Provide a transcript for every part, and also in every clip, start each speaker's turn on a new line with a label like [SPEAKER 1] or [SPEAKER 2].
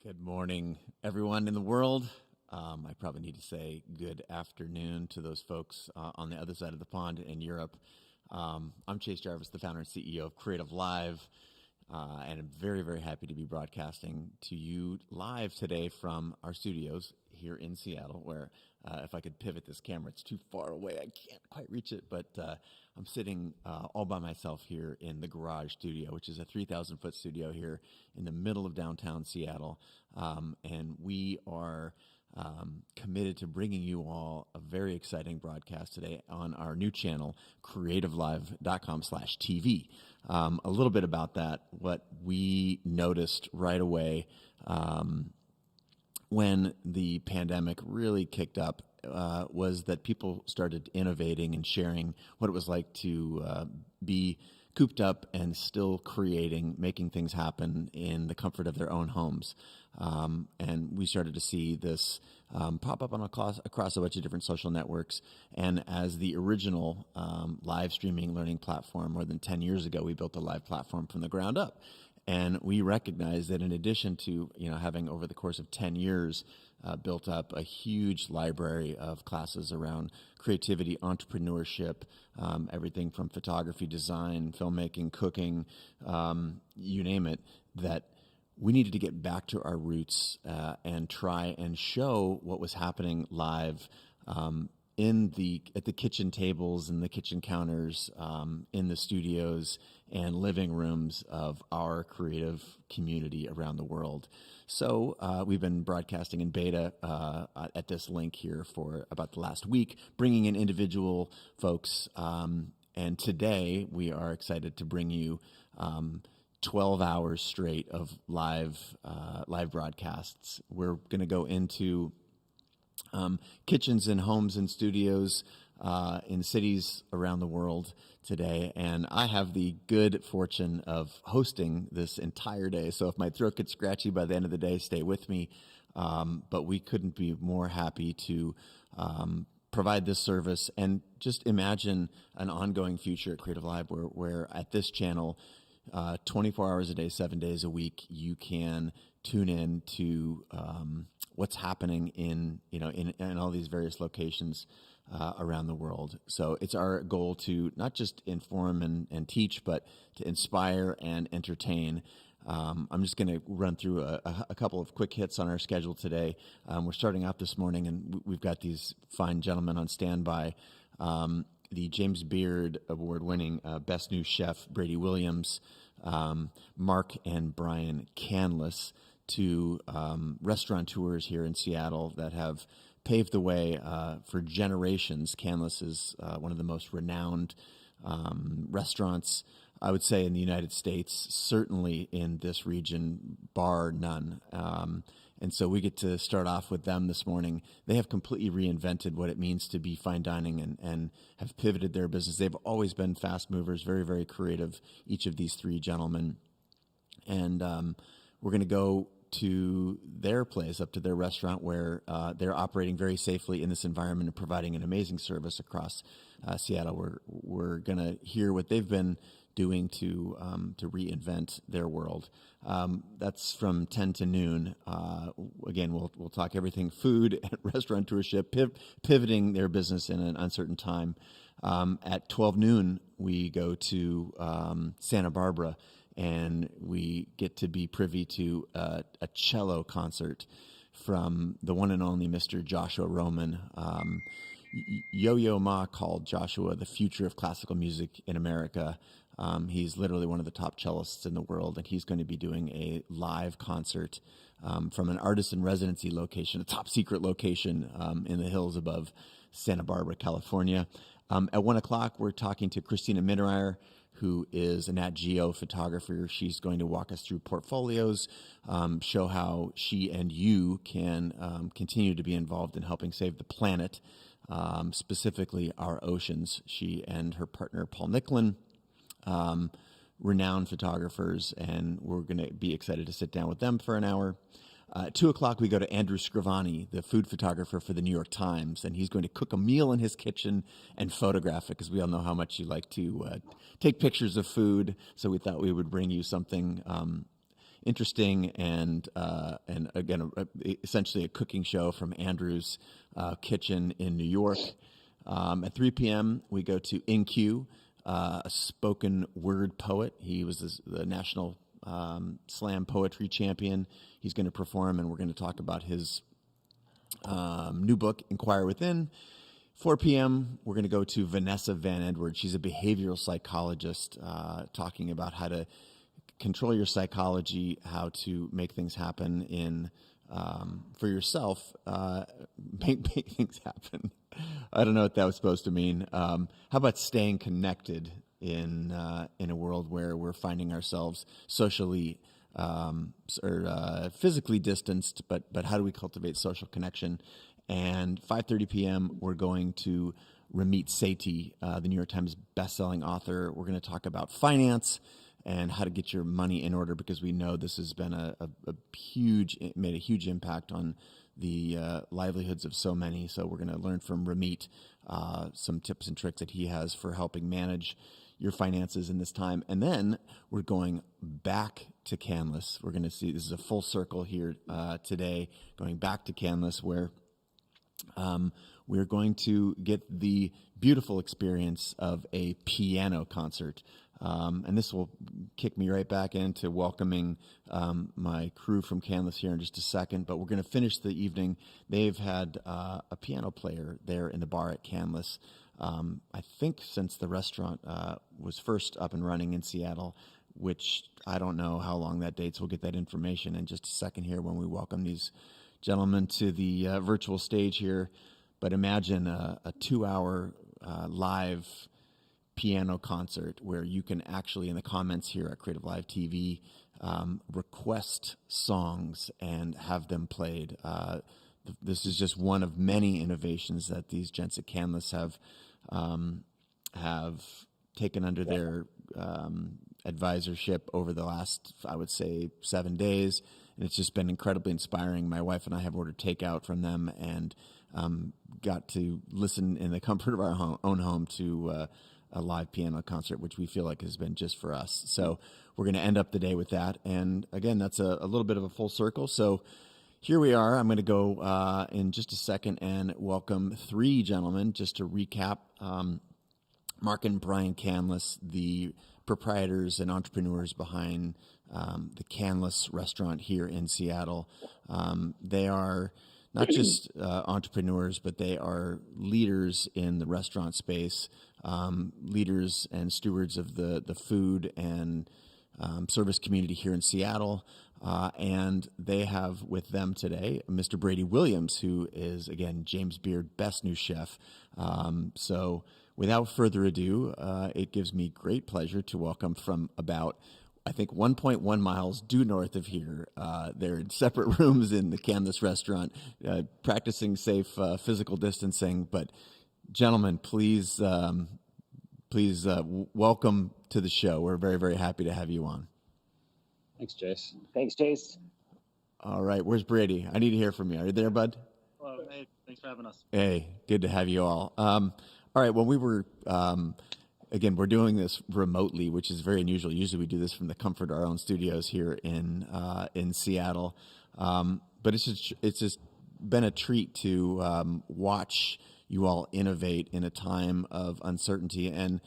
[SPEAKER 1] Good morning, everyone in the world. I probably need to say good afternoon to those folks on the other side of the pond in Europe. I'm Chase Jarvis, the founder and CEO of CreativeLIVE, and I'm very, very happy to be broadcasting to you live today from our studios here in Seattle, where if I could pivot this camera, it's too far away. I can't quite reach it, but I'm sitting all by myself here in the Garage Studio, which is a 3,000-foot studio here in the middle of downtown Seattle. And we are committed to bringing you all a very exciting broadcast today on our new channel, CreativeLive.com/TV. A little bit about that, what we noticed right away when the pandemic really kicked up was that people started innovating and sharing what it was like to be cooped up and still creating, making things happen in the comfort of their own homes. And we started to see this pop up on across a bunch of different social networks. And as the original live streaming learning platform more than 10 years ago, we built a live platform from the ground up. And we recognize that in addition to having over the course of 10 years built up a huge library of classes around creativity, entrepreneurship, everything from photography, design, filmmaking, cooking, you name it, that we needed to get back to our roots and try and show what was happening live at the kitchen tables and the kitchen counters, in the studios and living rooms of our creative community around the world. So we've been broadcasting in beta at this link here for about the last week, bringing in individual folks. And today we are excited to bring you 12 hours straight of live broadcasts. We're going to go into kitchens and homes and studios in cities around the world today, and I have the good fortune of hosting this entire day. So if my throat gets scratchy by the end of the day, stay with me. But we couldn't be more happy to provide this service, and just imagine an ongoing future at Creative Live where at this channel, 24 hours a day, 7 days a week, you can tune in to what's happening in all these various locations around the world. So it's our goal to not just inform and teach, but to inspire and entertain. I'm just going to run through a couple of quick hits on our schedule today. We're starting out this morning, and we've got these fine gentlemen on standby. The James Beard Award-winning Best New Chef, Brady Williams, Mark and Brian Canlis, two restaurateurs here in Seattle that have paved the way for generations. Canlis is one of the most renowned restaurants, I would say, in the United States, certainly in this region, bar none. And so we get to start off with them this morning. They have completely reinvented what it means to be fine dining and have pivoted their business. They've always been fast movers, very, very creative, each of these three gentlemen. And we're going to go to their place, up to their restaurant, where they're operating very safely in this environment and providing an amazing service across Seattle. We're going to hear what they've been doing to reinvent their world. That's from 10 to noon. Again, we'll talk everything food and restaurateurship, pivoting their business in an uncertain time. At 12 noon, we go to Santa Barbara, and we get to be privy to a cello concert from the one and only Mr. Joshua Roman. Yo-Yo Ma called Joshua the future of classical music in America. He's literally one of the top cellists in the world, and he's going to be doing a live concert from an artist in residency location, a top secret location in the hills above Santa Barbara, California. At 1 o'clock, we're talking to Christina Mittermeier, who is a Nat Geo photographer. She's going to walk us through portfolios, show how she and you can continue to be involved in helping save the planet, specifically our oceans. She and her partner, Paul Nicklin, renowned photographers, and we're going to be excited to sit down with them for an hour. At 2 o'clock, we go to Andrew Scrivani, the food photographer for the New York Times, and he's going to cook a meal in his kitchen and photograph it, because we all know how much you like to take pictures of food, so we thought we would bring you something interesting and again, essentially a cooking show from Andrew's Kitchen in New York. At 3 p.m., we go to InQ, a spoken word poet. He was the national slam poetry champion. He's going to perform, and we're going to talk about his new book, Inquire Within. 4 p.m., we're going to go to Vanessa Van Edward. She's a behavioral psychologist talking about how to control your psychology, how to make things happen for yourself, make things happen. I don't know what that was supposed to mean. How about staying connected in a world where we're finding ourselves socially or physically distanced, but how do we cultivate social connection? And 5:30 p.m., we're going to Ramit Sethi, the New York Times bestselling author. We're going to talk about finance and how to get your money in order, because we know this has been made a huge impact on the livelihoods of so many. So we're going to learn from Ramit some tips and tricks that he has for helping manage your finances in this time. And then we're going back to Canlis. We're going to see, this is a full circle here today, going back to Canlis, where we're going to get the beautiful experience of a piano concert. And this will kick me right back into welcoming my crew from Canlis here in just a second. But we're going to finish the evening. They've had a piano player there in the bar at Canlis, I think since the restaurant was first up and running in Seattle, which I don't know how long that dates. We'll get that information in just a second here when we welcome these gentlemen to the virtual stage here. But imagine a 2-hour live piano concert where you can actually, in the comments here at CreativeLIVE TV, request songs and have them played. This is just one of many innovations that these gents at Canlis have taken under their advisorship over the last, I would say, 7 days. And it's just been incredibly inspiring. My wife and I have ordered takeout from them and got to listen in the comfort of our own home to a live piano concert, which we feel like has been just for us. So we're going to end up the day with that. And again, that's a little bit of a full circle. So here we are. I'm going to go in just a second and welcome 3 gentlemen just to recap. Mark and Brian Canlis, the proprietors and entrepreneurs behind the Canlis Restaurant here in Seattle. They are not just entrepreneurs, but they are leaders in the restaurant space, leaders and stewards of the food and service community here in Seattle. And they have with them today Mr. Brady Williams, who is, again, James Beard Best New Chef. So without further ado, it gives me great pleasure to welcome from about, I think, 1.1 miles due north of here. They're in separate rooms in the Canlis Restaurant, practicing safe physical distancing. But gentlemen, please welcome to the show. We're very, very happy to have you on.
[SPEAKER 2] Thanks, Jace.
[SPEAKER 3] Thanks, Jace.
[SPEAKER 1] All right, where's Brady? I need to hear from you. Are you there, bud?
[SPEAKER 4] Hello. Hey, thanks for having us.
[SPEAKER 1] Hey, good to have you all. All right, well, we were, again, we're doing this remotely, which is very unusual. Usually we do this from the comfort of our own studios here in Seattle. But it's just been a treat to watch you all innovate in a time of uncertainty. And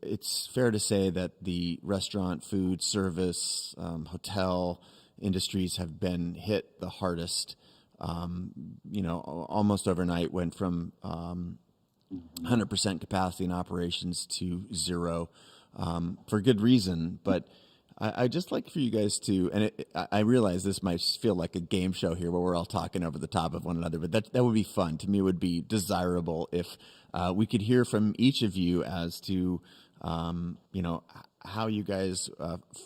[SPEAKER 1] it's fair to say that the restaurant, food, service, hotel industries have been hit the hardest. Almost overnight went from 100% capacity in operations to 0 for good reason. But I just like for you guys to, and I realize this might feel like a game show here where we're all talking over the top of one another, but that would be fun. To me, it would be desirable if we could hear from each of you as to, how you guys,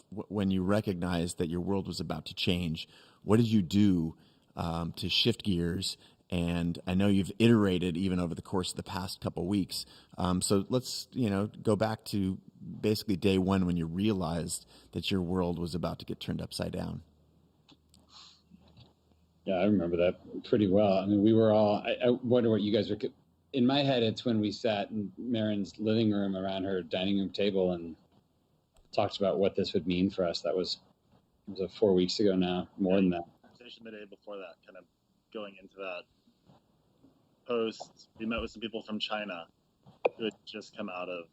[SPEAKER 1] when you recognized that your world was about to change, what did you do to shift gears? And I know you've iterated even over the course of the past couple weeks. So let's, go back to basically day one when you realized that your world was about to get turned upside down.
[SPEAKER 2] Yeah, I remember that pretty well. I mean, we were all, I wonder what you guys were, in my head, it's when we sat in Marin's living room around her dining room table and talked about what this would mean for us. That was it was 4 weeks ago now, more than that.
[SPEAKER 4] Conversation the day before that, kind of going into that post, we met with some people from China who had just come out of,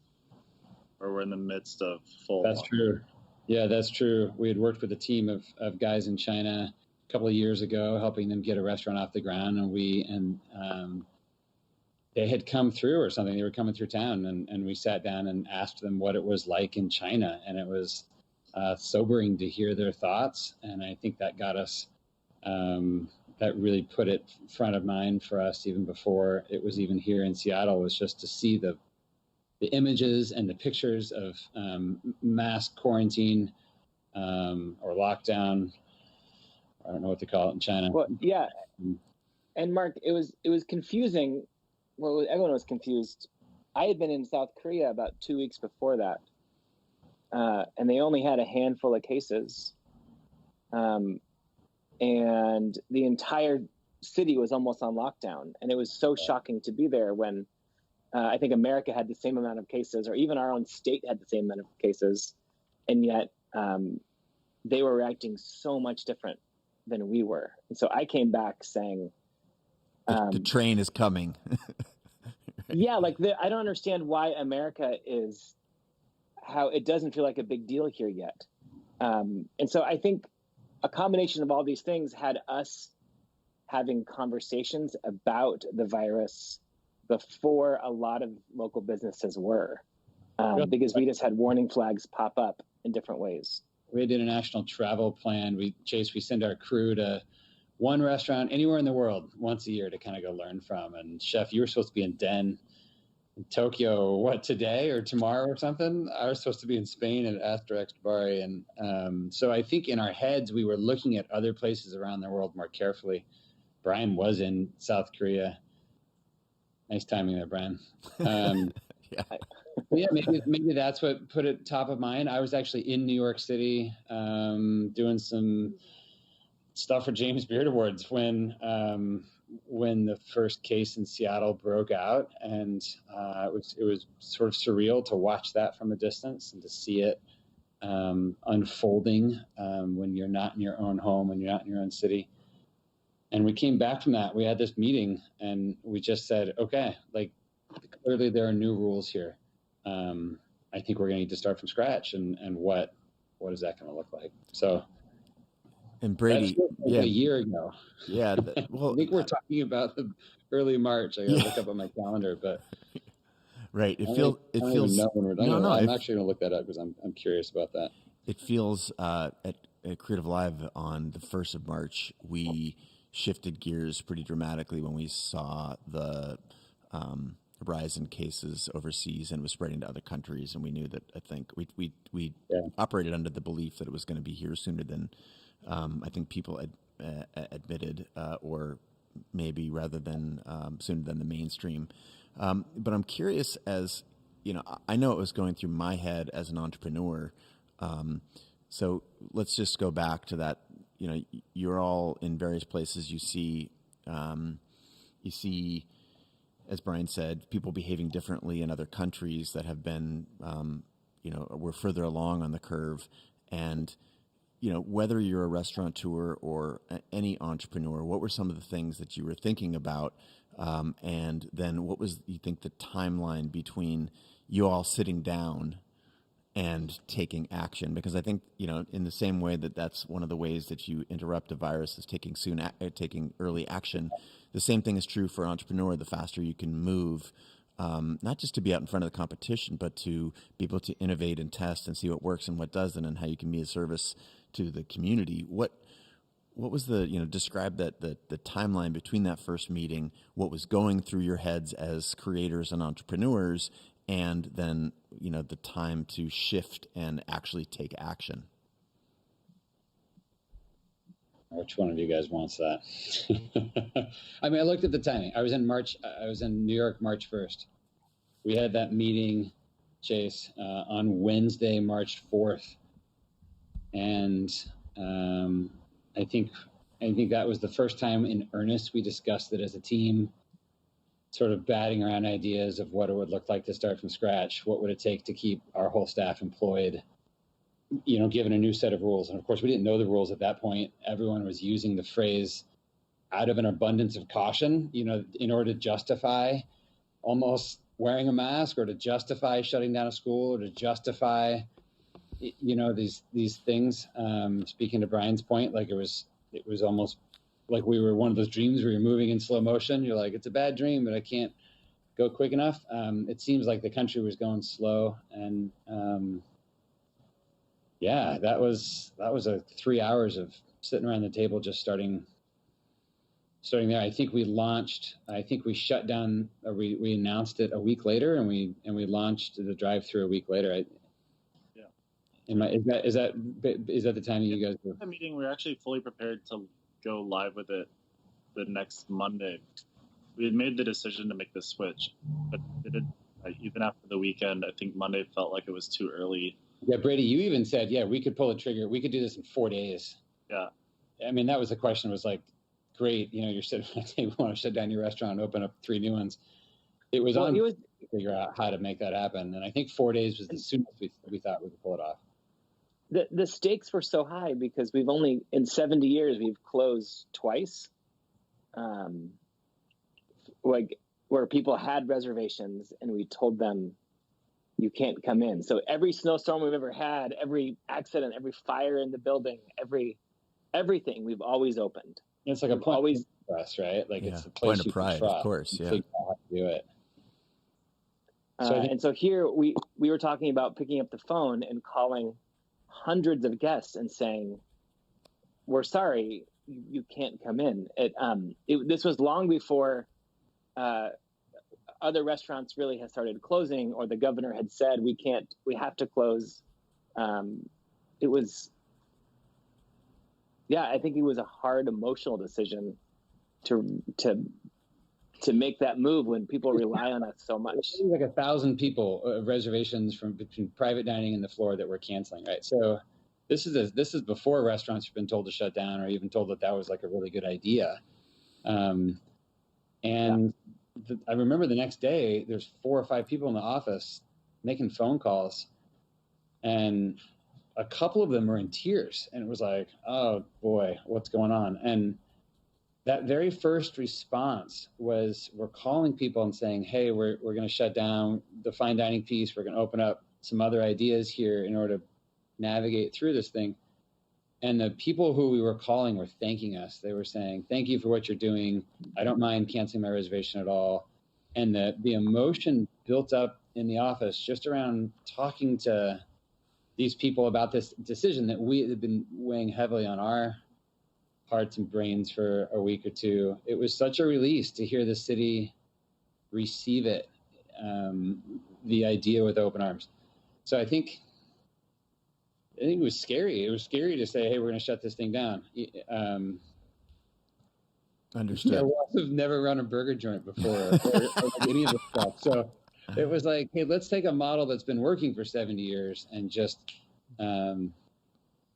[SPEAKER 4] or were in the midst of full.
[SPEAKER 2] That's true. Yeah, that's true. We had worked with a team of guys in China a couple of years ago, helping them get a restaurant off the ground, and they had come through or something. They were coming through town, and we sat down and asked them what it was like in China, and it was sobering to hear their thoughts. And I think that got us, that really put it front of mind for us even before it was even here in Seattle, was just to see the images and the pictures of mass quarantine or lockdown. I don't know what they call it in China.
[SPEAKER 3] Well, yeah. And Mark, it was confusing. Well, everyone was confused. I had been in South Korea about 2 weeks before that, and they only had a handful of cases. And the entire city was almost on lockdown. And it was so shocking to be there when I think America had the same amount of cases, or even our own state had the same amount of cases. And yet they were reacting so much different than we were. And so I came back saying,
[SPEAKER 1] the train is coming.
[SPEAKER 3] Yeah, I don't understand why America how it doesn't feel like a big deal here yet. And so I think a combination of all these things had us having conversations about the virus before a lot of local businesses were, because we just had warning flags pop up in different ways.
[SPEAKER 2] We had an international travel plan. We send our crew to one restaurant anywhere in the world once a year to kind of go learn from. And Chef, you were supposed to be in Tokyo, today or tomorrow or something? I was supposed to be in Spain at Astro Extabari. And so I think in our heads, we were looking at other places around the world more carefully. Brian was in South Korea. Nice timing there, Brian. Yeah, maybe that's what put it top of mind. I was actually in New York City doing some stuff for James Beard Awards when the first case in Seattle broke out, and it was sort of surreal to watch that from a distance and to see it unfolding when you're not in your own home, when you're not in your own city. And we came back from that. We had this meeting, and we just said, okay, clearly there are new rules here. I think we're going to need to start from scratch, and what is that going to look like? So,
[SPEAKER 1] and Brady,
[SPEAKER 2] a year ago.
[SPEAKER 1] Yeah. Well,
[SPEAKER 2] I think we're talking about the early March. I got to look up on my calendar, but
[SPEAKER 1] right. It
[SPEAKER 2] I
[SPEAKER 1] feels.
[SPEAKER 2] No, I'm actually going to look that up because I'm curious about that.
[SPEAKER 1] It feels at Creative Live on the 1st of March, we shifted gears pretty dramatically when we saw the rise in cases overseas and was spreading to other countries, and we knew that. I think we operated under the belief that it was going to be here sooner than I think people admitted, or maybe rather than sooner than the mainstream. But I'm curious, as you know, I know it was going through my head as an entrepreneur. So let's just go back to that. You know, you're all in various places. You see, as Brian said, people behaving differently in other countries that have been, we're further along on the curve. And, you know, whether you're a restaurateur or any entrepreneur, what were some of the things that you were thinking about? And then what was, you think, the timeline between you all sitting down and taking action? Because I think, you know, in the same way that that's one of the ways that you interrupt a virus is taking early action. The same thing is true for an entrepreneur. The faster you can move, not just to be out in front of the competition, but to be able to innovate and test and see what works and what doesn't, and how you can be of service to the community. What was describe the timeline between that first meeting, what was going through your heads as creators and entrepreneurs, and then, you know, the time to shift and actually take action?
[SPEAKER 2] Which one of you guys wants that? I mean, I looked at the timing. I was in New York March 1st. We had that meeting, Chase, on Wednesday, March 4th. And I think that was the first time in earnest we discussed it as a team, sort of batting around ideas of what it would look like to start from scratch. What would it take to keep our whole staff employed? given a new set of rules. And of course, we didn't know the rules at that point. Everyone was using the phrase out of an abundance of caution, in order to justify almost wearing a mask, or to justify shutting down a school, or to justify, these things. Speaking to Brian's point, like it was almost like we were one of those dreams where you're moving in slow motion. You're like, it's a bad dream, but I can't go quick enough. It seems like the country was going slow, and that was a 3 hours of sitting around the table, just starting there. I think we shut down, or we announced it a week later, and we launched the drive-through a week later. Is that the time you guys were?
[SPEAKER 4] The meeting, we were actually fully prepared to go live with it the next Monday. We had made the decision to make the switch, but even after the weekend, I think Monday felt like it was too early.
[SPEAKER 2] Yeah, Brady, you even said, we could pull the trigger. We could do this in 4 days.
[SPEAKER 4] Yeah.
[SPEAKER 2] I mean, that was the question, was like, great, you're sitting at the table, want to shut down your restaurant and open up 3 new ones. It was to figure out how to make that happen. And I think 4 days was the soonest we thought we could pull it off.
[SPEAKER 3] The stakes were so high because we've only, in 70 years, we've closed twice. Like where people had reservations and we told them, you can't come in. So every snowstorm we've ever had, every accident, every fire in the building, everything, we've always opened.
[SPEAKER 2] It's like a point of us, right? Like it's a place
[SPEAKER 1] point of pride, of course. Yeah.
[SPEAKER 2] Figure out how to do it.
[SPEAKER 3] And so here we were talking about picking up the phone and calling hundreds of guests and saying, we're sorry, you can't come in. This was long before other restaurants really had started closing, or the governor had said, we have to close. I think it was a hard emotional decision to make that move when people rely on us so much.
[SPEAKER 2] Like 1,000 people reservations between private dining and the floor that we're canceling, right? So this is before restaurants have been told to shut down, or even told that was like a really good idea. I remember the next day, there's 4 or 5 people in the office making phone calls, and a couple of them were in tears, and it was like, oh boy, what's going on? And that very first response was, we're calling people and saying, hey, we're going to shut down the fine dining piece. We're going to open up some other ideas here in order to navigate through this thing. And the people who we were calling were thanking us. They were saying, thank you for what you're doing. I don't mind canceling my reservation at all. And the emotion built up in the office just around talking to these people about this decision that we had been weighing heavily on our hearts and brains for a week or two. It was such a release to hear the city receive it, the idea with open arms. So I think it was scary. It was scary to say, hey, we're going to shut this thing down.
[SPEAKER 1] Understood.
[SPEAKER 2] Yeah, we also have never run a burger joint before or any of this stuff. So it was like, hey, let's take a model that's been working for 70 years and just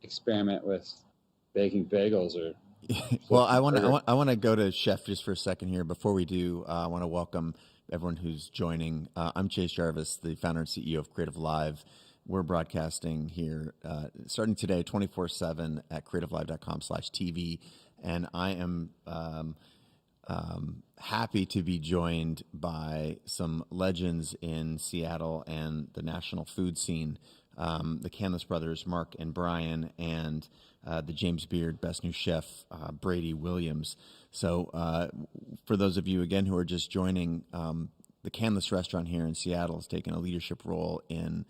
[SPEAKER 2] experiment with baking bagels. Or
[SPEAKER 1] well, I want to go to Chef just for a second here. Before we do, I want to welcome everyone who's joining. I'm Chase Jarvis, the founder and CEO of CreativeLIVE. We're broadcasting here starting today 24/7 at creativelive.com/TV. And I am happy to be joined by some legends in Seattle and the national food scene, the Canlis brothers, Mark and Brian, and the James Beard Best New Chef, Brady Williams. So for those of you, again, who are just joining, the Canlis Restaurant here in Seattle has taken a leadership role in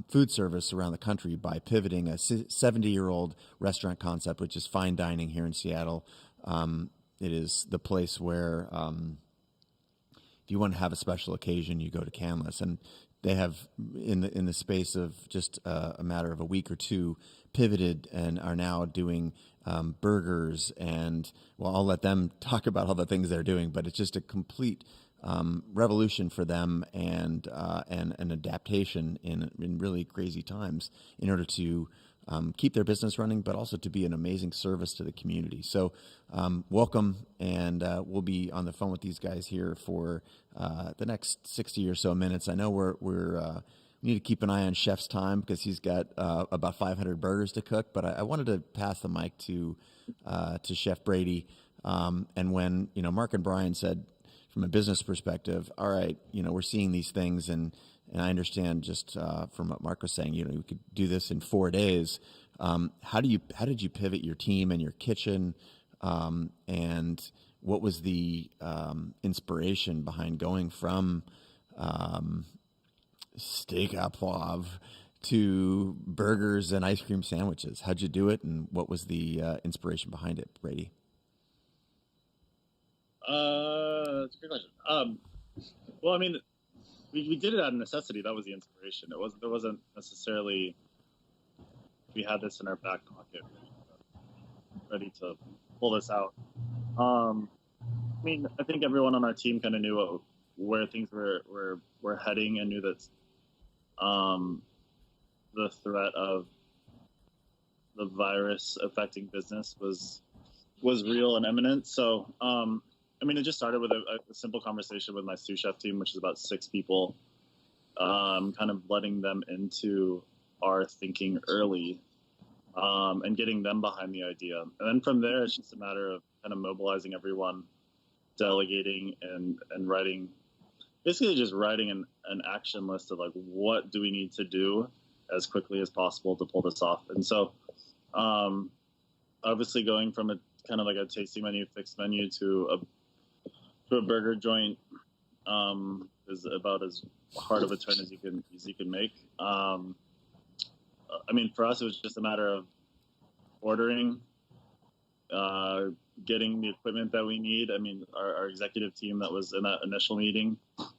[SPEAKER 1] food service around the country by pivoting a 70-year-old restaurant concept, which is fine dining here in Seattle. It is the place where if you want to have a special occasion, you go to Canlis. And they have, in the space of just a matter of a week or two, pivoted and are now doing burgers. And, well, I'll let them talk about all the things they're doing, but it's just a complete revolution for them and an adaptation in really crazy times in order to keep their business running, but also to be an amazing service to the community. So welcome, and we'll be on the phone with these guys here for the next 60 or so minutes. I know we're we need to keep an eye on Chef's time because he's got about 500 burgers to cook. But I wanted to pass the mic to Chef Brady. And when, Mark and Brian said from a business perspective, all right, we're seeing these things, and I understand just from what Mark was saying, we could do this in 4 days. How did you pivot your team and your kitchen, and what was the inspiration behind going from steak à poivre to burgers and ice cream sandwiches? How'd you do it, and what was the inspiration behind it, Brady?
[SPEAKER 4] That's a great question. Well, I mean, we did it out of necessity. That was the inspiration. There wasn't necessarily we had this in our back pocket, ready to pull this out. I mean, I think everyone on our team kind of knew where things were heading, and knew that the threat of the virus affecting business was real and imminent. So, I mean, it just started with a simple conversation with my sous chef team, which is about 6 people, kind of letting them into our thinking early, and getting them behind the idea. And then from there, it's just a matter of kind of mobilizing everyone, delegating and writing, basically just writing an action list of like, what do we need to do as quickly as possible to pull this off. And so, obviously going from a kind of like a tasting menu, fixed menu to a burger joint, is about as hard of a turn as you can make. I mean, for us, it was just a matter of ordering, getting the equipment that we need. I mean, our executive team that was in that initial meeting,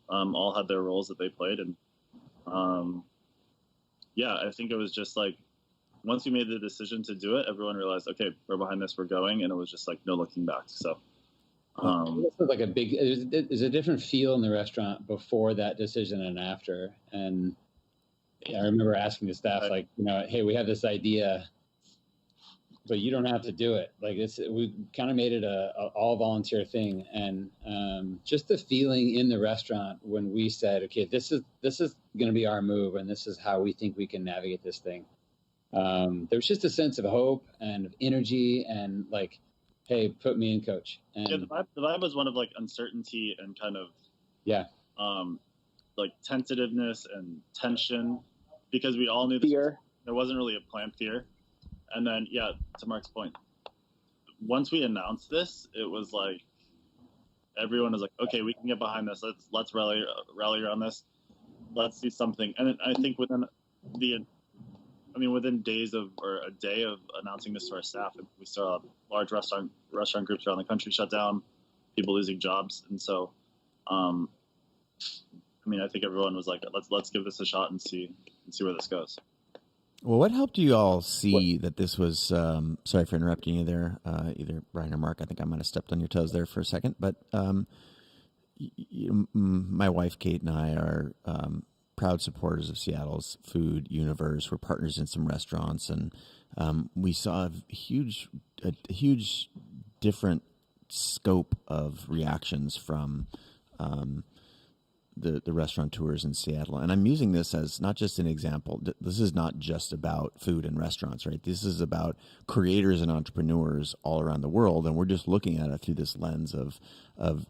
[SPEAKER 4] all had their roles that they played. And, yeah, I think it was just like, once we made the decision to do it, everyone realized, okay, we're behind this, we're going. And it was just like, no looking back. So,
[SPEAKER 2] this was like there's a different feel in the restaurant before that decision and after. And I remember asking the staff, like, hey, we have this idea, but you don't have to do it. Like, we kind of made it a all volunteer thing. And just the feeling in the restaurant when we said, okay, this is going to be our move, and this is how we think we can navigate this thing. There was just a sense of hope and of energy, and like, hey, put me in, coach. And
[SPEAKER 4] yeah, the vibe was one of like uncertainty and kind of like tentativeness and tension, because we all knew
[SPEAKER 3] fear.
[SPEAKER 4] There wasn't really a plan, fear. And then, yeah, to Mark's point, once we announced this, it was like everyone was like, okay, we can get behind this. Let's rally around this. Let's do something. And I think within days or a day of announcing this to our staff, we saw large restaurant groups around the country shut down, people losing jobs. And so, I mean, I think everyone was like, let's give this a shot and see where this goes.
[SPEAKER 1] Well, what helped you all see that this was, sorry for interrupting you there, either Brian or Mark, I think I might have stepped on your toes there for a second, but my wife, Kate, and I are proud supporters of Seattle's food universe. We're partners in some restaurants, and we saw a huge different scope of reactions from the restaurateurs in Seattle. And I'm using this as not just an example. This is not just about food and restaurants, right? This is about creators and entrepreneurs all around the world. And we're just looking at it through this lens of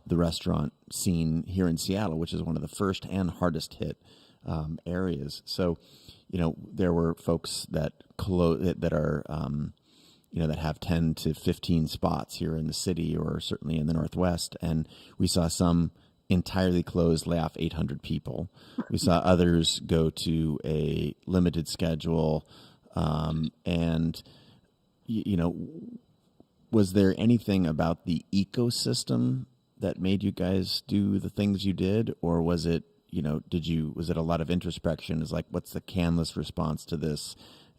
[SPEAKER 1] the restaurant scene here in Seattle, which is one of the first and hardest hit areas. So, there were folks that are, that have 10 to 15 spots here in the city, or certainly in the Northwest. And we saw some entirely closed, lay off 800 people. We saw others go to a limited schedule. And, was there anything about the ecosystem that made you guys do the things you did? Or was it, was it a lot of introspection? Is like, what's the Canlis response to this?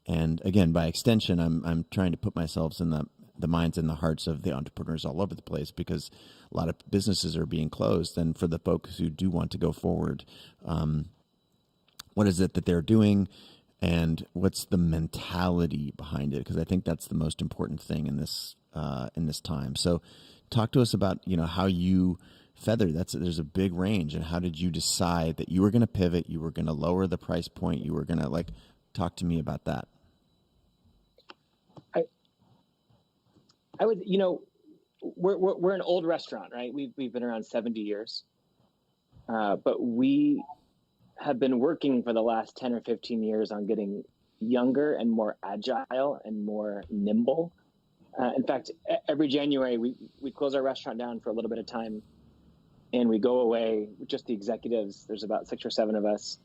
[SPEAKER 1] And again, by extension, I'm trying to put myself in the minds and the hearts of the entrepreneurs all over the place, because a lot of businesses are being closed. And for the folks who do want to go forward, what is it that they're doing, and what's the mentality behind it? Because I think that's the most important thing in this time. So talk to us about, how you feather. There's a big range. And how did you decide that you were going to pivot? You were going to lower the price point. You were going to talk to me about that.
[SPEAKER 3] I would, we're an old restaurant, right? We've been around 70 years, but we have been working for the last 10 or 15 years on getting younger and more agile and more nimble. In fact, every January we close our restaurant down for a little bit of time, and we go away with just the executives. There's about 6 or 7 of us,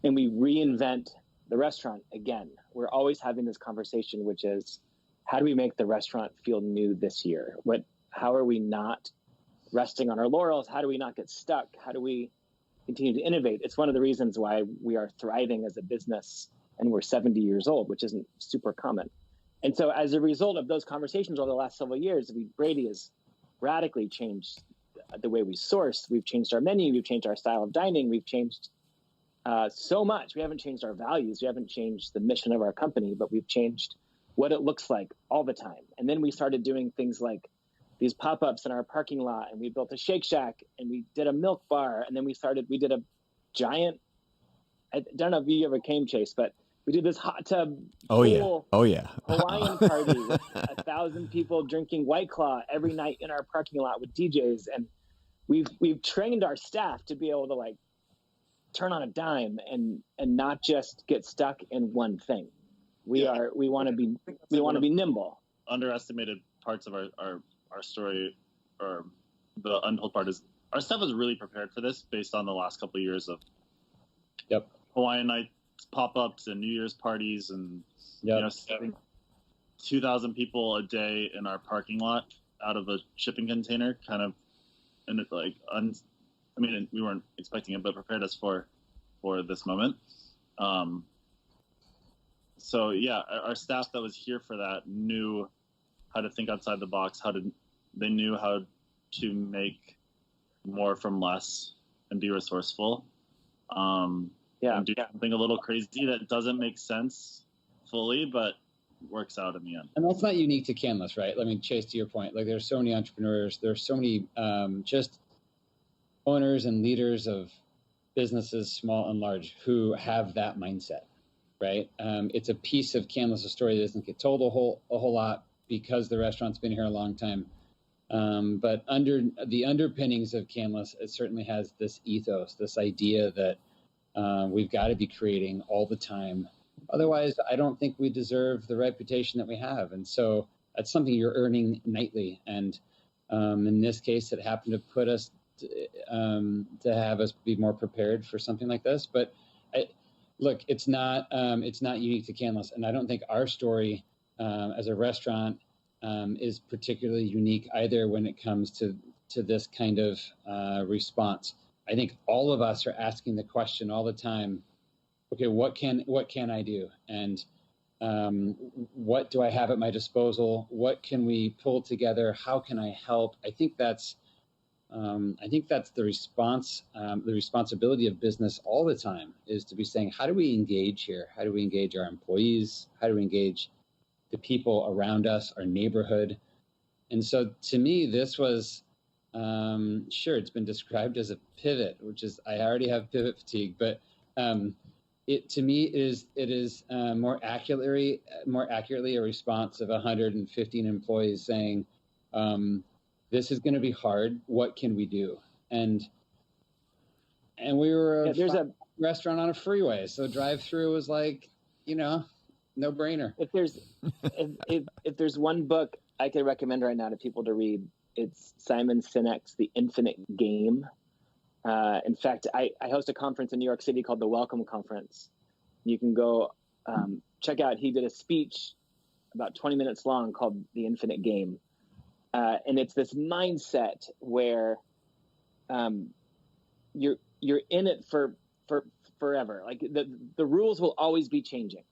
[SPEAKER 3] and we reinvent the restaurant again. We're always having this conversation, which is, how do we make the restaurant feel new this year? How are we not resting on our laurels? How do we not get stuck? How do we continue to innovate? It's one of the reasons why we are thriving as a business, and we're 70 years old, which isn't super common. And so as a result of those conversations over the last several years, Brady has radically changed the way we source. We've changed our menu. We've changed our style of dining. We've changed so much. We haven't changed our values. We haven't changed the mission of our company, but we've changed what it looks like all the time. And then we started doing things like these pop-ups in our parking lot, and we built a Shake Shack, and we did a milk bar, and then we did a giant, I don't know if you ever came, Chase, but we did this hot tub
[SPEAKER 1] Hawaiian
[SPEAKER 3] party with 1,000 people drinking White Claw every night in our parking lot with DJs. And we've trained our staff to be able to turn on a dime and not just get stuck in one thing. We want to be nimble.
[SPEAKER 4] Underestimated parts of our story, or the untold part, is our staff was really prepared for this based on the last couple of years of Hawaiian nights, pop-ups, and New Year's parties, and 2,000 people a day in our parking lot out of a shipping container, kind of, and it we weren't expecting it, but prepared us for this moment. So yeah, our staff that was here for that knew how to think outside the box. They knew how to make more from less and be resourceful. And do something a little crazy that doesn't make sense fully, but works out in the end.
[SPEAKER 2] And that's not unique to Canlis, right? I mean, Chase, to your point, there's so many entrepreneurs, there's so many just owners and leaders of businesses, small and large, who have that mindset, right? It's a piece of Canlis' story that doesn't get told a whole lot because the restaurant's been here a long time. But under the underpinnings of Canlis, it certainly has this ethos, this idea that we've got to be creating all the time. Otherwise, I don't think we deserve the reputation that we have. And so that's something you're earning nightly. And in this case, it happened to put us to have us be more prepared for something like this. But look, it's not unique to Canlis, and I don't think our story as a restaurant is particularly unique either when it comes to this kind of response. I think all of us are asking the question all the time, okay, what can I do? And what do I have at my disposal? What can we pull together? How can I help? I think that's the response, the responsibility of business all the time, is to be saying, how do we engage here? How do we engage our employees? How do we engage the people around us, our neighborhood? And so to me, this was, sure, it's been described as a pivot, which is, I already have pivot fatigue, but it to me is more accurately a response of 115 employees saying, this is going to be hard. What can we do? And we were a restaurant on a freeway, so drive-through was no brainer.
[SPEAKER 3] If there's one book I could recommend right now to people to read, it's Simon Sinek's The Infinite Game. In fact, I host a conference in New York City called the Welcome Conference. You can go check out. He did a speech about 20 minutes long called The Infinite Game. And it's this mindset where you're in it for forever. Like the rules will always be changing.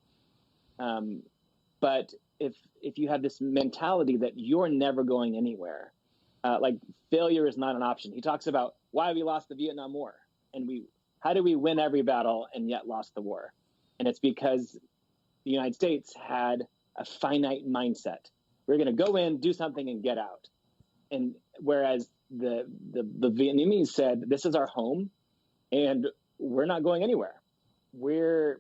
[SPEAKER 3] But if you have this mentality that you're never going anywhere, failure is not an option. He talks about why we lost the Vietnam War, and how do we win every battle and yet lost the war? And it's because the United States had a finite mindset. We're going to go in, do something, and get out. And whereas the Vietnamese said, this is our home and we're not going anywhere. We're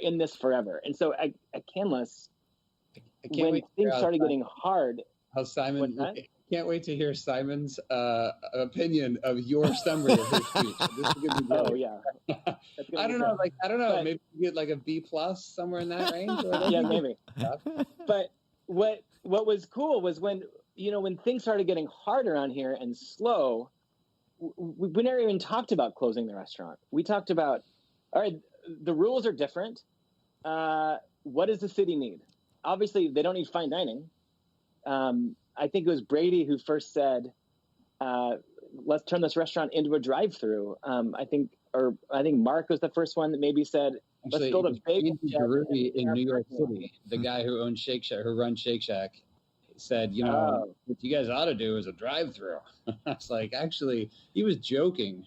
[SPEAKER 3] in this forever. And so at Canlis, when things started getting hard,
[SPEAKER 2] how Simon, I can't wait to hear Simon's opinion of your summary of his speech. This is gonna be great.
[SPEAKER 3] Oh yeah.
[SPEAKER 2] I don't know. But, maybe you get like a B+ somewhere in that range.
[SPEAKER 3] Yeah, maybe. But what was cool was when things started getting hard around here and slow, we never even talked about closing the restaurant. We talked about, all right, the rules are different. What does the city need? Obviously, they don't need fine dining. I think it was Brady who first said, let's turn this restaurant into a drive-through. I think Mark was the first one that maybe said, let's build a bagel
[SPEAKER 2] in New York City. The guy who owns Shake Shack, who runs Shake Shack, said, what you guys ought to do is a drive-through. I was like, actually, he was joking,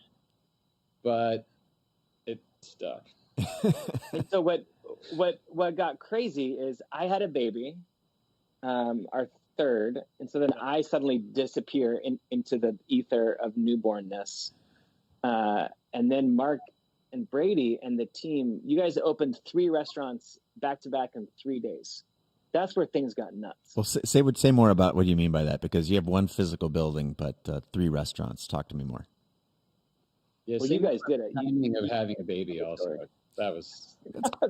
[SPEAKER 2] but it stuck.
[SPEAKER 3] And so what got crazy is I had a baby, our third, and so then I suddenly disappear into the ether of newbornness. And then Mark and Brady and the team, you guys opened 3 restaurants back to back in 3 days. That's where things got nuts.
[SPEAKER 1] Well, say more about what you mean by that, because you have one physical building, but 3 restaurants. Talk to me more.
[SPEAKER 2] Yeah,
[SPEAKER 3] well, you guys did it.
[SPEAKER 2] Timing of having a baby also. That was.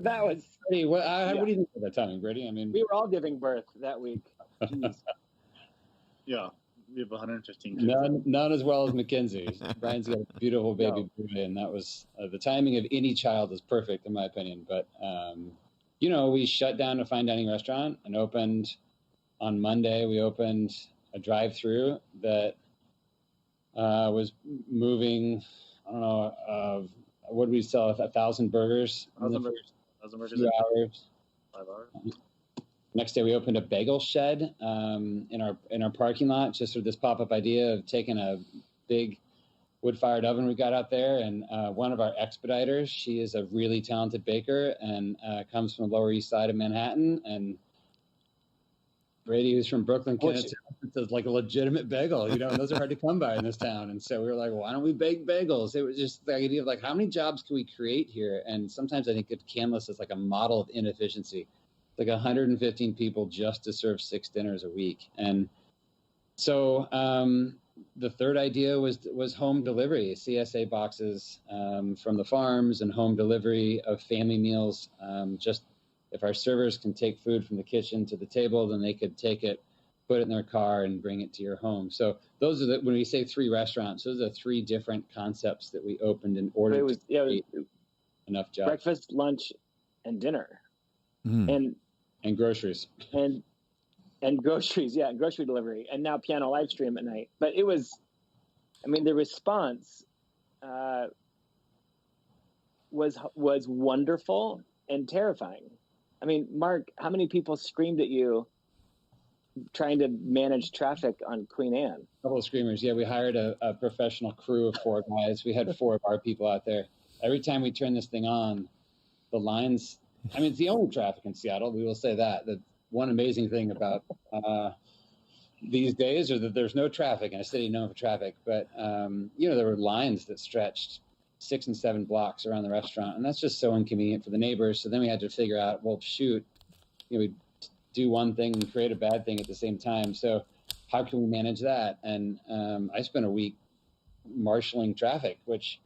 [SPEAKER 3] That was.
[SPEAKER 2] Hey, what do you think of that timing, Brady? I mean,
[SPEAKER 3] we were all giving birth that week.
[SPEAKER 4] Yeah, we have 115 kids.
[SPEAKER 2] None as well as Mackenzie. Brian's got a beautiful baby boy, and that was the timing of any child is perfect in my opinion. But we shut down a fine dining restaurant and opened on Monday. We opened a drive-through that was moving. I don't know. What did we sell? 1,000 burgers.
[SPEAKER 4] 1,000 burgers.
[SPEAKER 2] 2 hours.
[SPEAKER 4] 5 hours.
[SPEAKER 2] Next day, we opened a bagel shed in our parking lot. Just sort of this pop-up idea of taking a big wood-fired oven we got out there, and one of our expediters, she is a really talented baker and comes from the Lower East Side of Manhattan. And Brady, who's from Brooklyn, Connecticut, does like a legitimate bagel. And those are hard to come by in this town. And so we were like, why don't we bake bagels? It was just the idea of like, how many jobs can we create here? And sometimes I think of Canlis as like a model of inefficiency. Like 115 people just to serve 6 dinners a week. And so the third idea was home delivery, CSA boxes from the farms and home delivery of family meals. Just if our servers can take food from the kitchen to the table, then they could take it, put it in their car and bring it to your home. So those are when we say 3 restaurants, those are 3 different concepts that we opened in order to create enough jobs.
[SPEAKER 3] Breakfast, lunch, and dinner.
[SPEAKER 2] And groceries.
[SPEAKER 3] And groceries, and grocery delivery. And now piano live stream at night. But it was, the response was wonderful and terrifying. Mark, how many people screamed at you trying to manage traffic on Queen Anne?
[SPEAKER 2] A couple of screamers. Yeah, we hired a professional crew of 4 guys. We had 4 of our people out there. Every time we turn this thing on, the lines, it's the only traffic in Seattle. We will say that. The one amazing thing about these days are that there's no traffic in a city known for traffic. But, there were lines that stretched 6 and 7 blocks around the restaurant. And that's just so inconvenient for the neighbors. So then we had to figure out, well, shoot, we do one thing and create a bad thing at the same time. So how can we manage that? And I spent a week marshaling traffic, which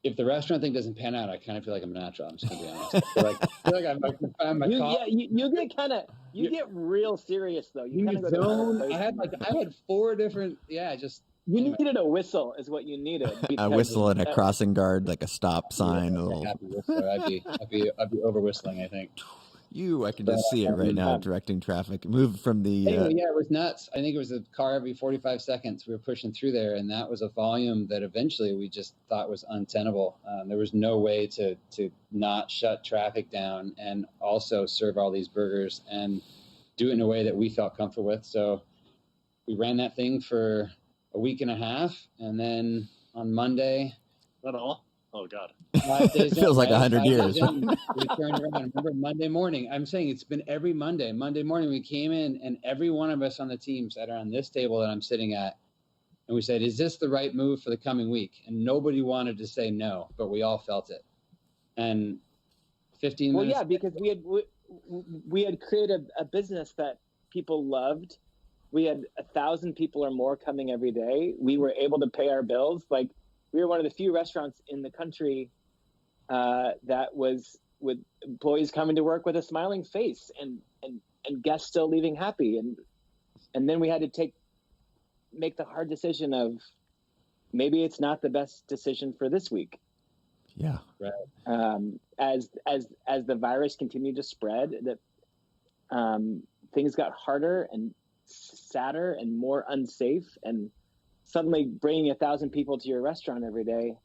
[SPEAKER 2] if the restaurant thing doesn't pan out, I kind of feel like I'm a natural. I'm just going to be honest. I feel like I'm found my
[SPEAKER 3] you get kind of, get real serious though. You kind of go
[SPEAKER 2] I had 4 different,
[SPEAKER 3] You needed a whistle, is what you needed.
[SPEAKER 1] A whistle and a crossing guard, like a stop sign.
[SPEAKER 2] I'd be over whistling, I think.
[SPEAKER 1] I can just see it right now, directing traffic. Move from the...
[SPEAKER 2] Anyway, it was nuts. I think it was a car every 45 seconds. We were pushing through there, and that was a volume that eventually we just thought was untenable. There was no way to not shut traffic down and also serve all these burgers and do it in a way that we felt comfortable with. So we ran that thing for a week and a half, and then on Monday...
[SPEAKER 4] Is that all? Oh God.
[SPEAKER 2] 5 days
[SPEAKER 1] It feels like
[SPEAKER 2] right?
[SPEAKER 1] 100
[SPEAKER 2] 5 days
[SPEAKER 1] years.
[SPEAKER 2] in, we turned around. Remember Monday morning? I'm saying it's been every Monday. Monday morning we came in, and every one of us on the team sat around this table that I'm sitting at, and we said, "Is this the right move for the coming week?" And nobody wanted to say no, but we all felt it. And 15 minutes.
[SPEAKER 3] Well, yeah, because we had created a business that people loved. We had 1,000 people or more coming every day. We were able to pay our bills. Like, we were one of the few restaurants in the country that was with employees coming to work with a smiling face and guests still leaving happy. And then we had to make the hard decision of maybe it's not the best decision for this week.
[SPEAKER 1] Yeah.
[SPEAKER 2] Right.
[SPEAKER 3] As the virus continued to spread, that things got harder and sadder and more unsafe, and suddenly bringing 1,000 people to your restaurant every day,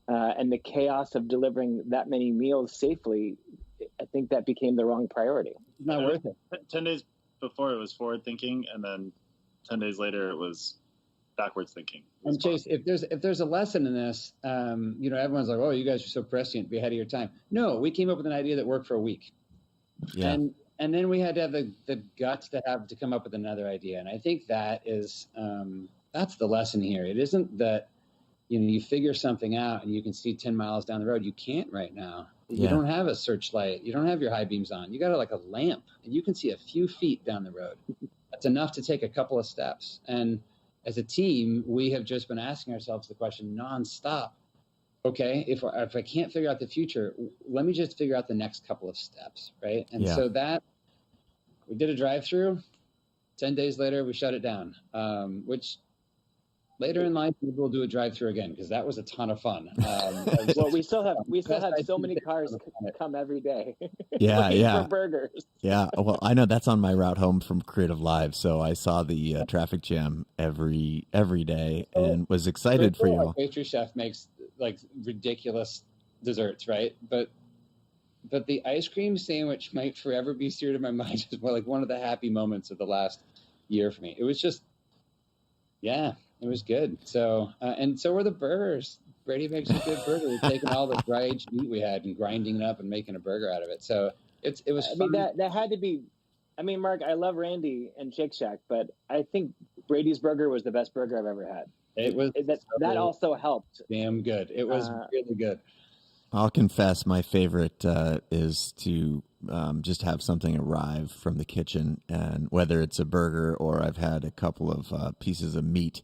[SPEAKER 3] and the chaos of delivering that many meals safely, I think that became the wrong priority.
[SPEAKER 2] It's not worth it.
[SPEAKER 4] 10 days before it was forward thinking, and then 10 days later it was backwards thinking.
[SPEAKER 2] And Chase, if there's a lesson in this, everyone's like, "Oh, you guys are so prescient, be ahead of your time." No, we came up with an idea that worked for a week.
[SPEAKER 1] Yeah.
[SPEAKER 2] And then we had to have the guts to come up with another idea. And I think that is, that's the lesson here. It isn't that, you figure something out and you can see 10 miles down the road. You can't right now. You don't have a searchlight. You don't have your high beams on. You got like a lamp, and you can see a few feet down the road. That's enough to take a couple of steps. And as a team, we have just been asking ourselves the question nonstop. Okay, if I can't figure out the future, let me just figure out the next couple of steps, right? And so that we did a drive-through. 10 days later, we shut it down, which later in life, maybe we'll do a drive-through again, because that was a ton of fun.
[SPEAKER 3] Well, we still have so many cars come every day.
[SPEAKER 1] Yeah.
[SPEAKER 3] For burgers.
[SPEAKER 1] Yeah. Well, I know that's on my route home from Creative Live, so I saw the traffic jam every day and was excited for you all.
[SPEAKER 2] Pastry chef makes like ridiculous desserts, right? But the ice cream sandwich might forever be seared in my mind as like one of the happy moments of the last year for me. It was just, it was good. So, and so were the burgers. Brady makes a good burger. We're taking all the dry aged meat we had and grinding it up and making a burger out of it. So it was fun.
[SPEAKER 3] I mean, that had to be, Mark, I love Randy and Shake Shack, but I think Brady's burger was the best burger I've ever had.
[SPEAKER 2] It was
[SPEAKER 3] that also helped.
[SPEAKER 2] Damn good. It was really good.
[SPEAKER 1] I'll confess my favorite is to just have something arrive from the kitchen, and whether it's a burger or I've had a couple of pieces of meat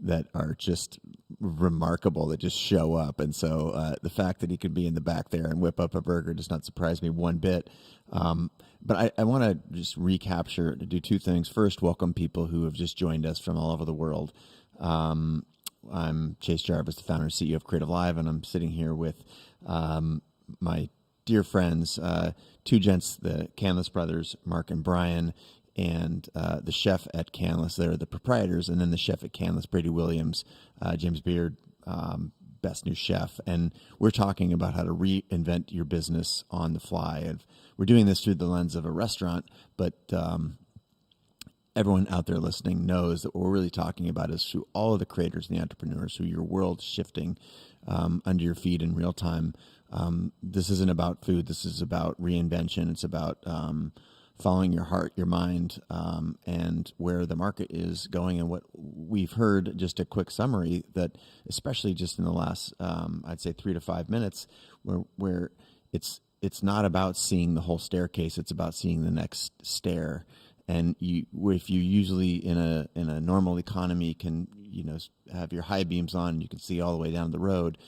[SPEAKER 1] that are just remarkable that just show up. And so the fact that he could be in the back there and whip up a burger does not surprise me one bit. But I want to just recapture, to do two things. First, welcome people who have just joined us from all over the world. I'm Chase Jarvis, the founder and CEO of CreativeLIVE, and I'm sitting here with my dear friends, two gents, the Canlis brothers, Mark and Brian, and the chef at Canlis. They're the proprietors, and then the chef at Canlis, Brady Williams, James Beard, best new chef. And we're talking about how to reinvent your business on the fly. And we're doing this through the lens of a restaurant, but everyone out there listening knows that what we're really talking about is through all of the creators and the entrepreneurs, who your world's shifting under your feet in real time. This isn't about food. This is about reinvention. It's about following your heart, your mind, and where the market is going. And what we've heard, just a quick summary, that especially just in the last, I'd say 3 to 5 minutes, where it's not about seeing the whole staircase. It's about seeing the next stair. And if you usually in a normal economy can have your high beams on, and you can see all the way down the road.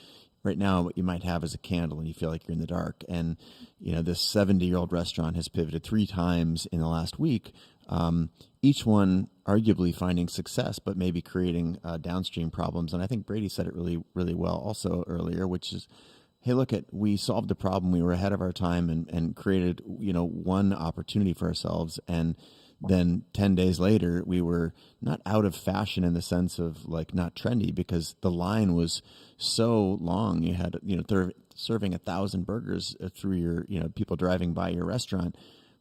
[SPEAKER 1] Right now, what you might have is a candle, and you feel like you're in the dark. And this 70-year-old restaurant has pivoted 3 times in the last week. Each one arguably finding success, but maybe creating downstream problems. And I think Brady said it really, really well also earlier, which is, hey, we solved the problem. We were ahead of our time and created, one opportunity for ourselves. And then 10 days later, we were not out of fashion in the sense of like not trendy, because the line was so long. You had, serving 1,000 burgers through your, people driving by your restaurant.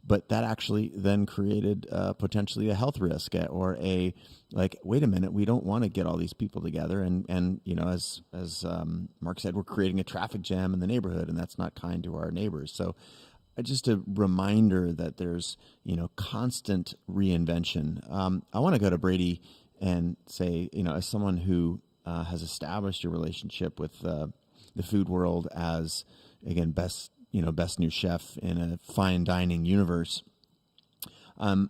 [SPEAKER 1] but that actually then created potentially a health risk or a like, wait a minute, we don't want to get all these people together. And you know, as Mark said, we're creating a traffic jam in the neighborhood, and that's not kind to our neighbors. So just a reminder that there's, you know, constant reinvention. I want to go to Brady and say, you know, as someone who has established a relationship with the food world as, again, best new chef in a fine dining universe. Are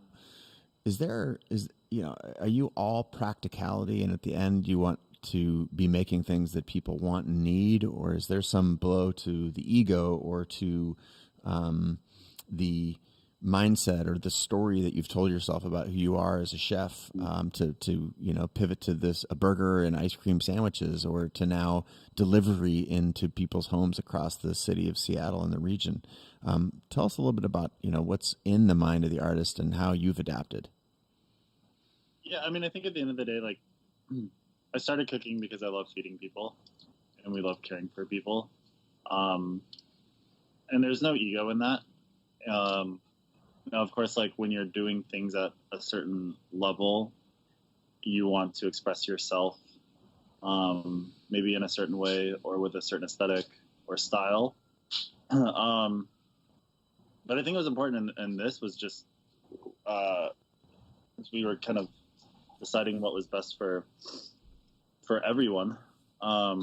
[SPEAKER 1] you all practicality, and at the end you want to be making things that people want and need, or is there some blow to the ego or to the mindset or the story that you've told yourself about who you are as a chef, to you know, pivot to a burger and ice cream sandwiches, or to now delivery into people's homes across the city of Seattle and the region? Tell us a little bit about, you know, what's in the mind of the artist and how you've adapted.
[SPEAKER 4] Yeah, I mean, I think at the end of the day, like, I started cooking because I love feeding people, and we love caring for people, and there's no ego in that. Now, of course, like when you're doing things at a certain level, you want to express yourself, maybe in a certain way or with a certain aesthetic or style. But I think it was important, and this was just, we were kind of deciding what was best for everyone. I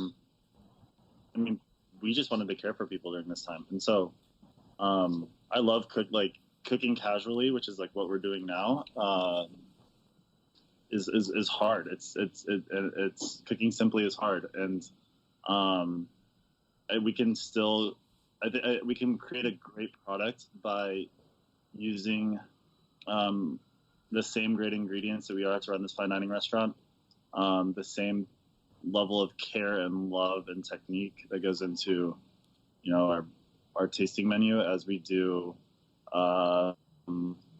[SPEAKER 4] mean, we just wanted to care for people during this time, and so I love cooking casually, which is like what we're doing now, is hard. It's cooking simply is hard, and we can still, we can create a great product by using the same great ingredients that we are to run this fine dining restaurant, the same level of care and love and technique that goes into, you know, our tasting menu as we do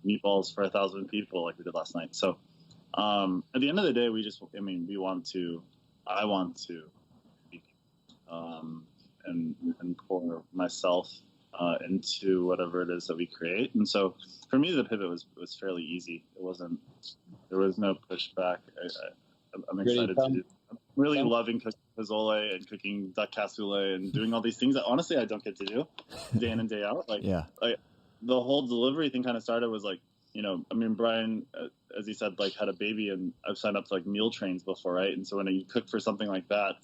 [SPEAKER 4] meatballs for 1,000 people like we did last night. So at the end of the day, I want to and pour myself into whatever it is that we create. And so for me, the pivot was fairly easy. There was no pushback. I'm excited to do. I'm really loving cooking pozole and cooking duck cassoulet and doing all these things that honestly I don't get to do day in and day out. Like the whole delivery thing kind of started was like, you know, I mean, Brian, as he said, like had a baby, and I've signed up to like meal trains before, right? And so when you cook for something like that,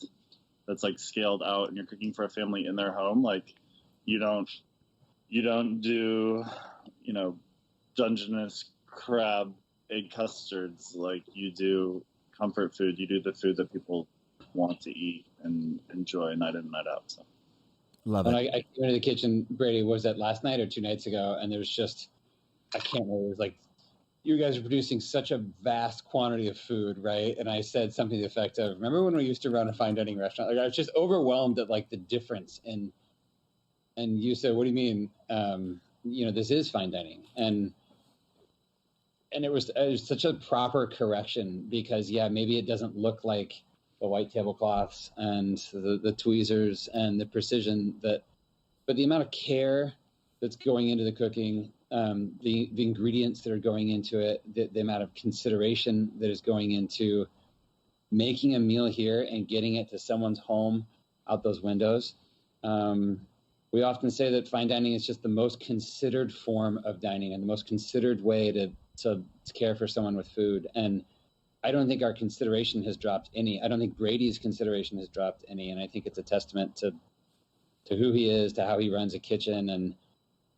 [SPEAKER 4] that's like scaled out, and you're cooking for a family in their home, like you don't do, you know, Dungeness crab egg custards like you do comfort food. You do the food that people want to eat and enjoy night in and night out. So
[SPEAKER 1] love it.
[SPEAKER 2] When I came into the kitchen, Brady, was that last night or 2 nights ago? And there was just, I can't remember. It was like, you guys are producing such a vast quantity of food, right? And I said something to the effect of, remember when we used to run a fine dining restaurant? Like I was just overwhelmed at like the difference in. And you said, what do you mean? You know, this is fine dining. And it was such a proper correction because, yeah, maybe it doesn't look like the white tablecloths and the tweezers and the precision but the amount of care that's going into the cooking, the ingredients that are going into it, the amount of consideration that is going into making a meal here and getting it to someone's home out those windows. We often say that fine dining is just the most considered form of dining and the most considered way to care for someone with food. And I don't think our consideration has dropped any. I don't think Brady's consideration has dropped any. And I think it's a testament to who he is, to how he runs a kitchen.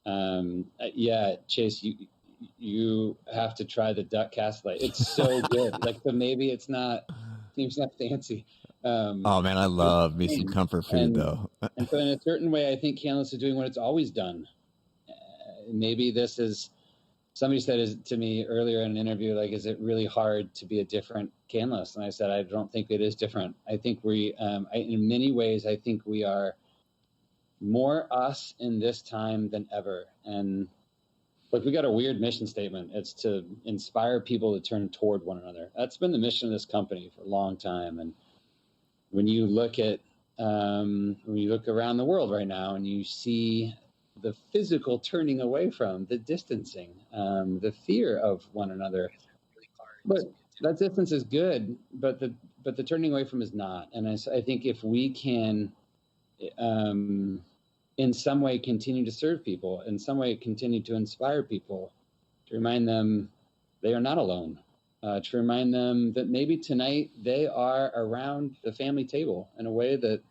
[SPEAKER 2] And yeah, Chase, you have to try the duck cassoulet. It's so good. Like, so maybe it's not fancy.
[SPEAKER 1] Oh man, I love me some comfort food though.
[SPEAKER 2] And so in a certain way, I think Canlis is doing what it's always done. Maybe this is, somebody said to me earlier in an interview, like, is it really hard to be a different Canlis? And I said, I don't think it is different. I think in many ways, I think we are more us in this time than ever. And like, we got a weird mission statement. It's to inspire people to turn toward one another. That's been the mission of this company for a long time. And when you look around the world right now and you see the physical turning away from, the distancing, the fear of one another. But that distance is good, but the turning away from is not. And I think if we can, in some way, continue to serve people, in some way continue to inspire people, to remind them they are not alone, to remind them that maybe tonight they are around the family table in a way that,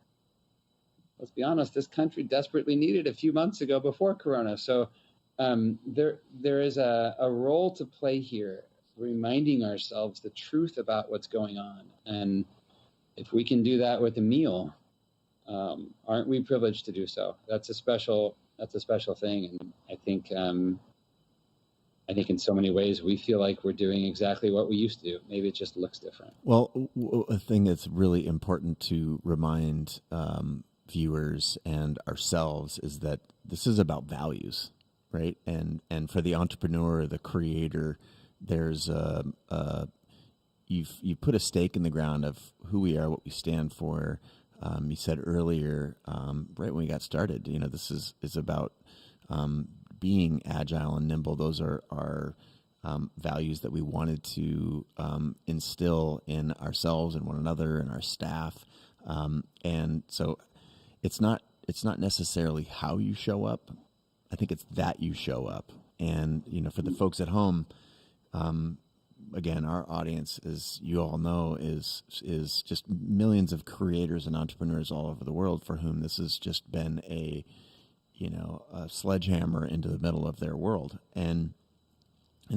[SPEAKER 2] let's be honest, this country desperately needed a few months ago before Corona. So there is a role to play here, reminding ourselves the truth about what's going on. And if we can do that with a meal, aren't we privileged to do so? That's a special thing. And I think in so many ways we feel like we're doing exactly what we used to do. Maybe it just looks different.
[SPEAKER 1] Well, a thing that's really important to remind viewers and ourselves is that this is about values, right? And for the entrepreneur, the creator, there's you've put a stake in the ground of who we are, what we stand for. You said earlier, right when we got started, this is about being agile and nimble. Those are our values that we wanted to instill in ourselves and one another and our staff. And so it's not necessarily how you show up. I think it's that you show up. And, for the folks at home, again, our audience, as you all know, is just millions of creators and entrepreneurs all over the world for whom this has just been a sledgehammer into the middle of their world. And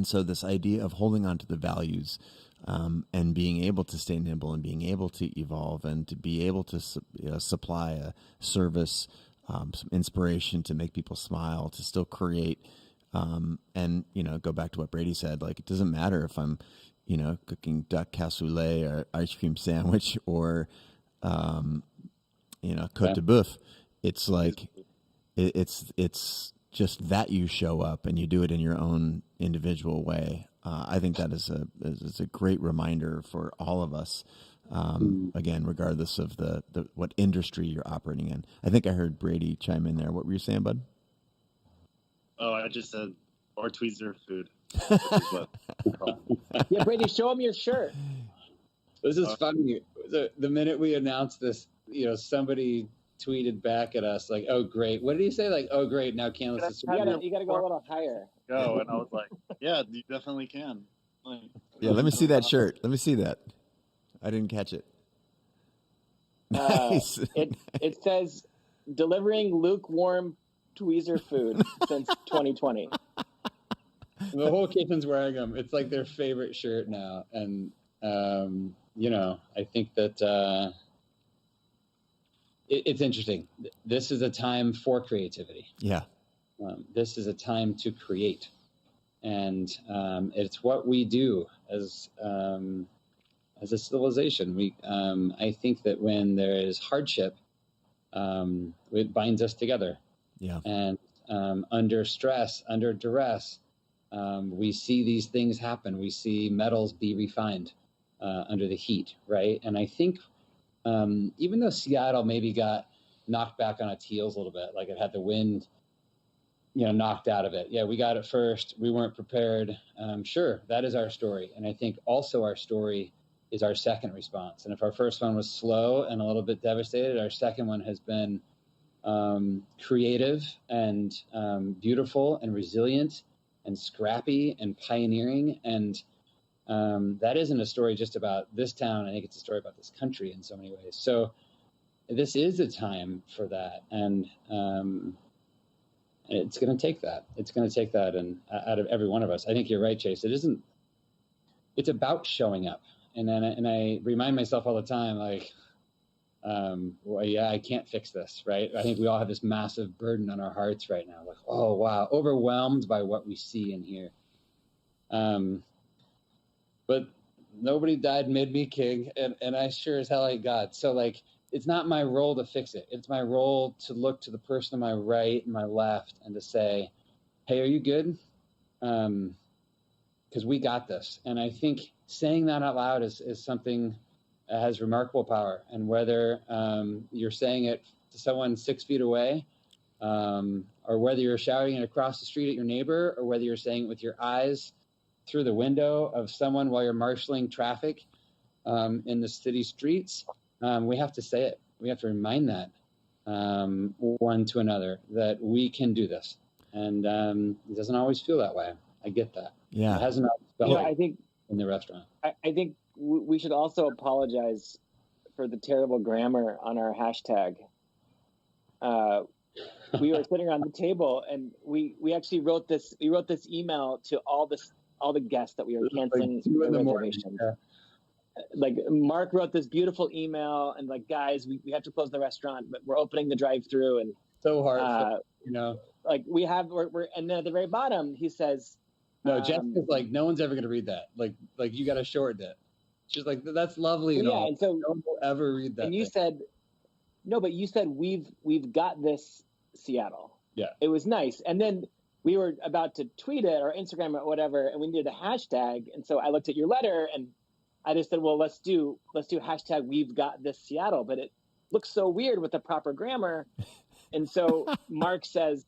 [SPEAKER 1] so this idea of holding on to the values and being able to stay nimble and being able to evolve and to be able to supply a service, some inspiration to make people smile, to still create, and go back to what Brady said. Like, it doesn't matter if I'm cooking duck cassoulet or ice cream sandwich or cote de boeuf. It's like it's just that you show up and you do it in your own individual way. I think that is a great reminder for all of us. Again, regardless of the what industry you're operating in. I think I heard Brady chime in there. What were you saying, bud?
[SPEAKER 4] Oh, I just said, or tweezer food.
[SPEAKER 3] Yeah, Brady, show him your shirt.
[SPEAKER 2] This is funny. The minute we announced this, somebody tweeted back at us like, "Oh, great." What did he say? Like, "Oh, great. Now Canlis is..."
[SPEAKER 3] You got to go a little higher.
[SPEAKER 4] Go. And I was like, yeah, you definitely can. Like,
[SPEAKER 1] yeah, let me see that shirt. Let me see that. I didn't catch it. Nice.
[SPEAKER 3] It says, delivering lukewarm tweezer food since 2020.
[SPEAKER 2] The whole kitchen's wearing them. It's like their favorite shirt now. And, I think that it's interesting. This is a time for creativity.
[SPEAKER 1] Yeah.
[SPEAKER 2] This is a time to create. And it's what we do as a civilization. I think that when there is hardship, it binds us together.
[SPEAKER 1] Yeah.
[SPEAKER 2] And under stress, under duress, we see these things happen. We see metals be refined under the heat, right? And I think even though Seattle maybe got knocked back on its heels a little bit, like it had the wind, knocked out of it. Yeah, we got it first. We weren't prepared. Sure, that is our story. And I think also our story is our second response. And if our first one was slow and a little bit devastated, our second one has been creative and beautiful and resilient and scrappy and pioneering. And that isn't a story just about this town. I think it's a story about this country in so many ways. So this is a time for that. And it's going to take that. It's going to take that and out of every one of us. I think you're right, Chase. It's about showing up. And I remind myself all the time, like, I can't fix this, right? I think we all have this massive burden on our hearts right now. Like, oh, wow, overwhelmed by what we see and hear. But nobody died made me king, and I sure as hell ain't God. So, like, it's not my role to fix it. It's my role to look to the person on my right and my left and to say, hey, are you good? Because we got this. And I think saying that out loud is something that has remarkable power. And whether you're saying it to someone 6 feet away or whether you're shouting it across the street at your neighbor, or whether you're saying it with your eyes through the window of someone while you're marshaling traffic in the city streets, we have to say it. We have to remind that one to another that we can do this. And it doesn't always feel that way. I get that.
[SPEAKER 1] Yeah.
[SPEAKER 2] It hasn't always felt
[SPEAKER 3] I think
[SPEAKER 2] in the restaurant.
[SPEAKER 3] I think we should also apologize for the terrible grammar on our hashtag. We were sitting around the table, and we actually wrote this email to all the guests that we were canceling
[SPEAKER 2] like 2 in the morning.
[SPEAKER 3] reservations.
[SPEAKER 2] Yeah.
[SPEAKER 3] Like Mark wrote this beautiful email, and like, guys, we have to close the restaurant, but we're opening the drive-through, and
[SPEAKER 2] So hard,
[SPEAKER 3] like we're and then at the very bottom he says,
[SPEAKER 2] no, Jessica's like, no one's ever going to read that. Like you got to shorten it. She's like, that's lovely and all.
[SPEAKER 3] And so
[SPEAKER 2] no one will ever read that.
[SPEAKER 3] And you said, no, but you said we've got this, Seattle.
[SPEAKER 2] Yeah,
[SPEAKER 3] it was nice. And then we were about to tweet it or Instagram it or whatever, and we needed a hashtag. And so I looked at your letter and I just said, well, let's do hashtag we've got this Seattle, but it looks so weird with the proper grammar. And so Mark says,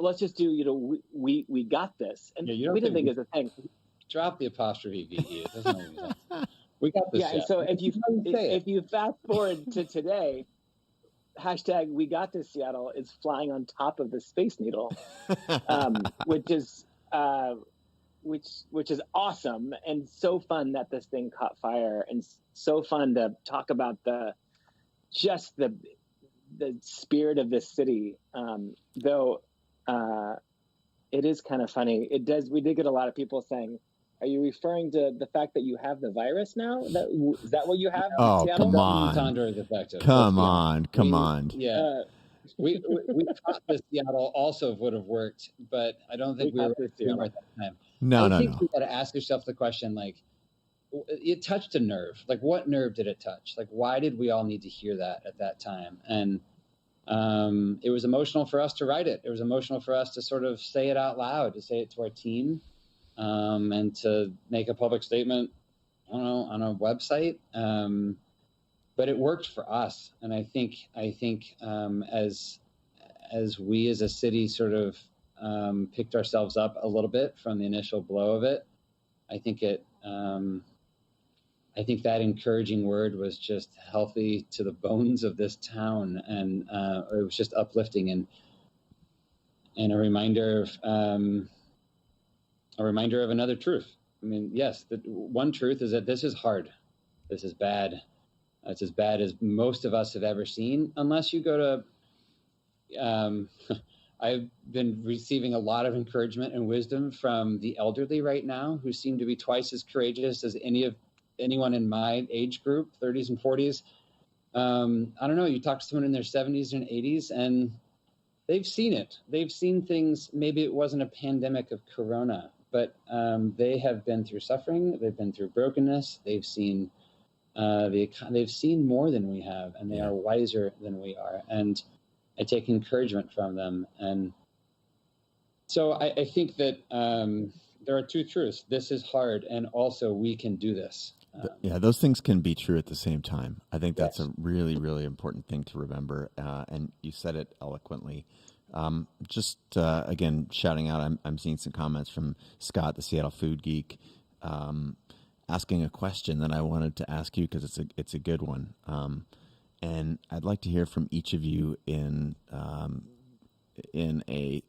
[SPEAKER 3] let's just do, we got this. And we didn't think it was a thing.
[SPEAKER 2] Drop the apostrophe VE. It doesn't make sense. We got this.
[SPEAKER 3] Yeah. And so if you fast forward to today, hashtag we got this Seattle is flying on top of the Space Needle, which is awesome and so fun that this thing caught fire, and so fun to talk about the spirit of this city. Though it is kind of funny. We did get a lot of people saying, "Are you referring to the fact that you have the virus now? Is that what you have?"
[SPEAKER 1] Oh,
[SPEAKER 3] in Seattle?
[SPEAKER 1] come on! Come on!
[SPEAKER 2] Yeah, we thought the Seattle also would have worked, but I don't think we were at that time.
[SPEAKER 1] No.
[SPEAKER 2] You got to ask yourself the question, like, it touched a nerve. Like, what nerve did it touch? Like, why did we all need to hear that at that time? And it was emotional for us to write it. It was emotional for us to sort of say it out loud, to say it to our team, and to make a public statement, I don't know, on a website. But it worked for us. And I think as we as a city sort of picked ourselves up a little bit from the initial blow of it, I think that encouraging word was just healthy to the bones of this town, and it was just uplifting and a reminder of another truth. I mean, yes, the one truth is that this is hard, this is bad. It's as bad as most of us have ever seen, unless you go to. I've been receiving a lot of encouragement and wisdom from the elderly right now, who seem to be twice as courageous as anyone in my age group, 30s and 40s. I don't know. You talk to someone in their 70s and 80s, and they've seen it. They've seen things. Maybe it wasn't a pandemic of corona, but they have been through suffering. They've been through brokenness. They've seen. They've seen more than we have, and they are wiser than we are. And I take encouragement from them. And so I think that there are two truths. This is hard, and also we can do this.
[SPEAKER 1] Those things can be true at the same time. I think that's a really, really important thing to remember. And you said it eloquently. Again, shouting out, I'm seeing some comments from Scott, the Seattle Food Geek, asking a question that I wanted to ask you because it's a good one, and I'd like to hear from each of you in a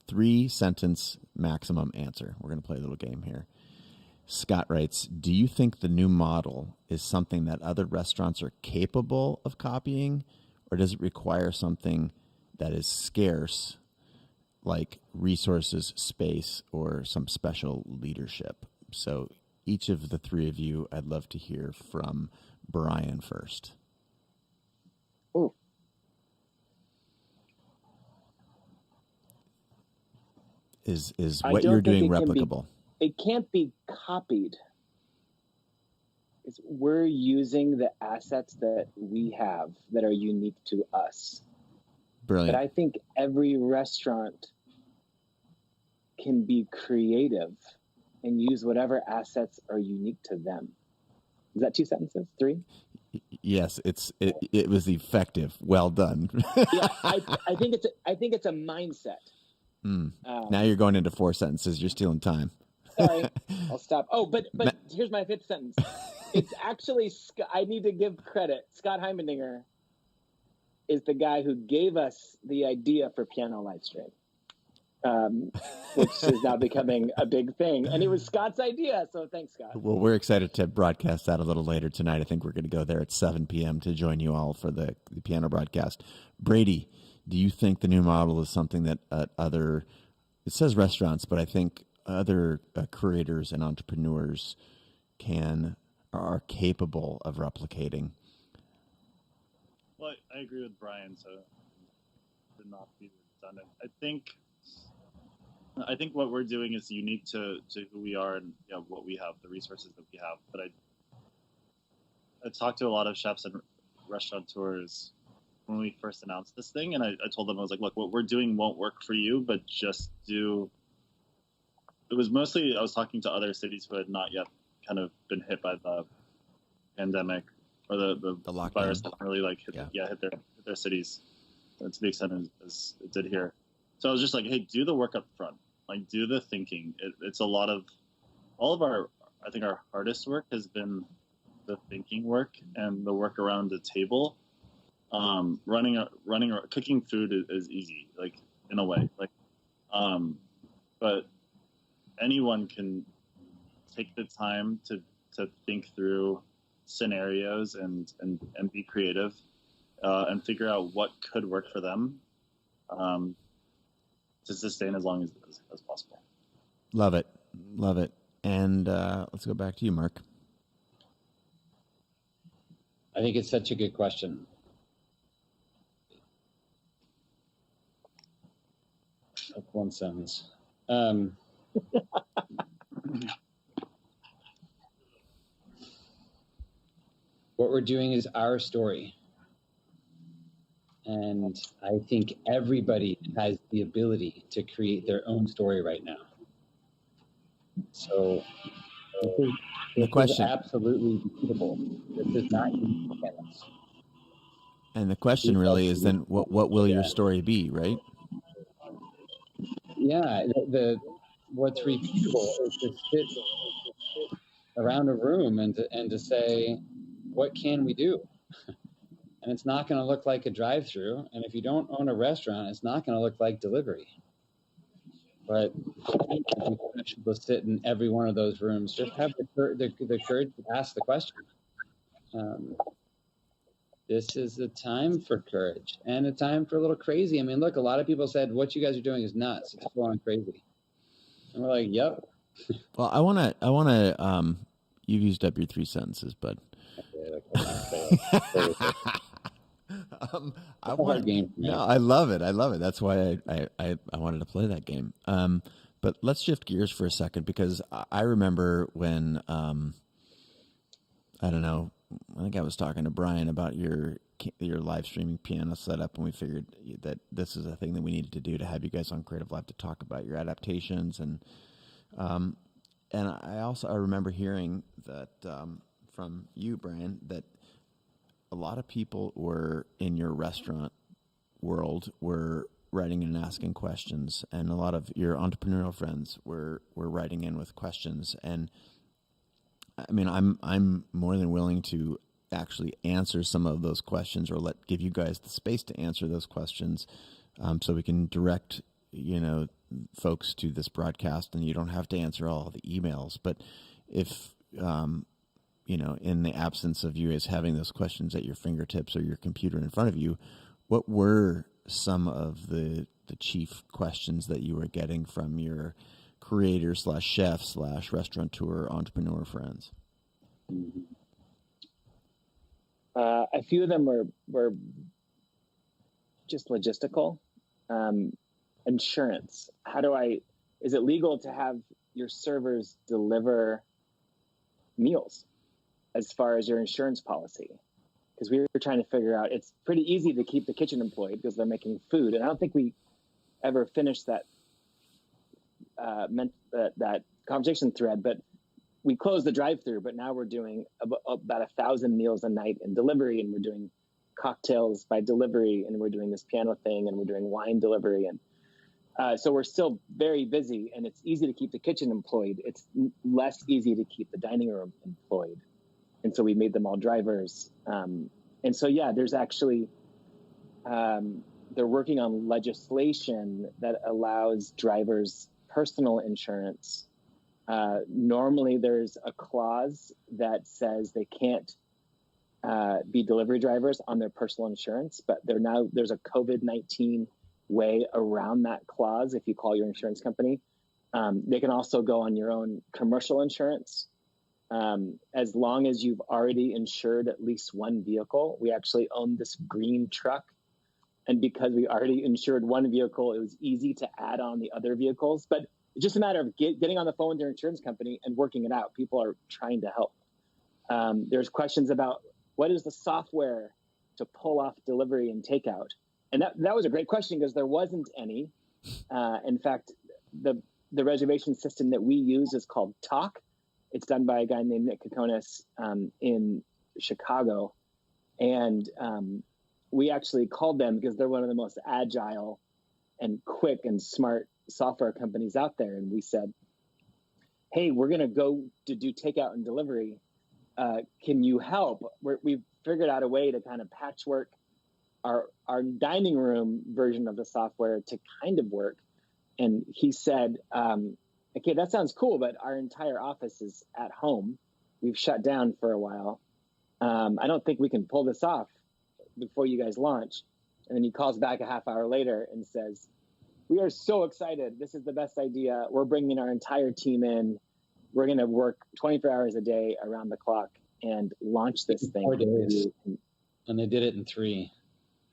[SPEAKER 1] 3-sentence maximum answer. We're going to play a little game here. Scott writes, "Do you think the new model is something that other restaurants are capable of copying, or does it require something that is scarce, like resources, space, or some special leadership?" So each of the three of you, I'd love to hear from Brian first.
[SPEAKER 3] Oh.
[SPEAKER 1] Is what you're doing replicable?
[SPEAKER 3] It can't be copied. We're using the assets that we have that are unique to us.
[SPEAKER 1] Brilliant.
[SPEAKER 3] But I think every restaurant can be creative and use whatever assets are unique to them. Is that 2 sentences? 3?
[SPEAKER 1] Yes, it was effective. Well done.
[SPEAKER 3] Yeah, I think it's a mindset.
[SPEAKER 1] Now you're going into 4 sentences. You're stealing time.
[SPEAKER 3] Sorry, I'll stop. Oh, but here's my 5th sentence. It's actually, I need to give credit. Scott Heimendinger is the guy who gave us the idea for piano live stream, which is now becoming a big thing. And it was Scott's idea, so thanks, Scott.
[SPEAKER 1] Well, we're excited to broadcast that a little later tonight. I think we're going to go there at 7 p.m. to join you all for the piano broadcast. Brady, do you think the new model is something that it says restaurants, but I think other creators and entrepreneurs are capable of replicating?
[SPEAKER 4] Well, I agree with Brian, so to not be redundant. I think what we're doing is unique to who we are and what we have, the resources that we have. But I talked to a lot of chefs and restaurateurs when we first announced this thing, and I told them, I was like, look, what we're doing won't work for you, but just do. It was mostly I was talking to other cities who had not yet kind of been hit by the pandemic or the
[SPEAKER 1] lockdown.
[SPEAKER 4] Virus that really hit their cities to the extent as it did here. So I was just like, hey, do the work up front, like do the thinking. It's a lot of all of our hardest work has been the thinking work and the work around the table. Cooking food is easy, like in a way, but anyone can take the time to think through scenarios and be creative and figure out what could work for them to sustain as long as possible.
[SPEAKER 1] Love it. And let's go back to you, Mark.
[SPEAKER 2] I think it's such a good question. That's 1 sentence. What we're doing is our story. And I think everybody has the ability to create their own story right now. So this is absolutely repeatable. This is not unique.
[SPEAKER 1] And the question really is then, what will your story be, right?
[SPEAKER 2] Yeah, what's repeatable is to sit around a room and to say, what can we do? And it's not going to look like a drive-through. And if you don't own a restaurant, it's not going to look like delivery. But you should sit in every one of those rooms. Just have the courage to ask the question. This is a time for courage and a time for a little crazy. I mean, look, a lot of people said, what you guys are doing is nuts. It's full on crazy. And we're like, yep.
[SPEAKER 1] Well, I want to, you've used up your 3 sentences, bud. I love it. That's why I wanted to play that game. But let's shift gears for a second, because I remember when, I don't know, I think I was talking to Brian about your live streaming piano setup, and we figured that this is a thing that we needed to do to have you guys on CreativeLIVE to talk about your adaptations. And I remember hearing that from you, Brian, that a lot of people were in your restaurant world were writing in and asking questions, and a lot of your entrepreneurial friends were writing in with questions. And I mean, I'm more than willing to actually answer some of those questions, or give you guys the space to answer those questions, so we can direct, folks to this broadcast, and you don't have to answer all the emails. But if, in the absence of you guys having those questions at your fingertips or your computer in front of you, what were some of the chief questions that you were getting from your creator / chef / restaurateur entrepreneur friends?
[SPEAKER 3] A few of them were just logistical. Insurance. Is it legal to have your servers deliver meals as far as your insurance policy? Because we were trying to figure out, it's pretty easy to keep the kitchen employed because they're making food. And I don't think we ever finished that conversation thread, but we closed the drive-through, but now we're doing about 1,000 meals a night in delivery, and we're doing cocktails by delivery, and we're doing this piano thing, and we're doing wine delivery. And so we're still very busy, and it's easy to keep the kitchen employed. It's less easy to keep the dining room employed. And so we made them all drivers. And so, yeah, there's actually, they're working on legislation that allows drivers personal insurance. Normally there's a clause that says they can't be delivery drivers on their personal insurance, but there's a COVID-19 way around that clause. If you call your insurance company, they can also go on your own commercial insurance. As long as you've already insured at least one vehicle. We actually own this green truck, and because we already insured one vehicle, it was easy to add on the other vehicles. But it's just a matter of getting on the phone with your insurance company and working it out. People are trying to help. There's questions about what is the software to pull off delivery and takeout. And that was a great question because there wasn't any. In fact, the reservation system that we use is called Talk. It's done by a guy named Nick Kokonis in Chicago. And we actually called them because they're one of the most agile and quick and smart software companies out there. And we said, hey, we're going to go to do takeout and delivery. Can you help? We've figured out a way to kind of patchwork our dining room version of the software to kind of work. And he said, okay, that sounds cool, but our entire office is at home. We've shut down for a while. I don't think we can pull this off before you guys launch. And then he calls back a half hour later and says, we are so excited. This is the best idea. We're bringing our entire team in. We're going to work 24 hours a day around the clock and launch this thing.
[SPEAKER 2] 4 days. And they did it in 3.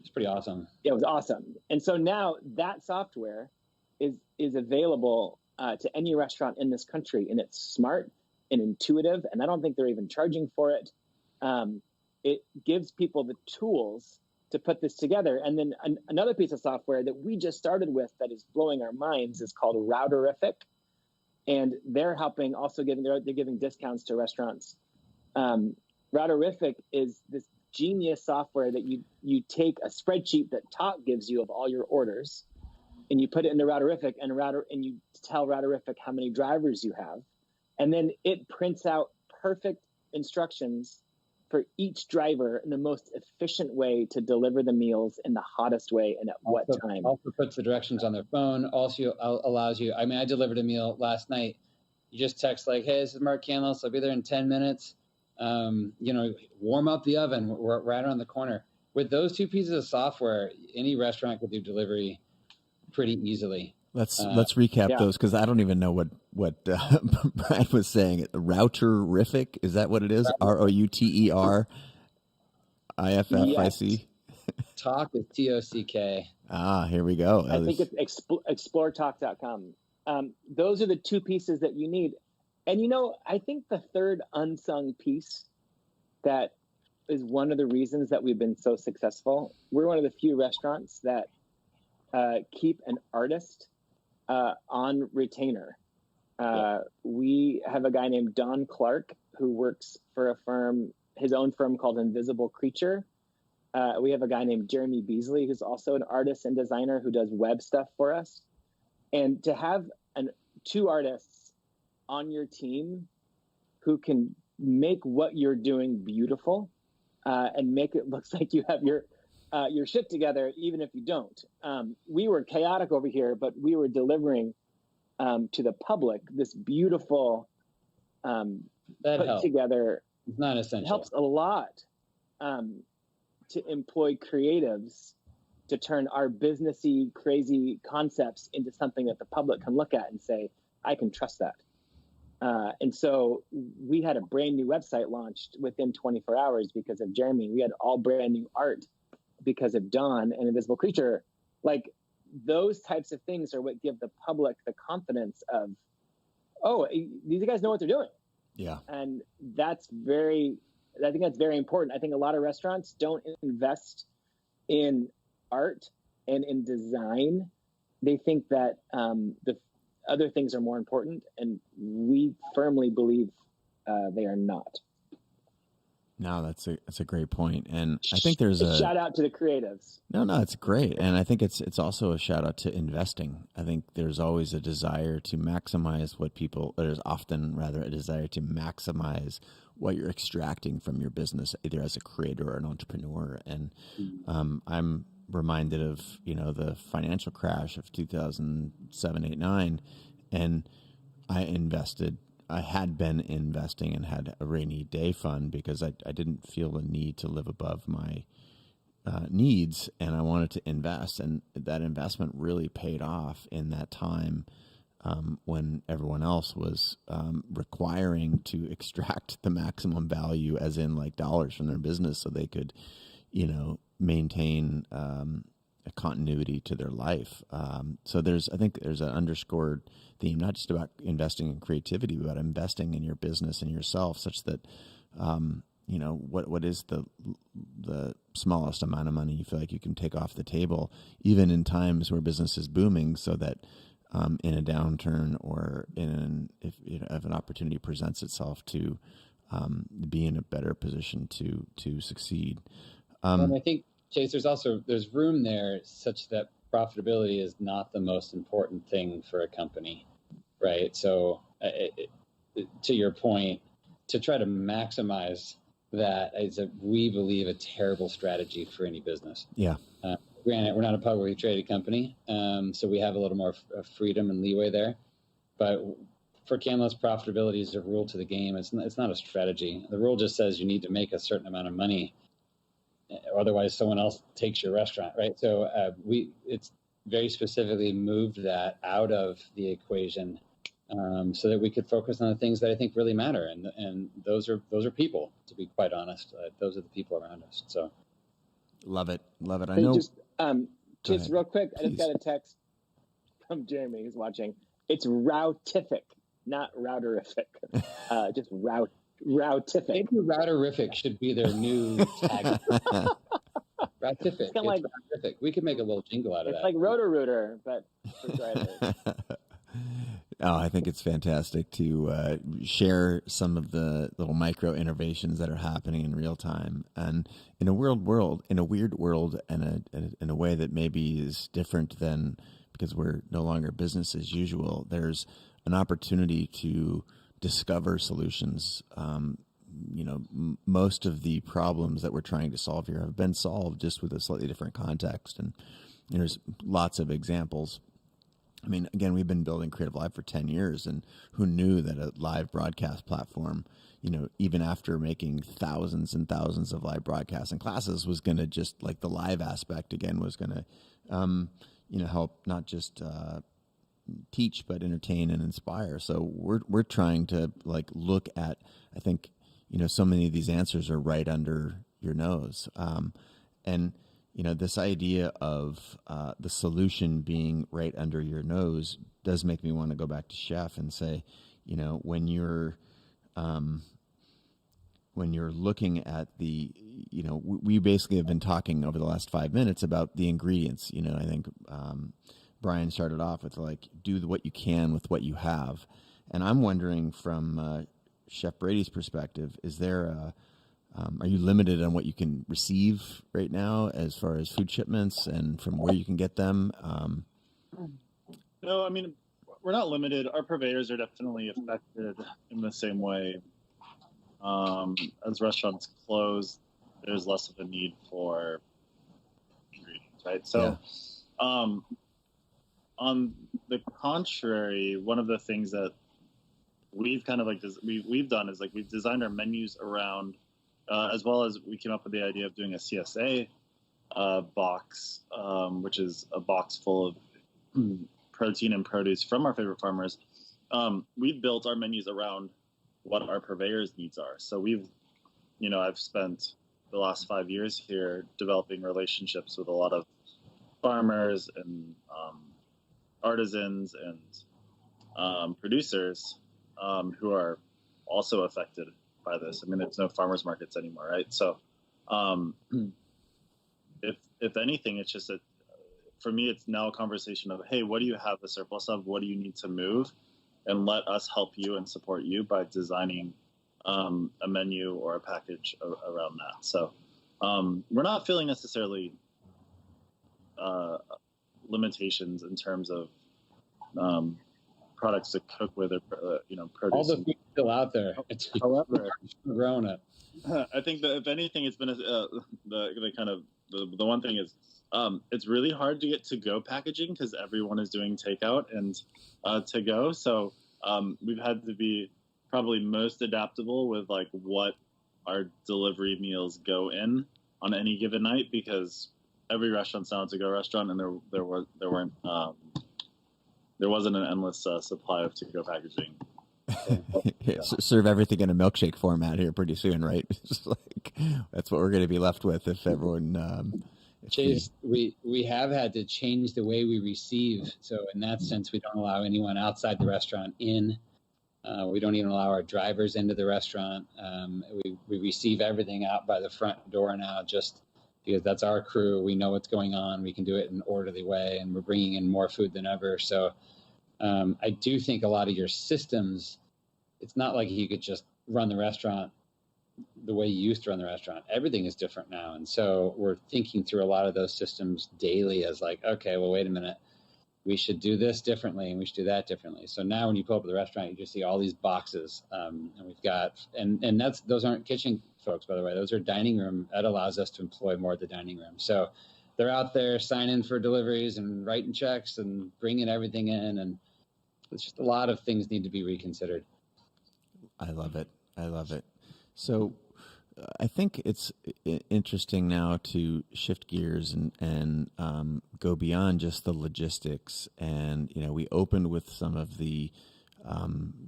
[SPEAKER 2] It's pretty awesome.
[SPEAKER 3] It was awesome. And so now that software is available to any restaurant in this country, and it's smart and intuitive, and I don't think they're even charging for it. It gives people the tools to put this together. And then another piece of software that we just started with that is blowing our minds is called Routerific, and they're helping also they're giving discounts to restaurants. Routerific is this genius software that you take a spreadsheet that Talk gives you of all your orders, and you put it into Routerific, and you tell Routerific how many drivers you have, and then it prints out perfect instructions for each driver in the most efficient way to deliver the meals in the hottest way and at what time.
[SPEAKER 2] Also puts the directions on their phone. Also allows you, I mean, I delivered a meal last night. You just text like, hey, this is Mark Canlis. I'll be there in 10 minutes. Warm up the oven. We're right around the corner. With those 2 pieces of software, any restaurant could do delivery pretty easily.
[SPEAKER 1] Let's recap those, because I don't even know what Brian was saying. Routerific, is that what it is? Routerific.
[SPEAKER 3] Yes.
[SPEAKER 2] Talk is TOCK.
[SPEAKER 1] Here we go.
[SPEAKER 3] I think it's exploretalk.com. Those are the 2 pieces that you need. And I think the third unsung piece that is one of the reasons that we've been so successful. We're one of the few restaurants that keep an artist on retainer. We have a guy named Don Clark who works for his own firm called Invisible Creature. We have a guy named Jeremy Beasley who's also an artist and designer who does web stuff for us. And to have 2 artists on your team who can make what you're doing beautiful and make it look like you have your shit together, even if you don't. We were chaotic over here, but we were delivering to the public this beautiful put together.
[SPEAKER 2] It's not essential.
[SPEAKER 3] It helps a lot to employ creatives to turn our businessy, crazy concepts into something that the public can look at and say, I can trust that. And so we had a brand new website launched within 24 hours because of Jeremy. We had all brand new art because of Don and Invisible Creature. Like, those types of things are what give the public the confidence of, oh, these guys know what they're doing.
[SPEAKER 1] Yeah.
[SPEAKER 3] And I think that's very important. I think a lot of restaurants don't invest in art and in design. They think that the other things are more important. And we firmly believe they are not.
[SPEAKER 1] No, that's a great point, and I think there's a
[SPEAKER 3] shout out to the creatives.
[SPEAKER 1] No, it's great, and I think it's also a shout out to investing. I think there's always a desire to maximize what people. There's often rather a desire to maximize what you're extracting from your business, either as a creator or an entrepreneur. And I'm reminded of the financial crash of 2007, 8, 9, and I had been investing and had a rainy day fund because I didn't feel the need to live above my needs, and I wanted to invest. And that investment really paid off in that time when everyone else was requiring to extract the maximum value, as in like dollars from their business so they could, maintain a continuity to their life. So I think there's an underscored theme, not just about investing in creativity, but about investing in your business and yourself, such that, what is the smallest amount of money you feel like you can take off the table, even in times where business is booming, so that in a downturn or if an opportunity presents itself, to be in a better position to succeed.
[SPEAKER 2] And I think, Chase, there's room there such that profitability is not the most important thing for a company, right? So to your point, to try to maximize that is, we believe, a terrible strategy for any business.
[SPEAKER 1] Yeah.
[SPEAKER 2] Granted, we're not a publicly traded company, so we have a little more freedom and leeway there. But for Canlis, profitability is a rule to the game. It's not a strategy. The rule just says you need to make a certain amount of money, otherwise someone else takes your restaurant, right? So it's very specifically moved that out of the equation, so that we could focus on the things that I think really matter, and those are people. To be quite honest, those are the people around us. So,
[SPEAKER 1] love it. I know.
[SPEAKER 3] Just real quick, I just got a text from Jeremy who's watching. It's routific, not routerific. Just routific.
[SPEAKER 2] Maybe routerific should be their new tag. Routific. It's like routific. We could make a little jingle out of that.
[SPEAKER 3] It's like Roto-Rooter, but for drivers.
[SPEAKER 1] Oh, I think it's fantastic to share some of the little micro innovations that are happening in real time, and in a weird world, and in a way that maybe is different than, because we're no longer business as usual. There's an opportunity to discover solutions. Most of the problems that we're trying to solve here have been solved just with a slightly different context, and there's lots of examples. I mean, again, we've been building CreativeLIVE for 10 years, and who knew that a live broadcast platform, even after making thousands and thousands of live broadcasts and classes, was going to just, like, the live aspect again was going to, help not just teach, but entertain and inspire. So we're trying to, like, look at, I think, so many of these answers are right under your nose. And this idea of the solution being right under your nose does make me want to go back to Chef and say, when you're looking at the, we basically have been talking over the last 5 minutes about the ingredients. I think Brian started off with, like, do what you can with what you have. And I'm wondering, from Chef Brady's perspective, is there are you limited on what you can receive right now as far as food shipments and from where you can get them?
[SPEAKER 4] No, I mean, we're not limited. Our purveyors are definitely affected in the same way. As restaurants close, there's less of a need for ingredients, right? So, on the contrary, one of the things that we've kind of we've done is, like, we've designed our menus around, as well as we came up with the idea of doing a CSA box, which is a box full of protein and produce from our favorite farmers. We've built our menus around what our purveyors' needs are. So I've spent the last 5 years here developing relationships with a lot of farmers and artisans and producers who are also affected by this. I mean, there's no farmers markets anymore, right? So if anything, it's just for me, it's now a conversation of, hey, what do you have a surplus of? What do you need to move? And let us help you and support you by designing a menu or a package around that. So we're not feeling necessarily limitations in terms of products to cook with, or produce.
[SPEAKER 2] All the food's still out there.
[SPEAKER 4] However,
[SPEAKER 2] growing up.
[SPEAKER 4] I think that if anything, it's been the one thing is it's really hard to get to go packaging because everyone is doing takeout and to go. So we've had to be probably most adaptable with like what our delivery meals go in on any given night, because every restaurant's now a to-go restaurant, and there wasn't an endless supply of to-go packaging.
[SPEAKER 1] Yeah, serve everything in a milkshake format here pretty soon, right? It's like, that's what we're going to be left with if everyone.
[SPEAKER 2] Chase, we have had to change the way we receive. So in that sense, we don't allow anyone outside the restaurant in. We don't even allow our drivers into the restaurant. We receive everything out by the front door now, just because that's our crew. We know what's going on. We can do it in an orderly way, and we're bringing in more food than ever. So I do think a lot of your systems, it's not like you could just run the restaurant the way you used to run the restaurant. Everything is different now. And so we're thinking through a lot of those systems daily as like, okay, well, wait a minute. We should do this differently, and we should do that differently. So now when you pull up at the restaurant, you just see all these boxes. And we've got, and those aren't kitchen folks, by the way. Those are dining room. That allows us to employ more at the dining room. So they're out there signing for deliveries and writing checks and bringing everything in. And it's just a lot of things need to be reconsidered.
[SPEAKER 1] I love it. So I think it's interesting now to shift gears and go beyond just the logistics. And, we opened with some of the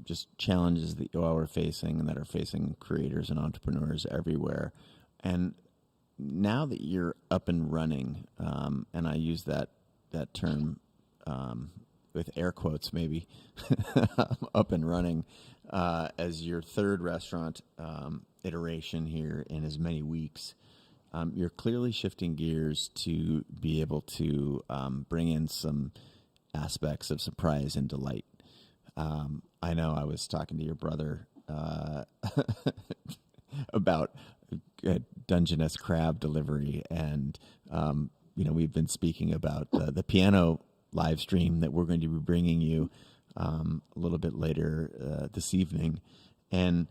[SPEAKER 1] just challenges that you all are facing and that are facing creators and entrepreneurs everywhere. And now that you're up and running, and I use that term with air quotes maybe, up and running, as your third restaurant iteration here in as many weeks, you're clearly shifting gears to be able to bring in some aspects of surprise and delight. I know I was talking to your brother about Dungeness crab delivery, and we've been speaking about the piano live stream that we're going to be bringing you a little bit later this evening. And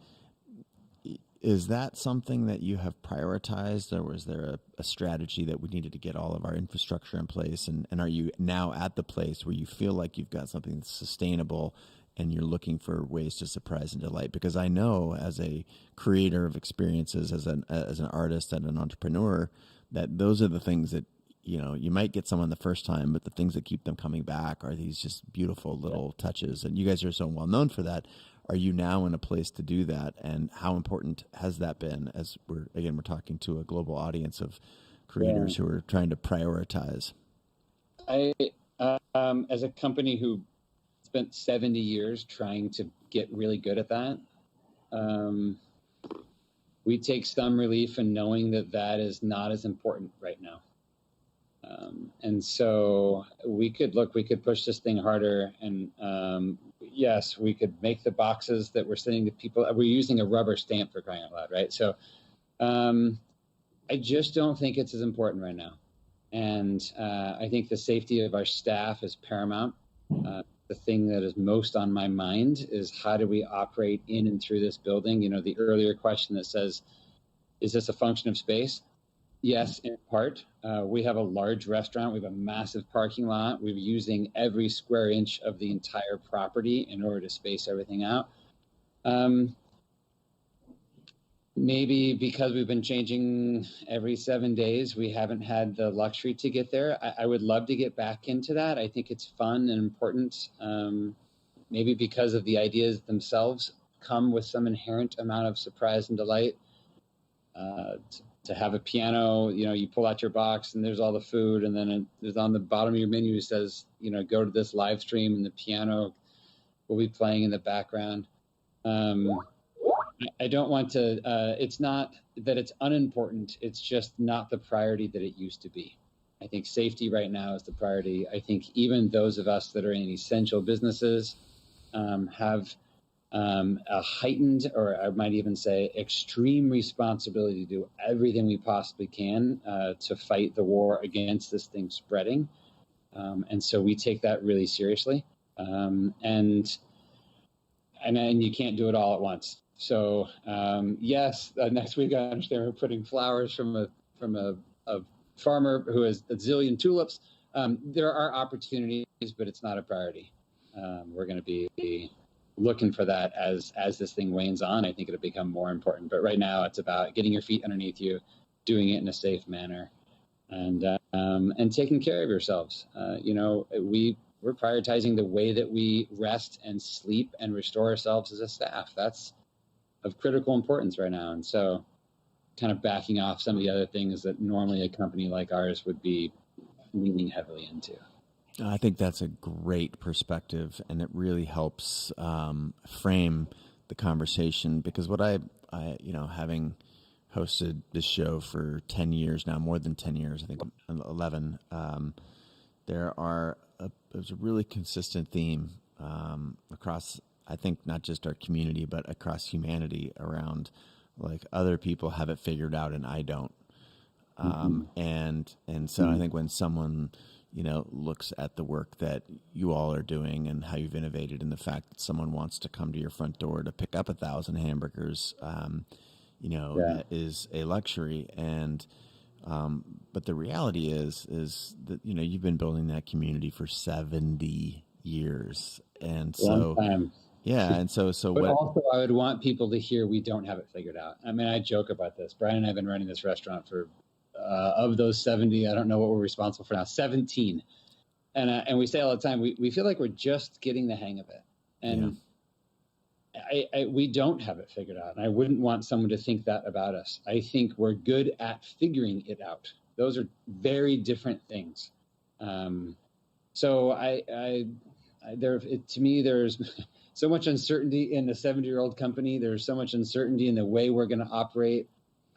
[SPEAKER 1] is that something that you have prioritized, or was there a strategy that we needed to get all of our infrastructure in place? And are you now at the place where you feel like you've got something that's sustainable and you're looking for ways to surprise and delight? Because I know as a creator of experiences, as an artist and an entrepreneur, that those are the things that, you might get someone the first time, but the things that keep them coming back are these just beautiful little touches. And you guys are so well known for that. Are you now in a place to do that? And how important has that been, as we're talking to a global audience of creators who are trying to prioritize?
[SPEAKER 2] As a company who spent 70 years trying to get really good at that, we take some relief in knowing that is not as important right now. And so we could push this thing harder, and yes, we could make the boxes that we're sending to people. We're using a rubber stamp, for crying out loud, right? So I just don't think it's as important right now. And I think the safety of our staff is paramount. The thing that is most on my mind is how do we operate in and through this building? The earlier question that says, is this a function of space? Yes, in part. We have a large restaurant. We have a massive parking lot. We're using every square inch of the entire property in order to space everything out. Maybe because we've been changing every 7 days, we haven't had the luxury to get there. I would love to get back into that. I think it's fun and important. Maybe because of the ideas themselves come with some inherent amount of surprise and delight. To have a piano, you pull out your box and there's all the food, and then there's on the bottom of your menu says, go to this live stream, and the piano will be playing in the background. I don't want to, it's not that it's unimportant. It's just not the priority that it used to be. I think safety right now is the priority. I think even those of us that are in essential businesses have a heightened, or I might even say extreme responsibility to do everything we possibly can to fight the war against this thing spreading. And so we take that really seriously. And you can't do it all at once. So yes, next week I understand we're putting flowers from a farmer who has a zillion tulips. There are opportunities, but it's not a priority. We're going to be looking for that as this thing wanes on. I think it'll become more important. But right now, it's about getting your feet underneath you, doing it in a safe manner, and taking care of yourselves. We're prioritizing the way that we rest and sleep and restore ourselves as a staff. That's of critical importance right now. And so kind of backing off some of the other things that normally a company like ours would be leaning heavily into.
[SPEAKER 1] I think that's a great perspective, and it really helps frame the conversation, because what I having hosted this show for 10 years now, more than 10 years, I think 11, there's a really consistent theme across, I think, not just our community, but across humanity around, like, other people have it figured out and I don't. And so I think when someone, looks at the work that you all are doing and how you've innovated, and the fact that someone wants to come to your front door to pick up 1,000 hamburgers, that is a luxury. And, but the reality is that, you've been building that community for 70 years. And so,
[SPEAKER 2] long time.
[SPEAKER 1] Yeah. And so,
[SPEAKER 2] but also I would want people to hear we don't have it figured out. I mean, I joke about this. Brian and I have been running this restaurant for, of those 70, I don't know what we're responsible for now, 17. And we say all the time, we feel like we're just getting the hang of it. And we don't have it figured out. And I wouldn't want someone to think that about us. I think we're good at figuring it out. Those are very different things. So to me, there's so much uncertainty in the 70-year-old company. There's so much uncertainty in the way we're going to operate.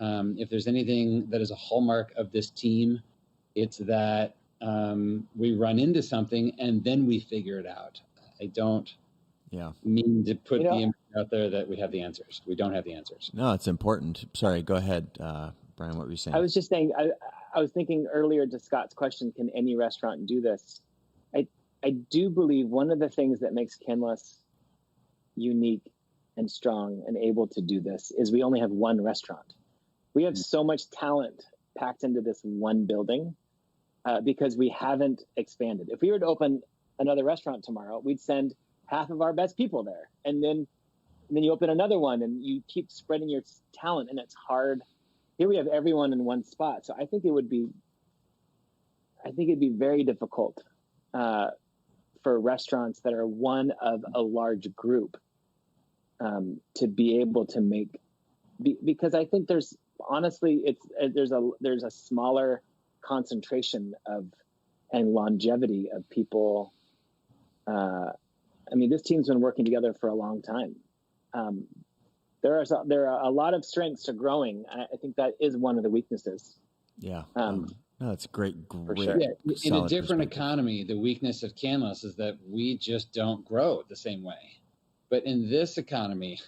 [SPEAKER 2] If there's anything that is a hallmark of this team, it's that we run into something and then we figure it out. I don't mean to put the image out there that we have the answers. We don't have the answers.
[SPEAKER 1] No, it's important. Sorry, go ahead, Brian, what were you saying?
[SPEAKER 3] I was just saying, I was thinking earlier to Scott's question, can any restaurant do this? I do believe one of the things that makes Canlis unique and strong and able to do this is we only have one restaurant. We have so much talent packed into this one building because we haven't expanded. If we were to open another restaurant tomorrow, we'd send half of our best people there. And then you open another one and you keep spreading your talent, and it's hard. Here we have everyone in one spot. So I think it'd be very difficult for restaurants that are one of a large group to be able to make, because I think there's a smaller concentration and longevity of people. I mean, this team's been working together for a long time. There are a lot of strengths to growing. I think that is one of the weaknesses.
[SPEAKER 1] Yeah. No, it's great.
[SPEAKER 3] Sure.
[SPEAKER 2] Yeah. In a different economy, the weakness of Canlis is that we just don't grow the same way. But in this economy,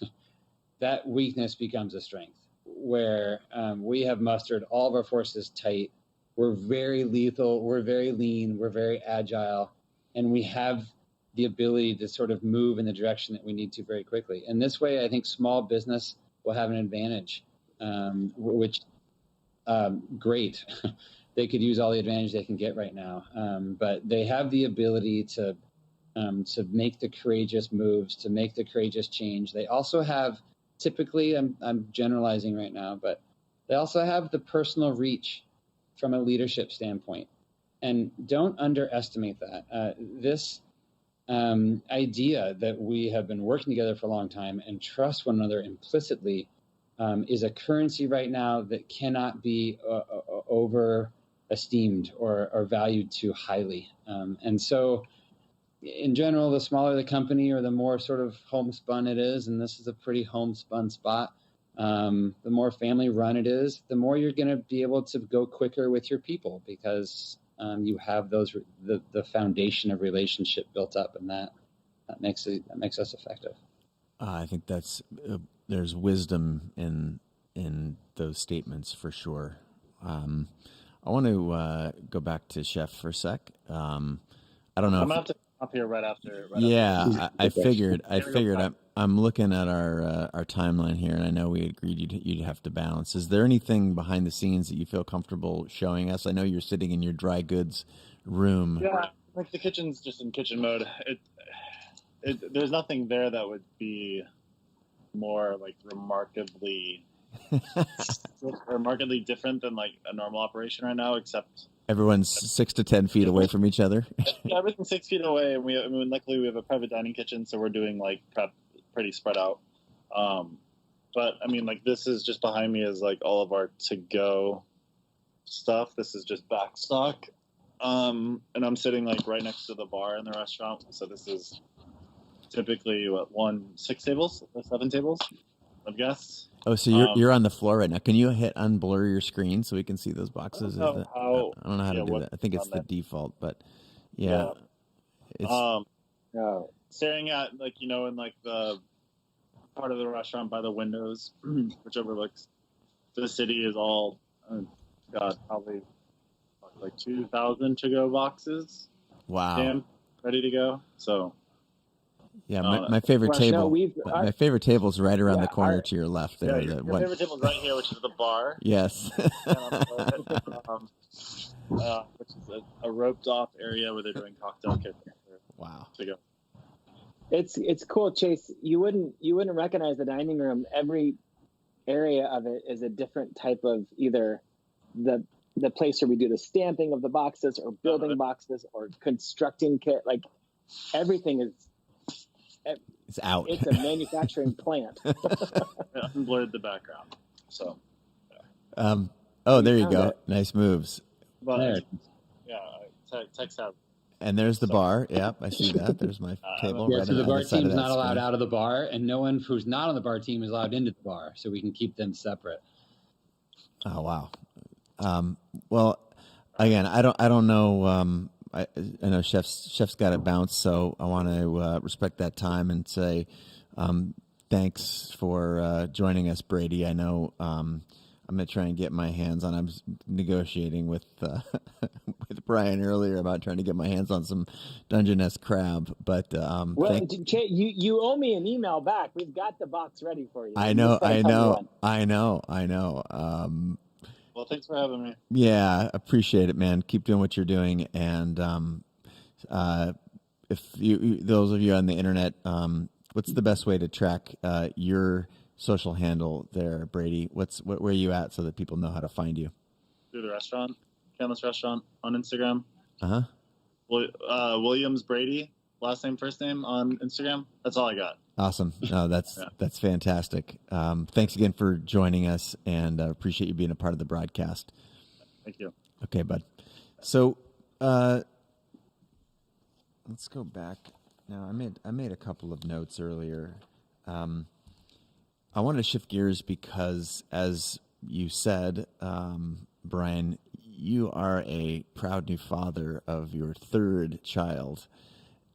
[SPEAKER 2] that weakness becomes a strength, where we have mustered all of our forces tight. We're very lethal. We're very lean. We're very agile. And we have the ability to sort of move in the direction that we need to very quickly. And this way, I think small business will have an advantage, which great. They could use all the advantage they can get right now. But they have the ability to make the courageous moves, to make the courageous change. They also have, typically, I'm generalizing right now, but they also have the personal reach from a leadership standpoint. And don't underestimate that. This idea that we have been working together for a long time and trust one another implicitly is a currency right now that cannot be over-esteemed or valued too highly. And so, in general, the smaller the company or the more sort of homespun it is, and this is a pretty homespun spot, the more family run it is, the more you're going to be able to go quicker with your people, because you have the foundation of relationship built up, and that makes us effective.
[SPEAKER 1] I think there's wisdom in those statements for sure. I want to go back to Chef for a sec. I don't know.
[SPEAKER 4] I'm gonna have to come up here right after.
[SPEAKER 1] Yeah, I figured.
[SPEAKER 4] Back.
[SPEAKER 1] I'm looking at our timeline here, and I know we agreed you'd have to bounce. Is there anything behind the scenes that you feel comfortable showing us? I know you're sitting in your dry goods room.
[SPEAKER 4] Yeah, like the kitchen's just in kitchen mode. There's nothing there that would be more like remarkably different than like a normal operation right now, except
[SPEAKER 1] Everyone's 6 to 10 feet away from each other.
[SPEAKER 4] yeah, everything's 6 feet away, and luckily we have a private dining kitchen, so we're doing like prep pretty spread out. But I mean, like this is just behind me is like all of our to-go stuff. This is just back stock, and I'm sitting like right next to the bar in the restaurant. So this is typically 6 tables, 7 tables of guests.
[SPEAKER 1] Oh, so you're on the floor right now. Can you hit unblur your screen so we can see those boxes? I don't know how to do that. I think it's the default, but yeah. It's
[SPEAKER 4] staring at like in like the part of the restaurant by the windows, which overlooks the city, is all probably like 2,000 to-go boxes.
[SPEAKER 1] Wow,
[SPEAKER 4] ready to go. So.
[SPEAKER 1] Yeah, my favorite table. My favorite table is right around the corner to your left there.
[SPEAKER 4] Yeah, your favorite table is right here, which is the bar.
[SPEAKER 1] Yes.
[SPEAKER 4] Which is a roped off area where they're doing cocktail kits.
[SPEAKER 1] Wow.
[SPEAKER 4] To go.
[SPEAKER 3] It's cool, Chase. You wouldn't recognize the dining room. Every area of it is a different type of either the place where we do the stamping of the boxes, or building boxes, or constructing kit. Like everything is.
[SPEAKER 1] It's out.
[SPEAKER 3] It's a manufacturing plant.
[SPEAKER 4] Unblurred the background. So.
[SPEAKER 1] There you go. Nice moves.
[SPEAKER 4] But text out.
[SPEAKER 1] And there's the bar. Yep, I see that. There's my table.
[SPEAKER 5] Yeah,
[SPEAKER 1] right
[SPEAKER 5] so the bar team's not
[SPEAKER 1] screen.
[SPEAKER 5] allowed out of the bar, and no one who's not on the bar team is allowed into the bar, so we can keep them separate.
[SPEAKER 1] Oh wow. Well, again, I don't know. I know chef's got to bounce, so I want to respect that time and say thanks for joining us, Brady. I know I'm going to try and get my hands on. I was negotiating with with Brian earlier about trying to get my hands on some Dungeness crab, but
[SPEAKER 3] you owe me an email back. We've got the box ready for you.
[SPEAKER 1] I know.
[SPEAKER 4] Well, thanks for having me.
[SPEAKER 1] Yeah, appreciate it, man. Keep doing what you're doing. And if those of you on the internet, what's the best way to track your social handle there, Brady? Where are you at so that people know how to find you?
[SPEAKER 4] Through the restaurant, Canlis Restaurant on Instagram.
[SPEAKER 1] Uh-huh.
[SPEAKER 4] Williams Brady, last name, first name on Instagram. That's all I got.
[SPEAKER 1] Awesome. No, that's fantastic. Thanks again for joining us, and appreciate you being a part of the broadcast.
[SPEAKER 4] Thank you.
[SPEAKER 1] Okay, bud. So let's go back. Now, I made a couple of notes earlier. I wanted to shift gears because, as you said, Brian, you are a proud new father of your third child,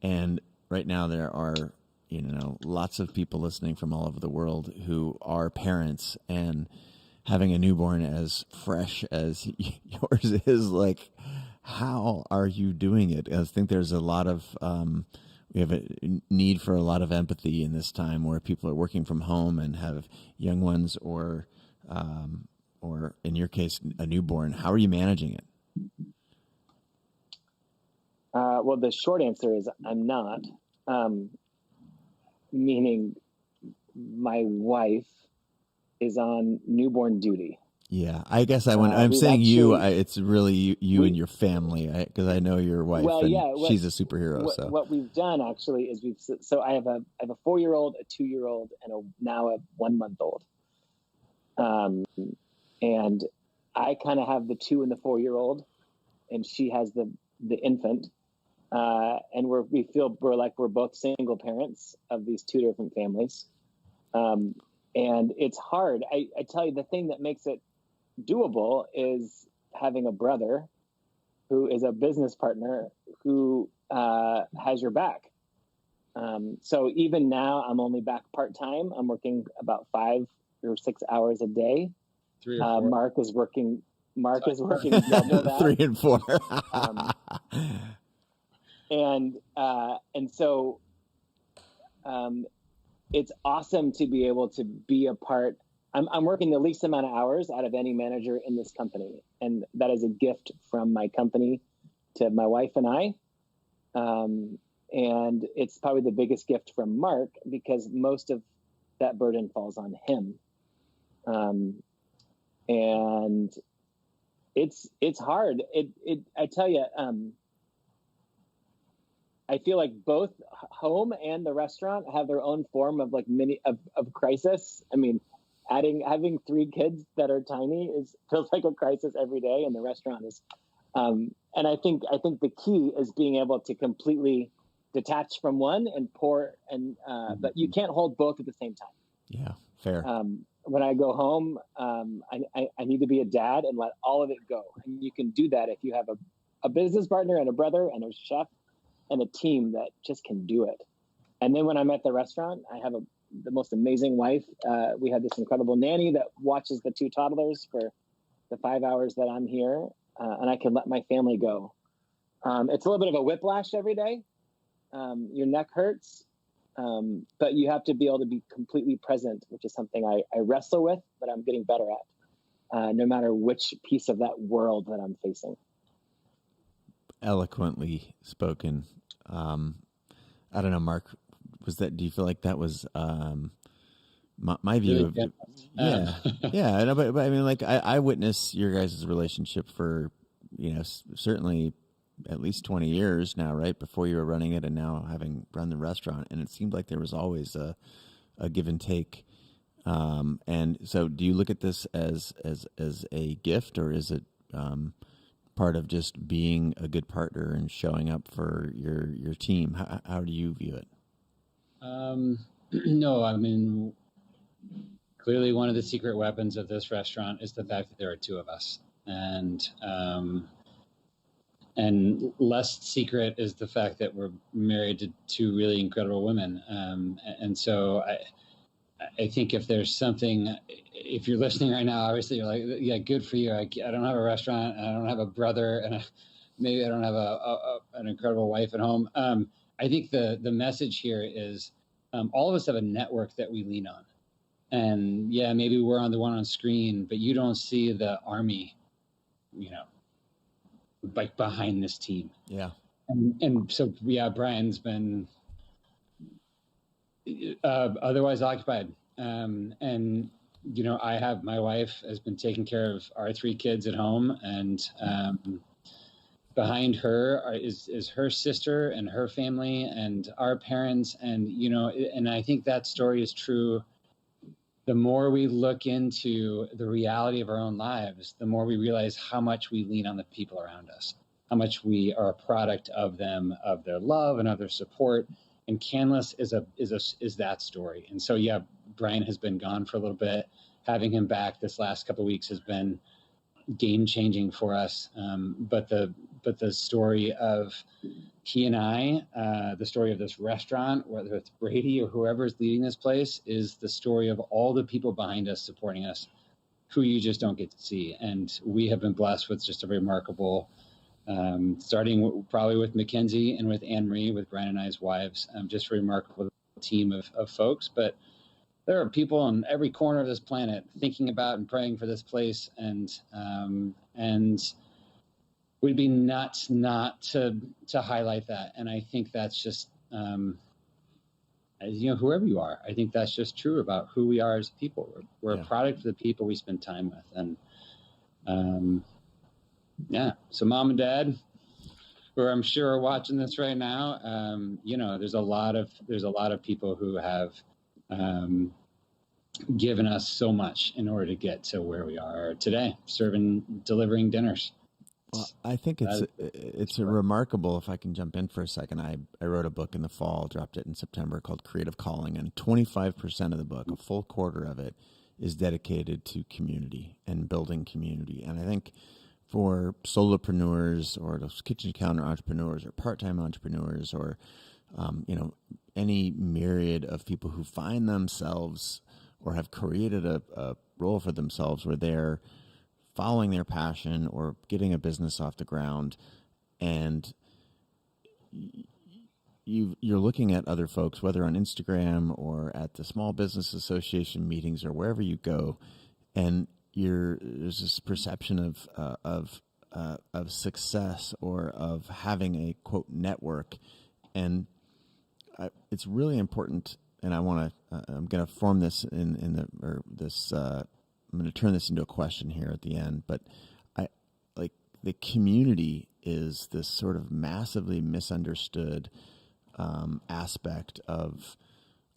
[SPEAKER 1] and right now there are lots of people listening from all over the world who are parents, and having a newborn as fresh as yours is, like, how are you doing it? I think there's a lot of, we have a need for a lot of empathy in this time where people are working from home and have young ones or in your case, a newborn. How are you managing it?
[SPEAKER 3] Well, the short answer is I'm not. Meaning my wife is on newborn duty.
[SPEAKER 1] Yeah, I guess I'm saying it's really you and your family, because I know your wife.
[SPEAKER 3] Well,
[SPEAKER 1] she's a superhero. So
[SPEAKER 3] what we've done actually is so I have a 4-year-old, a 2-year-old, and now a 1-month-old. And I kind of have the 2 and the 4-year-old, and she has the infant. And we feel we're both single parents of these 2 different families. And it's hard. I tell you, the thing that makes it doable is having a brother who is a business partner who has your back. So even now, I'm only back part-time. I'm working about 5 or 6 hours a day.
[SPEAKER 2] 3 or 4.
[SPEAKER 3] Mark is working double that.
[SPEAKER 1] 3 and 4.
[SPEAKER 3] And so it's awesome to be able to be a part. I'm working the least amount of hours out of any manager in this company, and that is a gift from my company to my wife and I. And it's probably the biggest gift from Mark, because most of that burden falls on him. And it's hard. I tell you, I feel like both home and the restaurant have their own form of like of crisis. I mean, having 3 kids that are tiny feels like a crisis every day, and the restaurant is. And I think the key is being able to completely detach from one and pour, but you can't hold both at the same time.
[SPEAKER 1] Yeah, fair.
[SPEAKER 3] When I go home, I need to be a dad and let all of it go. And you can do that if you have a business partner and a brother and a chef and a team that just can do it. And then when I'm at the restaurant, I have the most amazing wife. We have this incredible nanny that watches the 2 toddlers for the 5 hours that I'm here, and I can let my family go. It's a little bit of a whiplash every day. Your neck hurts, but you have to be able to be completely present, which is something I wrestle with, but I'm getting better at, no matter which piece of that world that I'm facing.
[SPEAKER 1] Eloquently spoken. I don't know, Mark, do you feel like that was my view of it? Yeah. No, but I mean, like I witnessed your guys' relationship for, certainly at least 20 years now, right? Before you were running it and now having run the restaurant. And it seemed like there was always a give and take. And so do you look at this as a gift, or is it part of just being a good partner and showing up for your team? How do you view it?
[SPEAKER 5] No, I mean, clearly one of the secret weapons of this restaurant is the fact that there are 2 of us, and less secret is the fact that we're married to 2 really incredible women. And so I think if there's something, if you're listening right now, obviously you're like, yeah, good for you. I don't have a restaurant, and I don't have a brother, and maybe I don't have an incredible wife at home. I think the message here is all of us have a network that we lean on. And yeah, maybe we're on the one on screen, but you don't see the army, like behind this team.
[SPEAKER 1] Yeah.
[SPEAKER 5] And so, yeah, Brian's been otherwise occupied. And, I have, my wife has been taking care of our 3 kids at home, and behind her is her sister and her family and our parents. And, and I think that story is true. The more we look into the reality of our own lives, the more we realize how much we lean on the people around us, how much we are a product of them, of their love and of their support. And Canlis is that story. And so, yeah, Brian has been gone for a little bit. Having him back this last couple of weeks has been game changing for us. But the story of he and I, the story of this restaurant, whether it's Brady or whoever is leading this place, is the story of all the people behind us supporting us, who you just don't get to see. And we have been blessed with just a remarkable, starting probably with Mackenzie and with Anne-Marie, with Brian and I's wives, just a remarkable team of folks. But there are people on every corner of this planet thinking about and praying for this place, and we'd be nuts not to highlight that. And I think that's just, whoever you are, I think that's just true about who we are as people. We're a product of the people we spend time with. And so Mom and Dad, who I'm sure are watching this right now, there's a lot of people who have given us so much in order to get to where we are today, delivering dinners.
[SPEAKER 1] Well, I think it's remarkable. If I can jump in for a second, I wrote a book in the fall, dropped it in September, called Creative Calling, and 25% of the book, a full quarter of it, is dedicated to community and building community. And I think for solopreneurs or those kitchen counter entrepreneurs or part-time entrepreneurs or any myriad of people who find themselves or have created a role for themselves where they're following their passion or getting a business off the ground, and you're looking at other folks, whether on Instagram or at the Small Business Association meetings or wherever you go, and there's this perception of success or of having a quote network, and it's really important. And I'm going to form this I'm going to turn this into a question here at the end. But the community is this sort of massively misunderstood aspect of,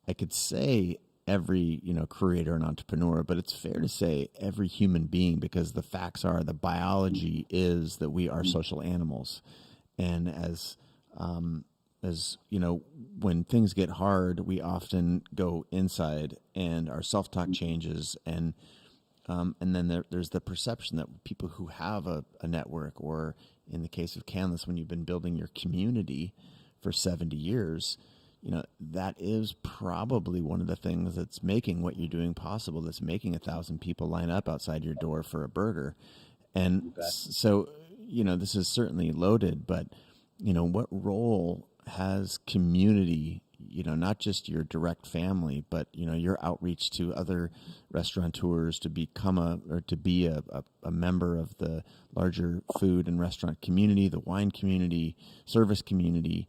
[SPEAKER 1] I could say every creator and entrepreneur, but it's fair to say every human being, because the facts are, the biology is that we are social animals, and as when things get hard, we often go inside, and our self-talk changes, and then there's the perception that people who have a network, or in the case of Canlis, when you've been building your community for 70 years, that is probably one of the things that's making what you're doing possible, that's making 1,000 people line up outside your door for a burger. And so, this is certainly loaded, but, what role has community, not just your direct family, but, your outreach to other restaurateurs to become to be a member of the larger food and restaurant community, the wine community, service community,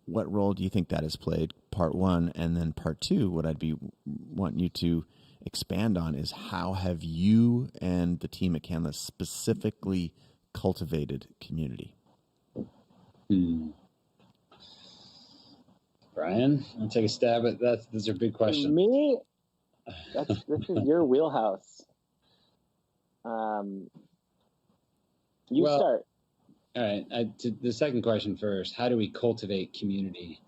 [SPEAKER 1] what role do you think that has played? Part one. And then part two, what I'd be wanting you to expand on is, how have you and the team at Canlis specifically cultivated community?
[SPEAKER 2] Brian, I'll take a stab at that. Those are big questions.
[SPEAKER 3] Me? This is your wheelhouse. You start.
[SPEAKER 2] All right. To the second question first. How do we cultivate community?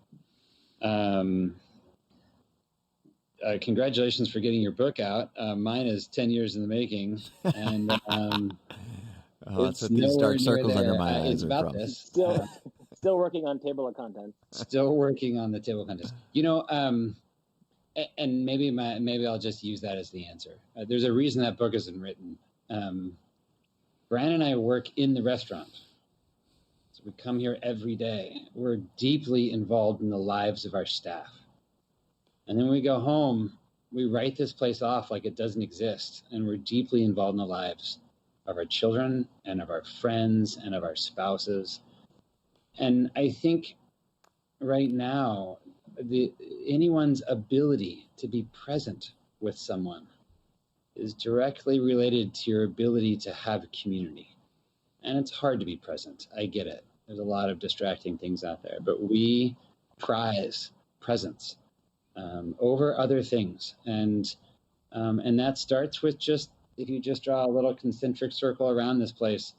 [SPEAKER 2] Congratulations for getting your book out. Mine is 10 years in the making, and
[SPEAKER 1] that's what these dark circles under my eyes
[SPEAKER 2] it's
[SPEAKER 1] are
[SPEAKER 2] about
[SPEAKER 1] from.
[SPEAKER 2] this.
[SPEAKER 3] Still working on table of contents.
[SPEAKER 2] Still working on the table of contents. And maybe I'll just use that as the answer. There's a reason that book isn't written. Brian and I work in the restaurant. So we come here every day. We're deeply involved in the lives of our staff. And then when we go home, we write this place off like it doesn't exist. And we're deeply involved in the lives of our children and of our friends and of our spouses. And I think right now, anyone's ability to be present with someone is directly related to your ability to have a community. And it's hard to be present. I get it. There's a lot of distracting things out there, but we prize presence over other things. And that starts with if you just draw a little concentric circle around this place,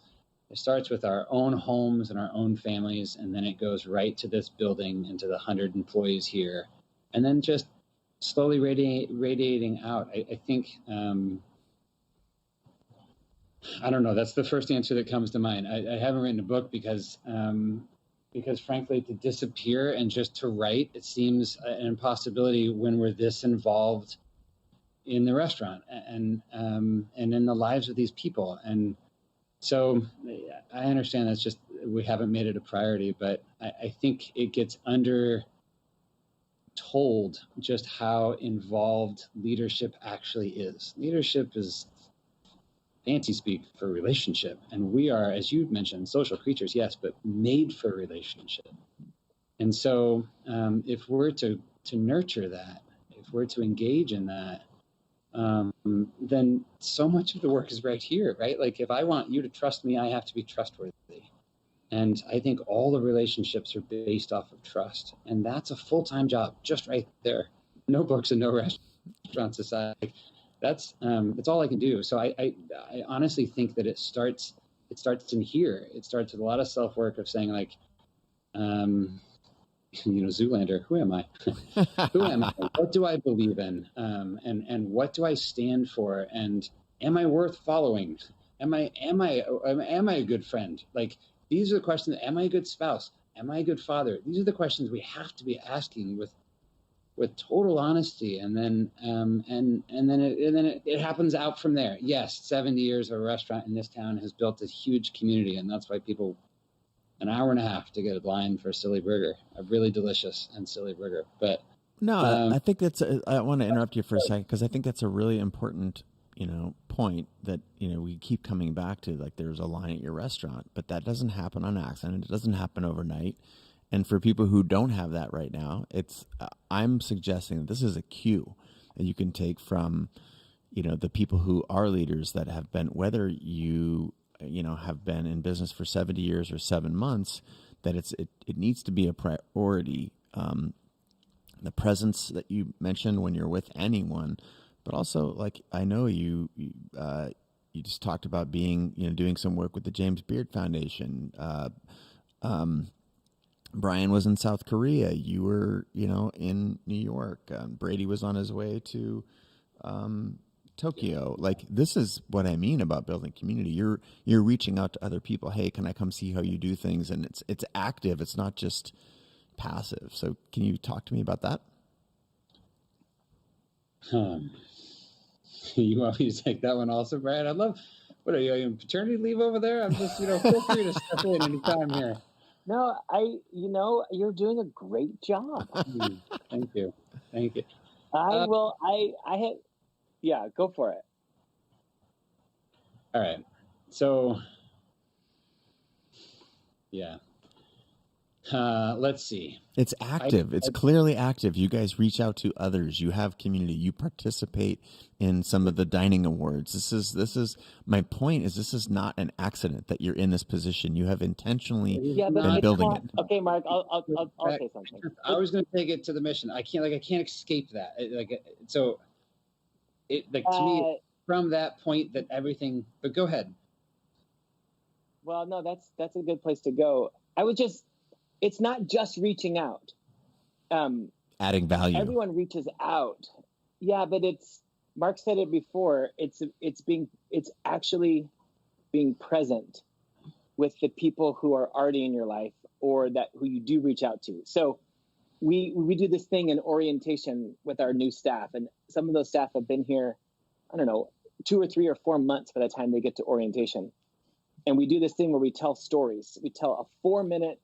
[SPEAKER 2] it starts with our own homes and our own families, and then it goes right to this building and to the 100 employees here, and then just slowly radiating out. I think, I don't know, that's the first answer that comes to mind. I haven't written a book because frankly, to disappear and just to write, it seems an impossibility when we're this involved in the restaurant and in the lives of these people. And so I understand that's just, we haven't made it a priority, but I think it gets told just how involved leadership actually is. Leadership is fancy speak for relationship. And we are, as you mentioned, social creatures, yes, but made for relationship. And so if we're to nurture that, if we're to engage in that, then so much of the work is right here, right? Like if I want you to trust me, I have to be trustworthy. And I think all the relationships are based off of trust. And that's a full-time job, just right there. No books and no restaurants aside. That's all I can do. So I honestly think that it starts in here. It starts with a lot of self-work of saying like, Zoolander, who am I? Who am I? What do I believe in? And what do I stand for? And am I worth following? Am I a good friend? Like, these are the questions. Am I a good spouse?
[SPEAKER 5] Am I a good father? These are the questions we have to be asking with total honesty, and then it happens out from there. Yes, 70 years of a restaurant in this town has built a huge community, and that's why people an hour and a half to get a line for a silly burger, a really delicious and silly burger. But
[SPEAKER 1] no, I think that's. I want to interrupt you for a second because I think that's a really important, point that we keep coming back to. Like, there's a line at your restaurant, but that doesn't happen on accident. It doesn't happen overnight. And for people who don't have that right now, I'm suggesting that this is a cue that you can take from, the people who are leaders that have been, whether you have been in business for 70 years or 7 months, that it needs to be a priority. The presence that you mentioned when you're with anyone, but also, like, I know you just talked about being, doing some work with the James Beard Foundation. Brian was in South Korea. You were, in New York. Brady was on his way to Tokyo. Like, this is what I mean about building community. You're reaching out to other people. Hey, can I come see how you do things? And it's active. It's not just passive. So can you talk to me about that?
[SPEAKER 5] You want me to take that one also, Brian? I'd love. What are you on paternity leave over there? I'm just, feel free to step in anytime here.
[SPEAKER 3] No, you're doing a great job.
[SPEAKER 5] Thank you.
[SPEAKER 3] Yeah, go for it.
[SPEAKER 5] All right. So, yeah. Let's see. It's
[SPEAKER 1] active. It's clearly active. You guys reach out to others. You have community. You participate in some of the dining awards. This is my point. This is not an accident that you're in this position. You have intentionally been building it.
[SPEAKER 3] Okay, Mark. I'll say something.
[SPEAKER 5] I was going to take it to the mission. I can't escape that. To me, from that point that everything. But go ahead.
[SPEAKER 3] Well, no, that's a good place to go. It's not just reaching out.
[SPEAKER 1] Adding value.
[SPEAKER 3] Everyone reaches out. Yeah, but Mark said it before. It's actually being present with the people who are already in your life or who you do reach out to. So we do this thing in orientation with our new staff, and some of those staff have been here, I don't know, 2 or 3 or 4 months by the time they get to orientation. And we do this thing where we tell stories. We tell a 4-minute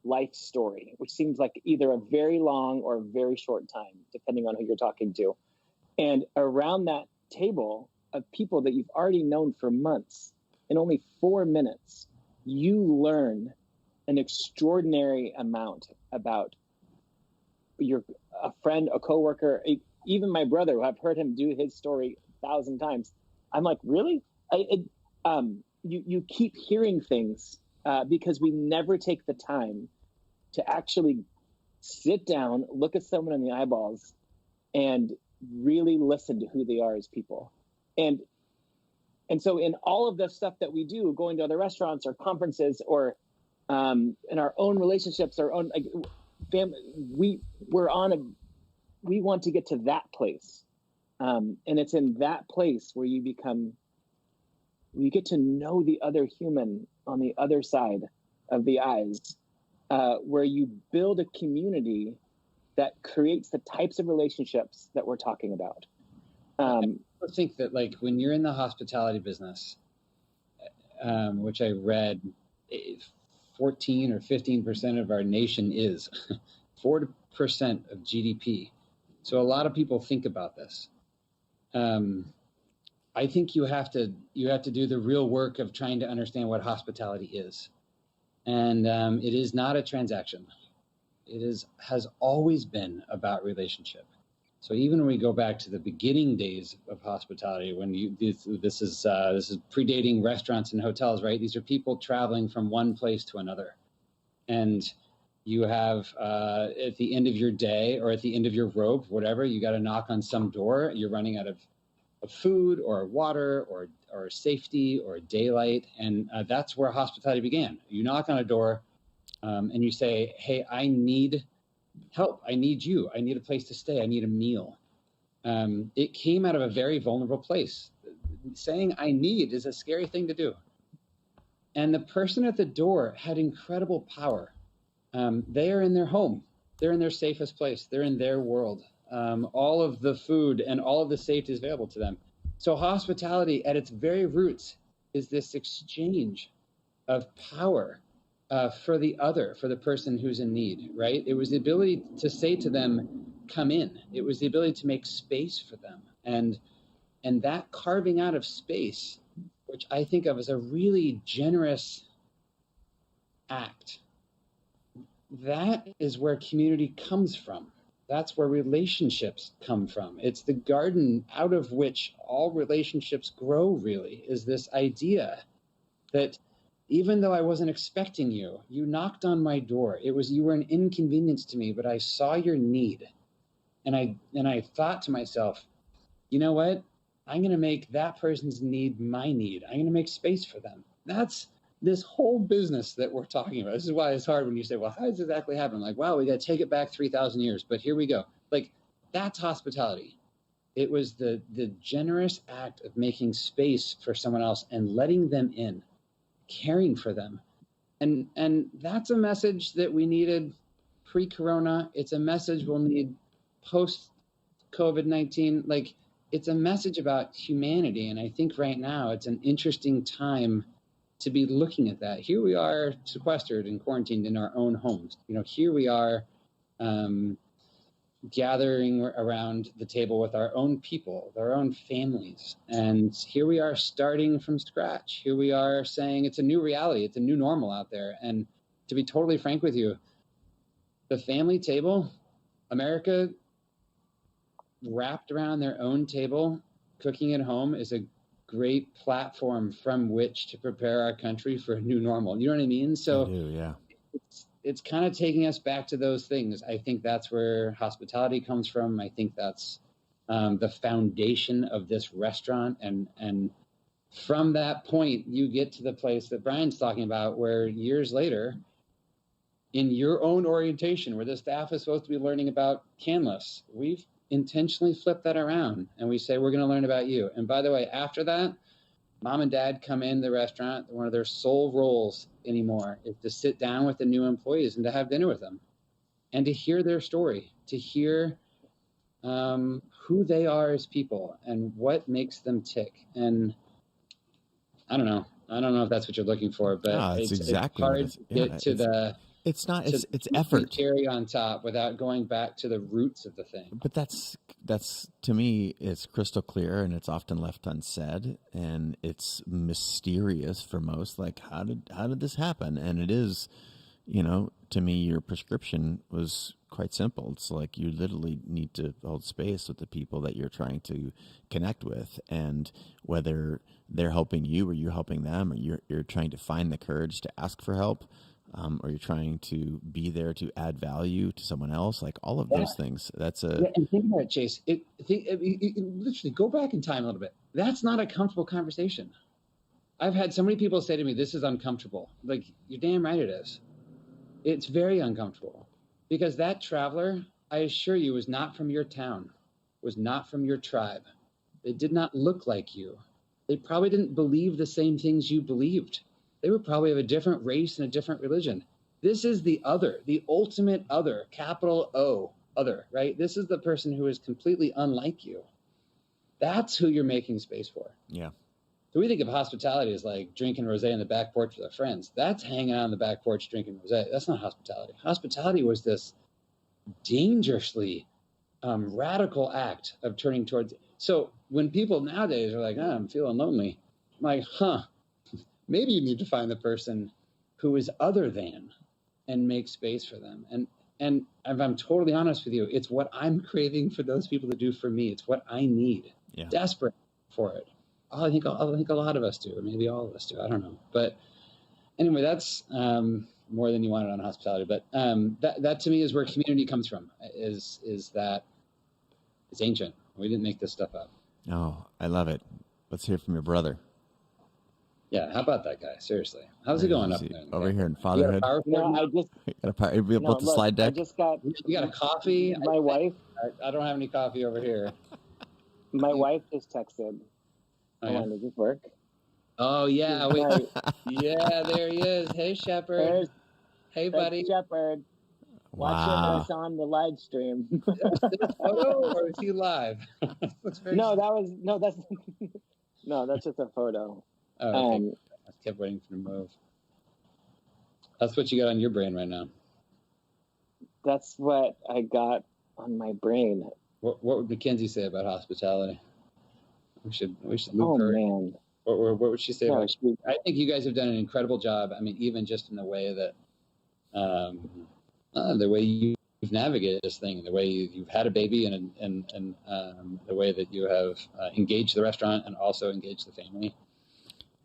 [SPEAKER 3] life story, which seems like either a very long or a very short time, depending on who you're talking to. And around that table of people that you've already known for months, in only 4 minutes, you learn an extraordinary amount about a friend, a coworker, even my brother, who I've heard him do his story 1,000 times. I'm like, really? You keep hearing things because we never take the time to actually sit down, look at someone in the eyeballs, and really listen to who they are as people. And so in all of the stuff that we do, going to other restaurants or conferences or in our own relationships, our own family, we want to get to that place. And it's in that place where you get to know the other human on the other side of the eyes, where you build a community that creates the types of relationships that we're talking about.
[SPEAKER 5] I think that, like, when you're in the hospitality business, which I read 14 or 15% of our nation is 4% of GDP. So a lot of people think about this. I think you have to do the real work of trying to understand what hospitality is. And it is not a transaction. It has always been about relationship. So even when we go back to the beginning days of hospitality, when this is predating restaurants and hotels, right? These are people traveling from one place to another, and you have at the end of your day or at the end of your rope, whatever, you got to knock on some door. You're running out of food or water or safety or daylight, and that's where hospitality began. You knock on a door, and you say, "Hey, I need help. I need you. I need a place to stay. I need a meal." It came out of a very vulnerable place. Saying "I need" is a scary thing to do. And the person at the door had incredible power. they are in their home. They're in their safest place. They're in their world. All of the food and all of the safety is available to them. So hospitality at its very roots is this exchange of power for the other, for the person who's in need, right? It was the ability to say to them, come in. It was the ability to make space for them. And that carving out of space, which I think of as a really generous act, that is where community comes from. That's where relationships come from. It's the garden out of which all relationships grow, really, is this idea that even though I wasn't expecting you, you knocked on my door. You were an inconvenience to me, but I saw your need. And I thought to myself, you know what? I'm going to make that person's need my need. I'm going to make space for them. That's this whole business that we're talking about. This is why it's hard when you say, well, how does it exactly happen? Like, wow, we got to take it back 3,000 years, but here we go. Like, that's hospitality. It was the generous act of making space for someone else and letting them in, caring for them. And that's a message that we needed pre-corona. It's a message we'll need post-COVID-19. Like, it's a message about humanity. And I think right now it's an interesting time to be looking at that. Here we are sequestered and quarantined in our own homes. Here we are gathering around the table with our own people, with our own families. And here we are starting from scratch. Here we are saying it's a new reality. It's a new normal out there. And to be totally frank with you, the family table, America wrapped around their own table, cooking at home, is a great platform from which to prepare our country for a new normal. You know what I mean? So
[SPEAKER 1] I do, yeah.
[SPEAKER 5] It's kind of taking us back to those things. I think that's where hospitality comes from. I think that's the foundation of this restaurant. And from that point, you get to the place that Brian's talking about, where years later, in your own orientation, where the staff is supposed to be learning about Canlis, we've intentionally flip that around and we say, we're going to learn about you. And by the way, after that, mom and dad come in the restaurant. One of their sole roles anymore is to sit down with the new employees and to have dinner with them and to hear their story, to hear who they are as people and what makes them tick. And I don't know if that's what you're looking for, but
[SPEAKER 1] it's exactly
[SPEAKER 5] hard to get to the...
[SPEAKER 1] It's not. It's effort.
[SPEAKER 5] Cherry on top without going back to the roots of the thing.
[SPEAKER 1] But that's to me, it's crystal clear, and it's often left unsaid, and it's mysterious for most. Like, how did this happen? And it is, to me, your prescription was quite simple. It's like you literally need to hold space with the people that you're trying to connect with, and whether they're helping you or you're helping them, or you're trying to find the courage to ask for help. Or you're trying to be there to add value to someone else, like all of those things. That's
[SPEAKER 5] and think about it, Chase. Literally go back in time a little bit. That's not a comfortable conversation. I've had so many people say to me, this is uncomfortable. Like, you're damn right it is. It's very uncomfortable because that traveler, I assure you, was not from your town, was not from your tribe. They did not look like you. They probably didn't believe the same things you believed. They were probably of a different race and a different religion. This is the other, the ultimate other, capital O, other, right? This is the person who is completely unlike you. That's who you're making space for.
[SPEAKER 1] Yeah.
[SPEAKER 5] So we think of hospitality as like drinking rosé on the back porch with our friends. That's hanging out on the back porch drinking rosé. That's not hospitality. Hospitality was this dangerously radical act of turning towards. So when people nowadays are like, I'm feeling lonely, I'm like, maybe you need to find the person who is other than and make space for them. And if I'm totally honest with you, it's what I'm craving for those people to do for me. It's what I need.
[SPEAKER 1] Yeah.
[SPEAKER 5] Desperate for it. I think a lot of us do, or maybe all of us do. I don't know. But anyway, that's more than you wanted on hospitality. But that to me is where community comes from, is that it's ancient. We didn't make this stuff up.
[SPEAKER 1] Oh, I love it. Let's hear from your brother.
[SPEAKER 5] Yeah, how about that guy? Seriously, how's it going up there?
[SPEAKER 1] Over here in fatherhood. You built the slide deck.
[SPEAKER 5] You got a coffee?
[SPEAKER 3] My wife.
[SPEAKER 5] I don't have any coffee over here.
[SPEAKER 3] My wife just texted. Hold on, does this work?
[SPEAKER 5] Oh yeah, yeah, there he is. Hey, Shepherd. Hey, buddy.
[SPEAKER 3] Shepard.
[SPEAKER 1] Wow.
[SPEAKER 3] Watch us on the live stream.
[SPEAKER 5] Is it a photo or is he live? Looks very
[SPEAKER 3] that's just a photo.
[SPEAKER 5] Oh, okay. I kept waiting for him to move. That's what you got on your brain right now.
[SPEAKER 3] That's what I got on my brain.
[SPEAKER 5] What would Mackenzie say about hospitality? We should loop her.
[SPEAKER 3] Man.
[SPEAKER 5] What would she say about it? I think you guys have done an incredible job. I mean, even just in the way that the way you've navigated this thing, the way you've had a baby, and the way that you have engaged the restaurant and also engaged the family.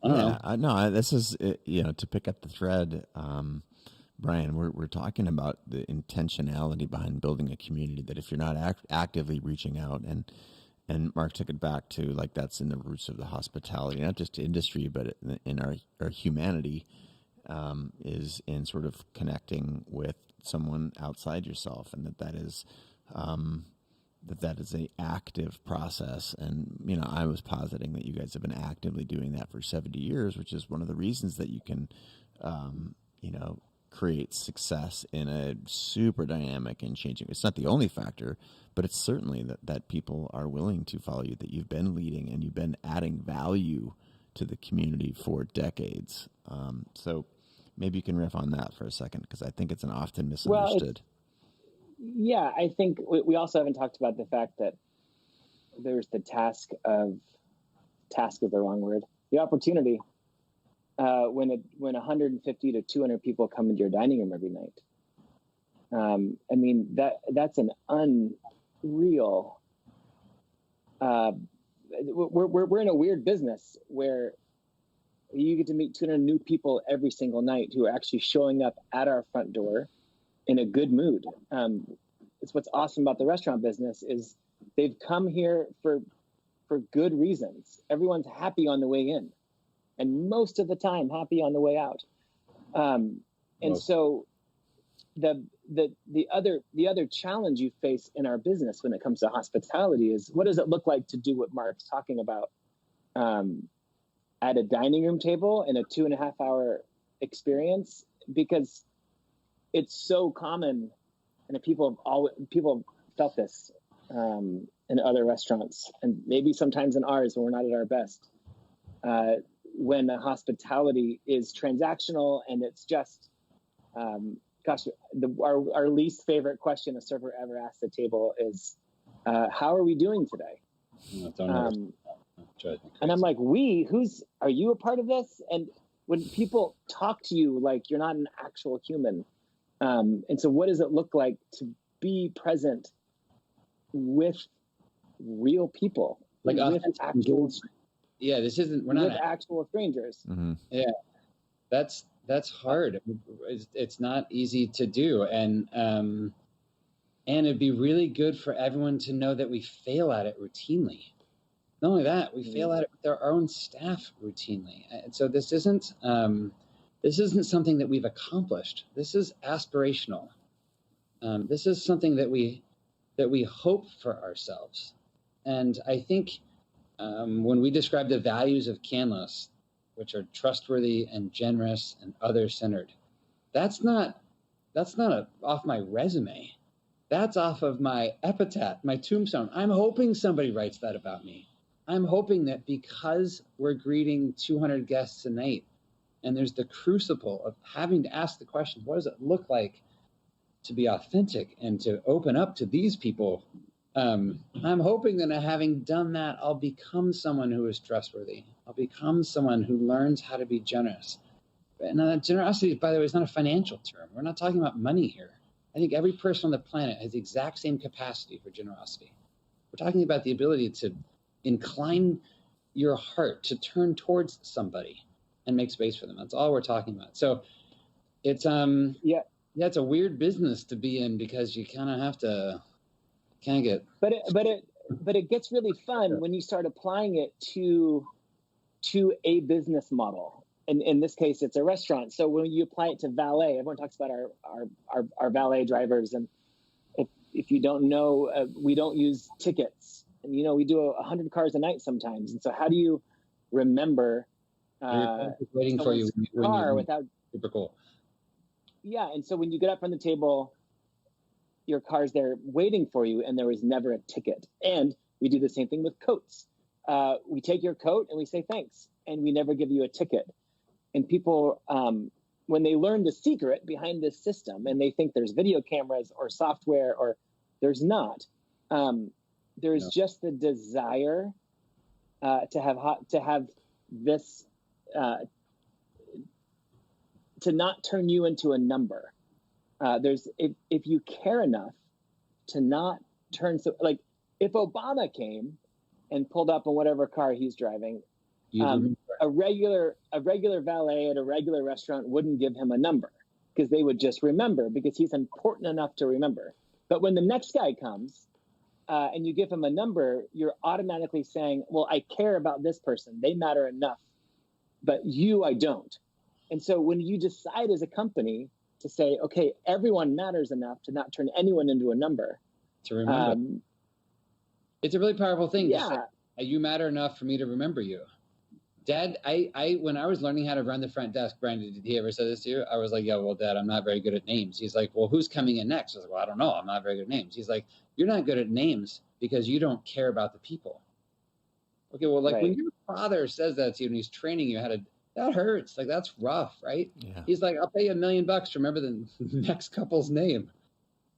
[SPEAKER 5] I don't know.
[SPEAKER 1] This is, to pick up the thread, Brian, we're talking about the intentionality behind building a community, that if you're not actively reaching out, and Mark took it back to, like, that's in the roots of the hospitality, not just industry, but in our humanity, is in sort of connecting with someone outside yourself, and that is a active process. And I was positing that you guys have been actively doing that for 70 years, which is one of the reasons that you can create success in a super dynamic and changing. It's not the only factor, but it's certainly that people are willing to follow you, that you've been leading and you've been adding value to the community for decades. So maybe you can riff on that for a second, because I think it's an often misunderstood.
[SPEAKER 3] Yeah, I think we also haven't talked about the fact that there's the task is the wrong word, the opportunity when 150 to 200 people come into your dining room every night. I mean, that's an unreal. We're in a weird business where you get to meet 200 new people every single night who are actually showing up at our front door in a good mood. It's what's awesome about the restaurant business is they've come here for good reasons. Everyone's happy on the way in, and most of the time happy on the way out. So the other challenge you face in our business when it comes to hospitality is, what does it look like to do what Mark's talking about at a dining room table in a 2.5 hour experience? Because it's so common, and people have felt this in other restaurants, and maybe sometimes in ours when we're not at our best. When the hospitality is transactional and it's just, our least favorite question a server ever asks the table is, how are we doing today? And I'm like, are you a part of this? And when people talk to you like you're not an actual human, and so what does it look like to be present with real people,
[SPEAKER 5] like
[SPEAKER 3] with actual?
[SPEAKER 5] Yeah, we're not
[SPEAKER 3] actual strangers.
[SPEAKER 1] Mm-hmm.
[SPEAKER 5] Yeah, that's hard. It's not easy to do, and it'd be really good for everyone to know that we fail at it routinely. Not only that, we fail at it with our own staff routinely. And so this isn't something that we've accomplished. This is aspirational. This is something that we hope for ourselves. And I think when we describe the values of Canlis, which are trustworthy and generous and other-centered, that's not off my resume. That's off of my epitaph, my tombstone. I'm hoping somebody writes that about me. I'm hoping that because we're greeting 200 guests a night, and there's the crucible of having to ask the question, what does it look like to be authentic and to open up to these people? I'm hoping that having done that, I'll become someone who is trustworthy. I'll become someone who learns how to be generous. And generosity, by the way, is not a financial term. We're not talking about money here. I think every person on the planet has the exact same capacity for generosity. We're talking about the ability to incline your heart to turn towards somebody and make space for them. That's all we're talking about. So it's it's a weird business to be in, because you kind of have to get.
[SPEAKER 3] But it gets really fun when you start applying it to a business model. And in this case, it's a restaurant. So when you apply it to valet, everyone talks about our valet drivers, and if you don't know, we don't use tickets. And, we do 100 cars a night sometimes. And so how do you remember
[SPEAKER 5] waiting for you
[SPEAKER 3] car without?
[SPEAKER 5] Super cool.
[SPEAKER 3] Yeah. And so when you get up from the table, your car's there waiting for you, and there was never a ticket. And we do the same thing with coats. We take your coat and we say thanks, and we never give you a ticket. And people, when they learn the secret behind this system, and they think there's video cameras or software, or there's not. There's just the desire to have this, to not turn you into a number. If you care enough to not turn, so like if Obama came and pulled up in whatever car he's driving, a regular valet at a regular restaurant wouldn't give him a number, because they would just remember, because he's important enough to remember. But when the next guy comes and you give him a number, you're automatically saying, well, I care about this person. They matter enough, but you, I don't. And so when you decide as a company to say, okay, everyone matters enough to not turn anyone into a number.
[SPEAKER 5] To remember. It's a really powerful thing.
[SPEAKER 3] Yeah.
[SPEAKER 5] To say, you matter enough for me to remember you. Dad, I when I was learning how to run the front desk, Brandon, did he ever say this to you? I was like, yeah, well, Dad, I'm not very good at names. He's like, well, who's coming in next? I was like, well, I don't know. I'm not very good at names. He's like, you're not good at names because you don't care about the people. Okay, well, like when your father says that to you and he's training you how to, that hurts. Like, that's rough, right? Yeah. He's like, I'll pay you $1 million to remember the next couple's name.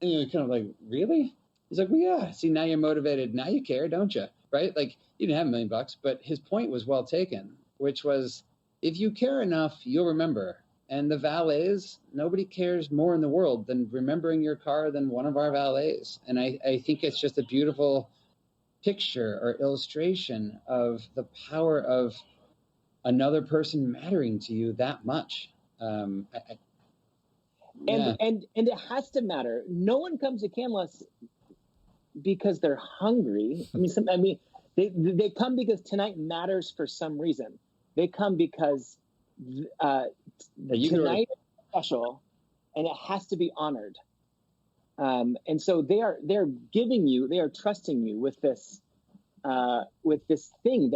[SPEAKER 5] And you're kind of like, really? He's like, well, yeah. See, now you're motivated. Now you care, don't you? Right? Like, you didn't have $1 million, but his point was well taken, which was, if you care enough, you'll remember. And the valets, nobody cares more in the world than remembering your car than one of our valets. And I think it's just a beautiful picture or illustration of the power of another person mattering to you that much.
[SPEAKER 3] And it has to matter. No one comes to Canlis because they're hungry. I mean, they come because tonight matters for some reason. They come because tonight is special, and it has to be honored. And so they're giving you, they are trusting you with this thing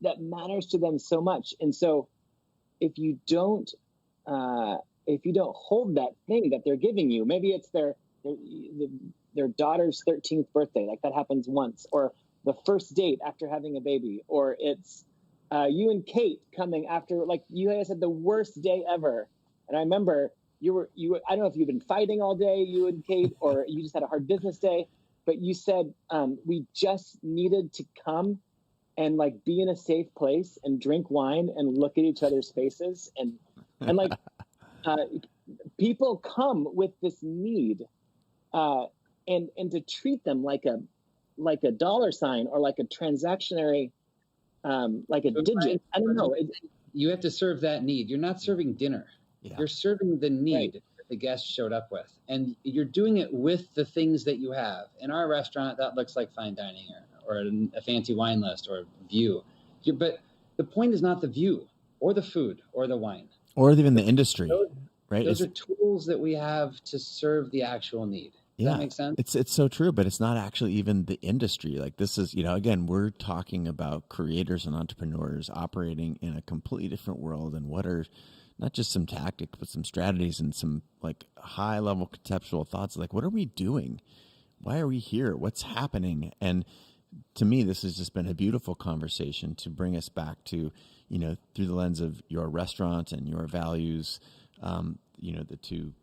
[SPEAKER 3] that matters to them so much. And so if you don't hold that thing that they're giving you, maybe it's their daughter's 13th birthday, like that happens once, or the first date after having a baby, or it's you and Kate coming after, like, you guys had the worst day ever. And I remember you were I don't know if you've been fighting all day, you and Kate, or you just had a hard business day, but you said we just needed to come and like be in a safe place and drink wine and look at each other's faces, and like people come with this need, and to treat them like a dollar sign or like a transactionary, like a digit. I don't know.
[SPEAKER 5] You have to serve that need. You're not serving dinner. Yeah. You're serving the need that the guest showed up with, and you're doing it with the things that you have. In our restaurant, that looks like fine dining or a fancy wine list or view. But the point is not the view or the food or the wine.
[SPEAKER 1] Or even the industry, right?
[SPEAKER 5] Those are tools that we have to serve the actual need. Does that make sense?
[SPEAKER 1] It's so true, but it's not actually even the industry. Like, this is, again, we're talking about creators and entrepreneurs operating in a completely different world, and what are not just some tactics, but some strategies and some like high level conceptual thoughts. Like, what are we doing? Why are we here? What's happening? And to me, this has just been a beautiful conversation to bring us back to, through the lens of your restaurant and your values, the two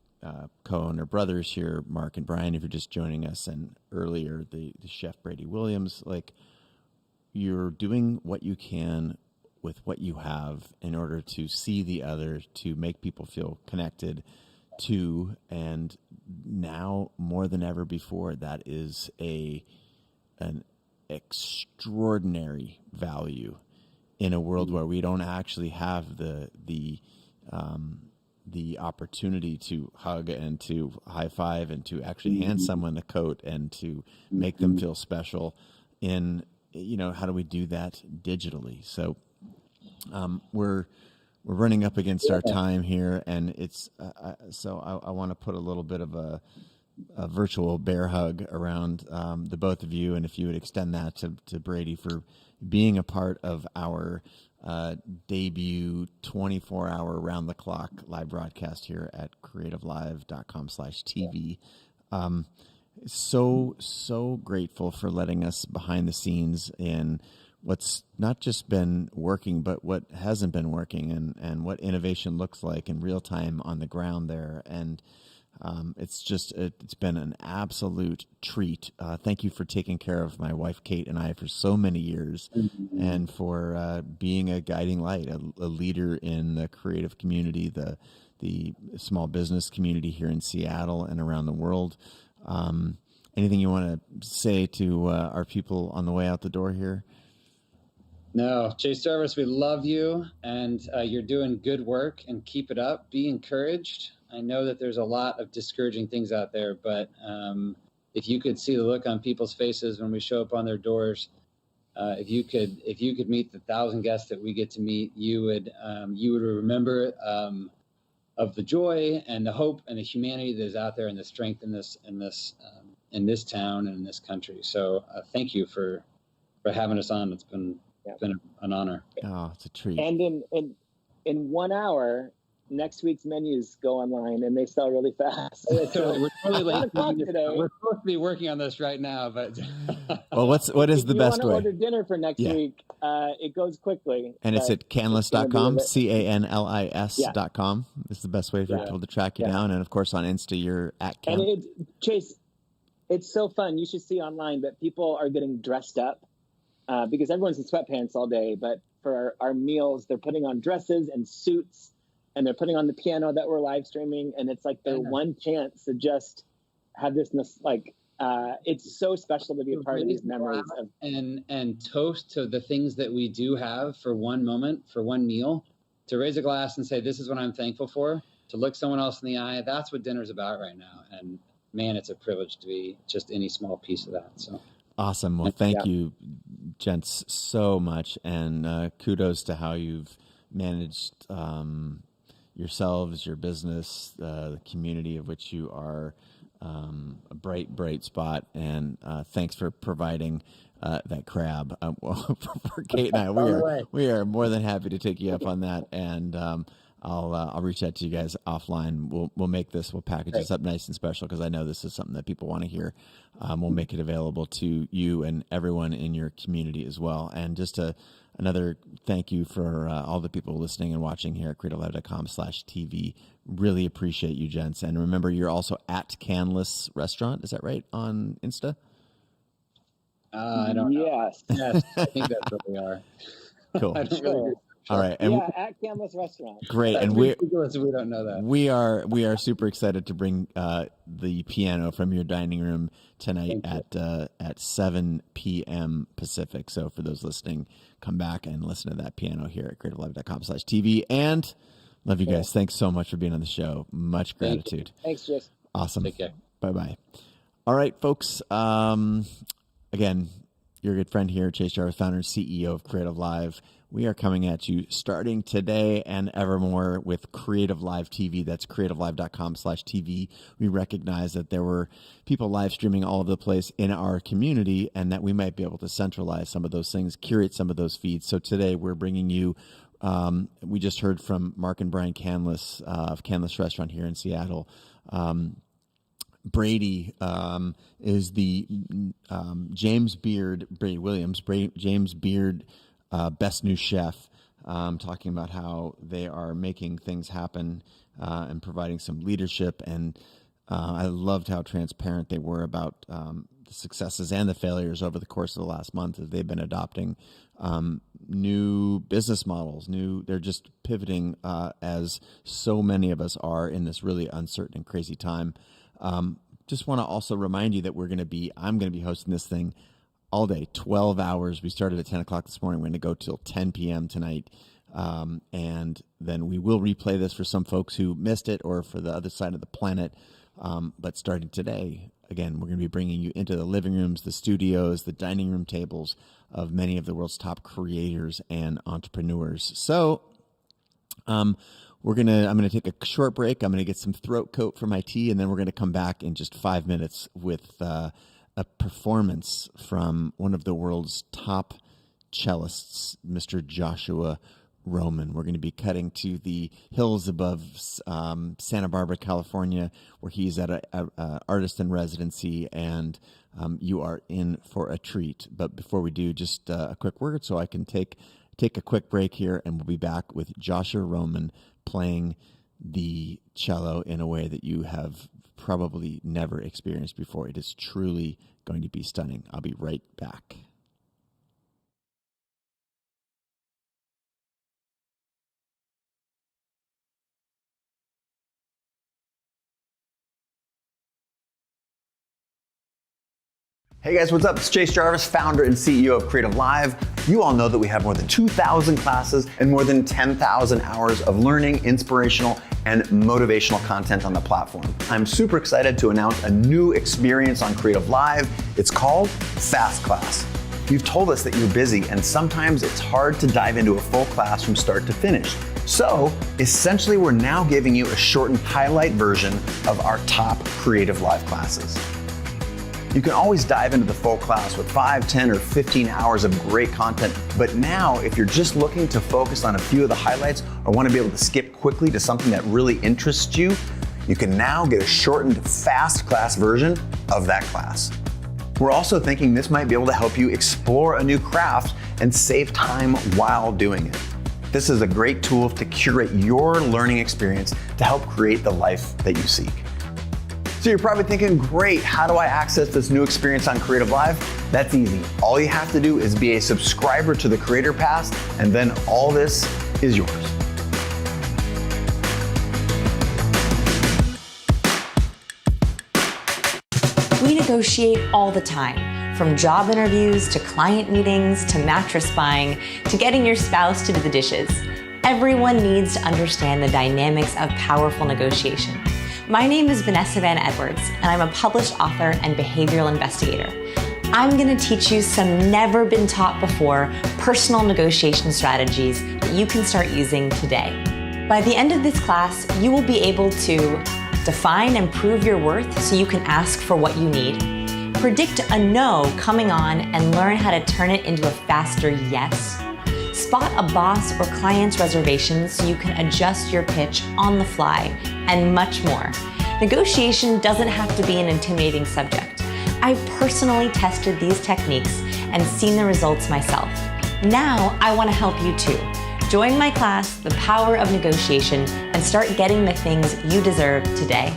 [SPEAKER 1] co-owner brothers here, Mark and Brian, if you're just joining us, and earlier the chef Brady Williams. Like, you're doing what you can with what you have in order to see the other, to make people feel connected to, and now more than ever before, that is an extraordinary value in a world where we don't actually have the opportunity to hug and to high five and to actually hand someone a coat and to make them feel special. How do we do that digitally? So we're running up against our time here, and it's so I want to put a little bit of a virtual bear hug around the both of you, and if you would extend that to Brady for being a part of our debut 24-hour round-the-clock live broadcast here at creativelive.com/TV. So grateful for letting us behind the scenes in what's not just been working, but what hasn't been working, and what innovation looks like in real time on the ground there. And it's been an absolute treat. Thank you for taking care of my wife, Kate, and I for so many years, and for being a guiding light, a leader in the creative community, the small business community here in Seattle and around the world. Anything you want to say to our people on the way out the door here?
[SPEAKER 5] No, Chase Jarvis, we love you, and you're doing good work, and keep it up. Be encouraged. I know that there's a lot of discouraging things out there, but if you could see the look on people's faces when we show up on their doors, if you could meet the 1,000 guests that we get to meet, you would remember of the joy and the hope and the humanity that is out there, and the strength in this town and in this country. So thank you for having us on. It's been an honor.
[SPEAKER 1] Oh, it's a treat.
[SPEAKER 3] And in 1 hour, next week's menus go online, and they sell really fast.
[SPEAKER 5] So we're totally late.
[SPEAKER 3] Today.
[SPEAKER 5] We're supposed to be working on this right now, but
[SPEAKER 1] well, what is the best way?
[SPEAKER 3] If you want to order dinner for next week, it goes quickly.
[SPEAKER 1] And it's at canlis.com, CANLIS.com. This is the best way for people to track you down. And of course, on Insta, you're at Cam.
[SPEAKER 3] And Chase, it's so fun. You should see online that people are getting dressed up because everyone's in sweatpants all day. But for our meals, they're putting on dresses and suits, and they're putting on the piano that we're live streaming. And it's like their one chance to just have this, it's so special to be a part of these memories.
[SPEAKER 5] And toast to the things that we do have for one moment, for one meal, to raise a glass and say, this is what I'm thankful for, to look someone else in the eye. That's what dinner's about right now. And man, it's a privilege to be just any small piece of that. So
[SPEAKER 1] awesome. Well, thank you, gents, so much. And kudos to how you've managed yourselves, your business, the community of which you are a bright spot. And thanks for providing that crab. For Kate and I, we are more than happy to take you up on that. And I'll reach out to you guys offline. We'll package this up nice and special, because I know this is something that people want to hear. We'll make it available to you and everyone in your community as well. And just another thank you for all the people listening and watching here at creativelive.com/TV. Really appreciate you, gents. And remember, you're also at Canlis Restaurant. Is that right, on Insta?
[SPEAKER 5] I don't know. Yes, I think that's what we are.
[SPEAKER 1] Cool.
[SPEAKER 5] I don't really do.
[SPEAKER 1] All right, and
[SPEAKER 3] at Canlis Restaurant.
[SPEAKER 1] Great,
[SPEAKER 5] That's
[SPEAKER 1] and
[SPEAKER 5] we don't know that.
[SPEAKER 1] We are super excited to bring the piano from your dining room tonight at 7 p.m. Pacific. So for those listening, come back and listen to that piano here at creativelive.com/TV. And love you guys. Thanks so much for being on the show. Much gratitude.
[SPEAKER 3] Thanks, Jess.
[SPEAKER 1] Awesome.
[SPEAKER 5] Take care.
[SPEAKER 1] Bye. All right, folks. Again, your good friend here, Chase Jarvis, founder and CEO of Creative Live. We are coming at you starting today and evermore with Creative Live TV. That's creativelive.com/TV. We recognize that there were people live streaming all over the place in our community, and that we might be able to centralize some of those things, curate some of those feeds. So today we're bringing you, we just heard from Mark and Brian Canlis of Canlis Restaurant here in Seattle. Brady is the James Beard Best New Chef, talking about how they are making things happen and providing some leadership. And I loved how transparent they were about the successes and the failures over the course of the last month, as they've been adopting new business models. They're just pivoting as so many of us are in this really uncertain and crazy time. Just want to also remind you that I'm going to be hosting this thing all day, 12 hours. We started at 10 o'clock this morning. We're going to go till 10 p.m. tonight. And then we will replay this for some folks who missed it, or for the other side of the planet. But starting today, again, we're going to be bringing you into the living rooms, the studios, the dining room tables of many of the world's top creators and entrepreneurs. So I'm going to take a short break. I'm going to get some throat coat for my tea, and then we're going to come back in just 5 minutes with a performance from one of the world's top cellists, Mr. Joshua Roman. We're going to be cutting to the hills above Santa Barbara, California, where he's at a artist in residency, and you are in for a treat. But before we do, just a quick word so I can take a quick break here, and we'll be back with Joshua Roman playing the cello in a way that you have probably never experienced before. It is truly going to be stunning. I'll be right back.
[SPEAKER 6] Hey guys, what's up? It's Chase Jarvis, founder and CEO of CreativeLIVE. You all know that we have more than 2,000 classes and more than 10,000 hours of learning, inspirational, and motivational content on the platform. I'm super excited to announce a new experience on CreativeLIVE. It's called Fast Class. You've told us that you're busy and sometimes it's hard to dive into a full class from start to finish. So essentially, we're now giving you a shortened highlight version of our top CreativeLIVE classes. You can always dive into the full class with 5, 10, or 15 hours of great content. But now, if you're just looking to focus on a few of the highlights or want to be able to skip quickly to something that really interests you, you can now get a shortened fast class version of that class. We're also thinking this might be able to help you explore a new craft and save time while doing it. This is a great tool to curate your learning experience to help create the life that you seek. So you're probably thinking, great, how do I access this new experience on CreativeLIVE? That's easy. All you have to do is be a subscriber to the Creator Pass, and then all this is yours.
[SPEAKER 7] We negotiate all the time, from job interviews to client meetings to mattress buying to getting your spouse to do the dishes. Everyone needs to understand the dynamics of powerful negotiation. My name is Vanessa Van Edwards, and I'm a published author and behavioral investigator. I'm going to teach you some never been taught before personal negotiation strategies that you can start using today. By the end of this class, you will be able to define and prove your worth so you can ask for what you need, predict a no coming on and learn how to turn it into a faster yes, spot a boss or client's reservations so you can adjust your pitch on the fly, and much more. Negotiation doesn't have to be an intimidating subject. I've personally tested these techniques and seen the results myself. Now I want to help you too. Join my class, The Power of Negotiation, and start getting the things you deserve today.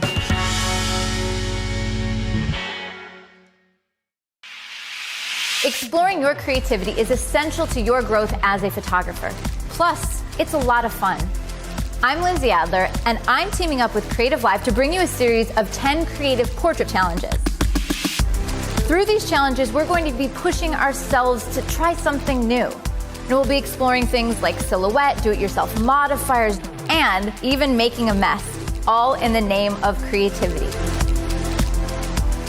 [SPEAKER 8] Exploring your creativity is essential to your growth as a photographer. Plus, it's a lot of fun. I'm Lindsay Adler, and I'm teaming up with CreativeLIVE to bring you a series of 10 creative portrait challenges. Through these challenges, we're going to be pushing ourselves to try something new. And we'll be exploring things like silhouette, do-it-yourself modifiers, and even making a mess, all in the name of creativity.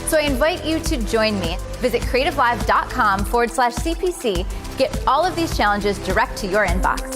[SPEAKER 8] So I invite you to join me. Visit creativelive.com/CPC to get all of these challenges direct to your inbox.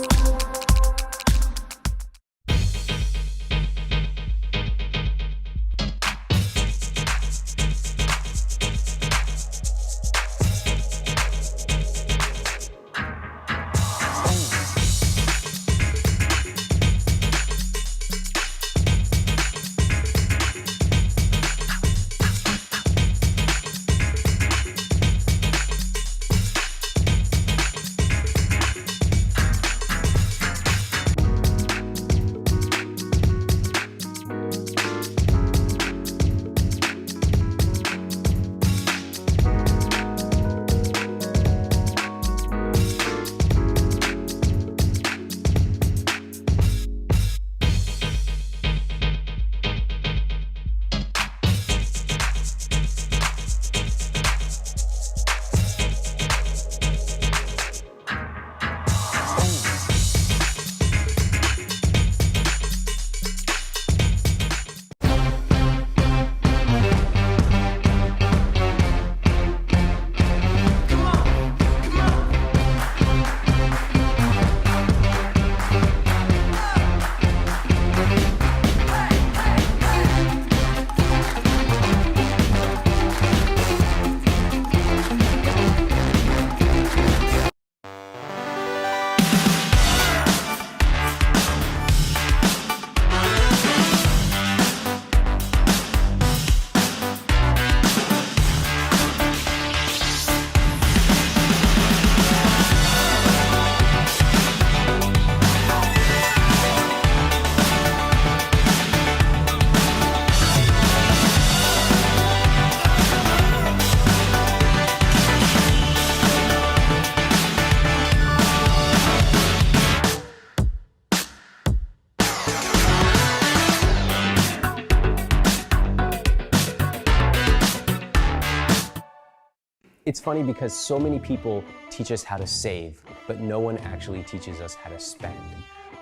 [SPEAKER 9] It's funny because so many people teach us how to save, but no one actually teaches us how to spend.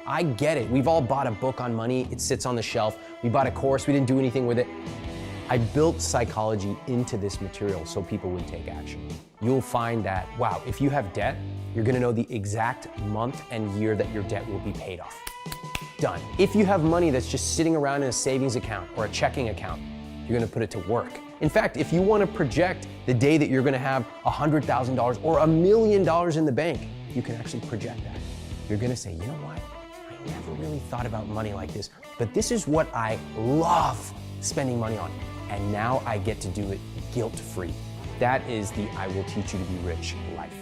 [SPEAKER 9] I get it. We've all bought a book on money. It sits on the shelf. We bought a course. We didn't do anything with it. I built psychology into this material so people would take action. You'll find that, wow, if you have debt, you're gonna know the exact month and year that your debt will be paid off. Done. If you have money that's just sitting around in a savings account or a checking account, you're gonna put it to work. In fact, if you wanna project the day that you're gonna have $100,000 or $1 million in the bank, you can actually project that. You're gonna say, you know what? I never really thought about money like this, but this is what I love spending money on. And now I get to do it guilt-free. That is the I will teach you to be rich life.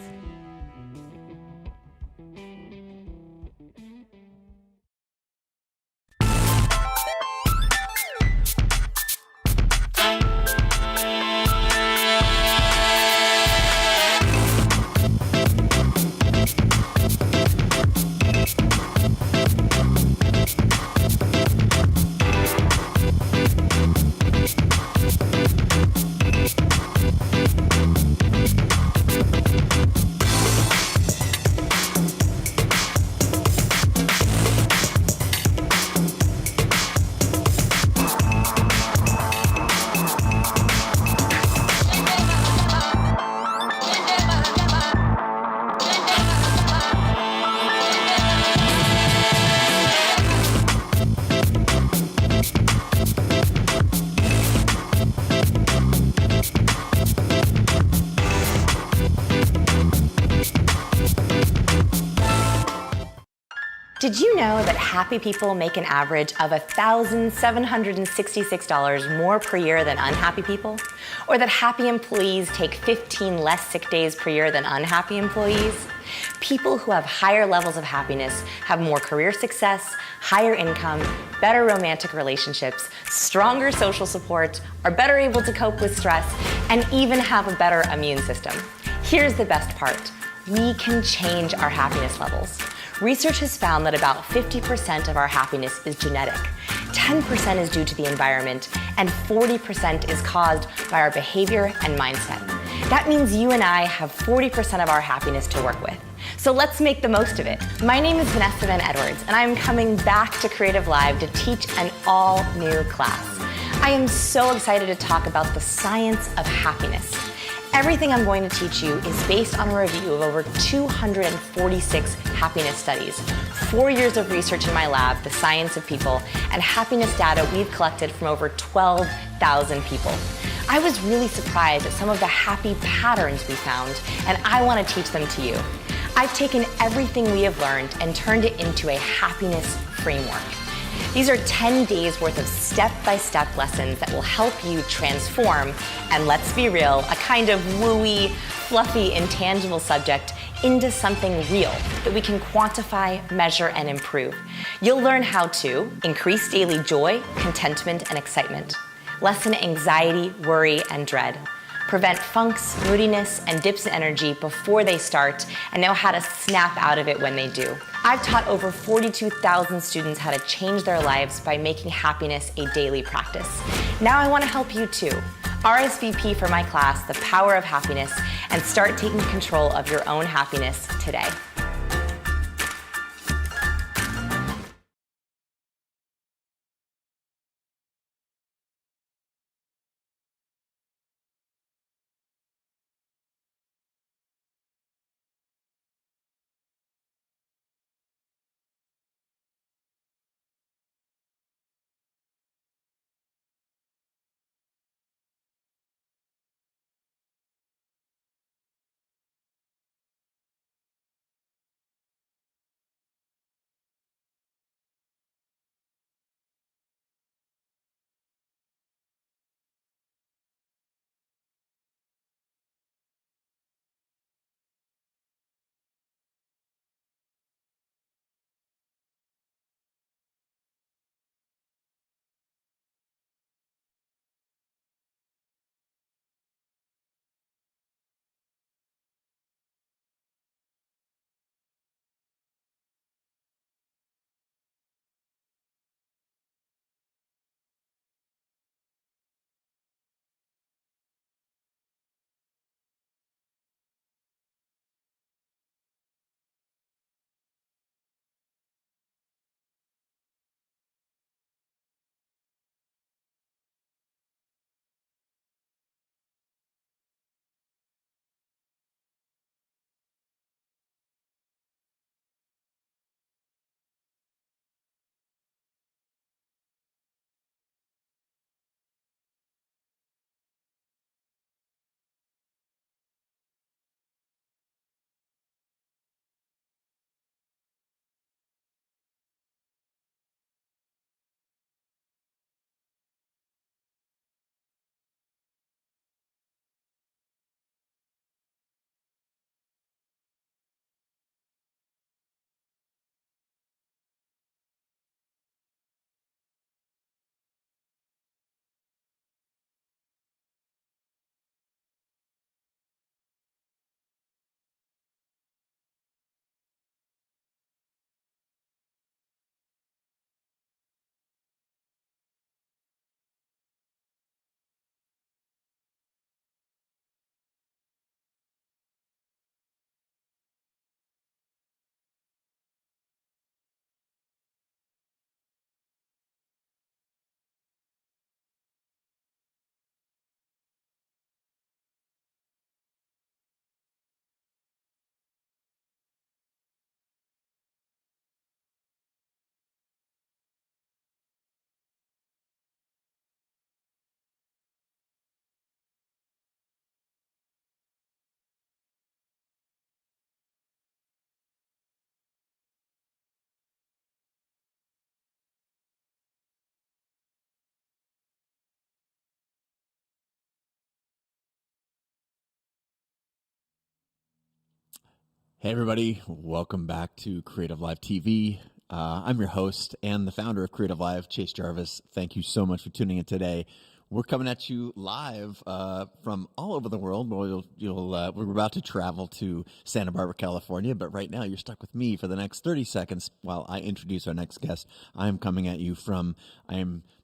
[SPEAKER 7] Did you know that happy people make an average of $1,766 more per year than unhappy people? Or that happy employees take 15 less sick days per year than unhappy employees? People who have higher levels of happiness have more career success, higher income, better romantic relationships, stronger social support, are better able to cope with stress, and even have a better immune system. Here's the best part. We can change our happiness levels. Research has found that about 50% of our happiness is genetic, 10% is due to the environment, and 40% is caused by our behavior and mindset. That means you and I have 40% of our happiness to work with. So let's make the most of it. My name is Vanessa Van Edwards, and I'm coming back to Creative Live to teach an all-new class. I am so excited to talk about the science of happiness. Everything I'm going to teach you is based on a review of over 246 happiness studies, 4 years of research in my lab, The Science of People, and happiness data we've collected from over 12,000 people. I was really surprised at some of the happy patterns we found, and I want to teach them to you. I've taken everything we have learned and turned it into a happiness framework. These are 10 days worth of step-by-step lessons that will help you transform, and let's be real, a kind of wooey, fluffy, intangible subject into something real that we can quantify, measure, and improve. You'll learn how to increase daily joy, contentment, and excitement, lessen anxiety, worry, and dread, prevent funks, moodiness, and dips in energy before they start, and know how to snap out of it when they do. I've taught over 42,000 students how to change their lives by making happiness a daily practice. Now I want to help you too. RSVP for my class, The Power of Happiness, and start taking control of your own happiness today.
[SPEAKER 1] Hey everybody, welcome back to CreativeLIVE TV. I'm your host and the founder of CreativeLIVE, Chase Jarvis. Thank you so much for tuning in today. We're coming at you live from all over the world. We're about to travel to Santa Barbara, California, but right now you're stuck with me for the next 30 seconds while I introduce our next guest. I am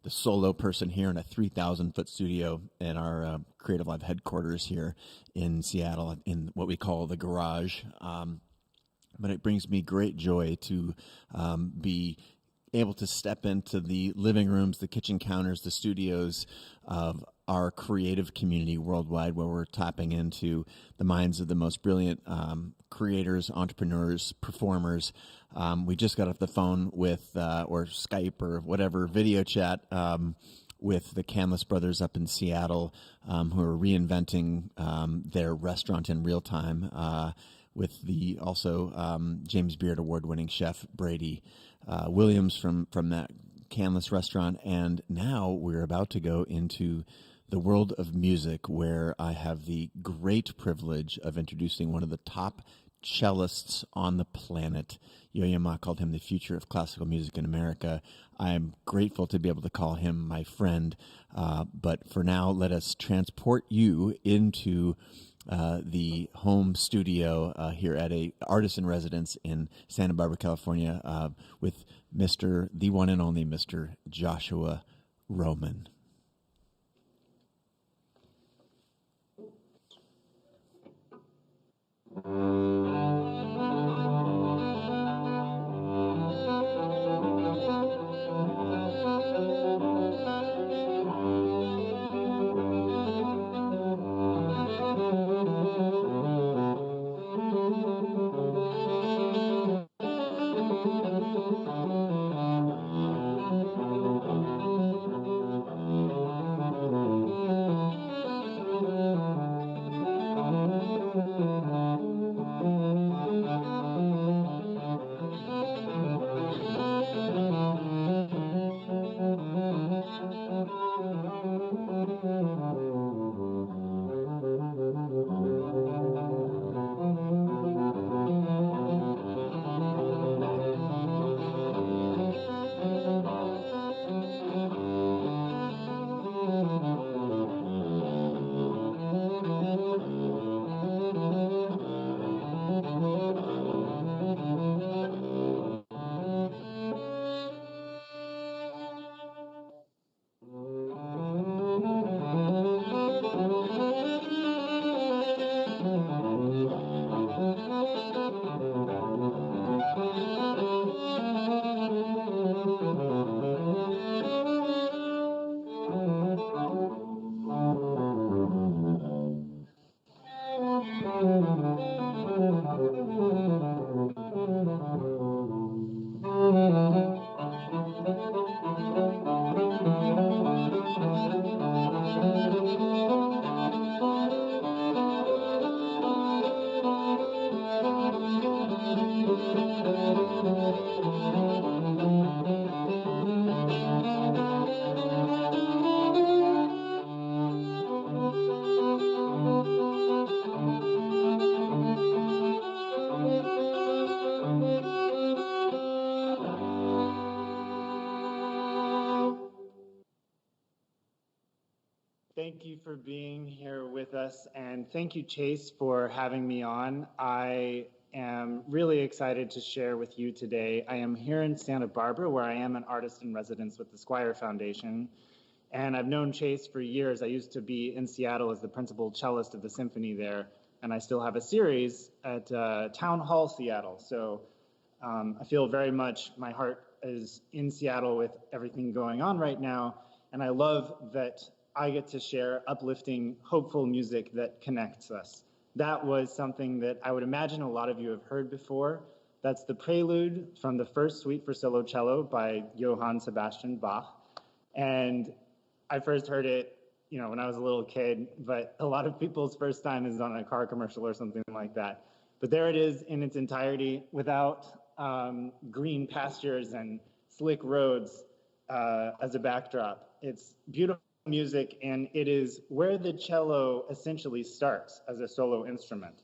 [SPEAKER 1] the solo person here in a 3,000-foot studio in our CreativeLIVE headquarters here in Seattle, in what we call the garage. But it brings me great joy to be able to step into the living rooms, the kitchen counters, the studios of our creative community worldwide, where we're tapping into the minds of the most brilliant creators, entrepreneurs, performers. We just got off the phone with, or Skype or whatever, video chat with the Canlis brothers up in Seattle, who are reinventing their restaurant in real time, with the also James Beard award-winning chef Brady Williams from that Canlis Restaurant. And now we're about to go into the world of music, where I have the great privilege of introducing one of the top cellists on the planet. Yo-Yo Ma called him the future of classical music in America. I'm grateful to be able to call him my friend. But for now, let us transport you into the home studio here at a artist in residence in Santa Barbara, California, with the one and only Mr. Joshua Roman.
[SPEAKER 10] Thank you for being here with us, and thank you, Chase, for having me on. I am really excited to share with you today. I am here in Santa Barbara, where I am an artist in residence with the Squire Foundation, and I've known Chase for years. I used to be in Seattle as the principal cellist of the symphony there, and I still have a series at Town Hall Seattle. So I feel very much my heart is in Seattle with everything going on right now, and I love that I get to share uplifting, hopeful music that connects us. That was something that I would imagine a lot of you have heard before. That's the prelude from the first suite for solo cello by Johann Sebastian Bach. And I first heard it, when I was a little kid, but a lot of people's first time is on a car commercial or something like that. But there it is in its entirety, without green pastures and slick roads as a backdrop. It's beautiful music, and it is where the cello essentially starts as a solo instrument.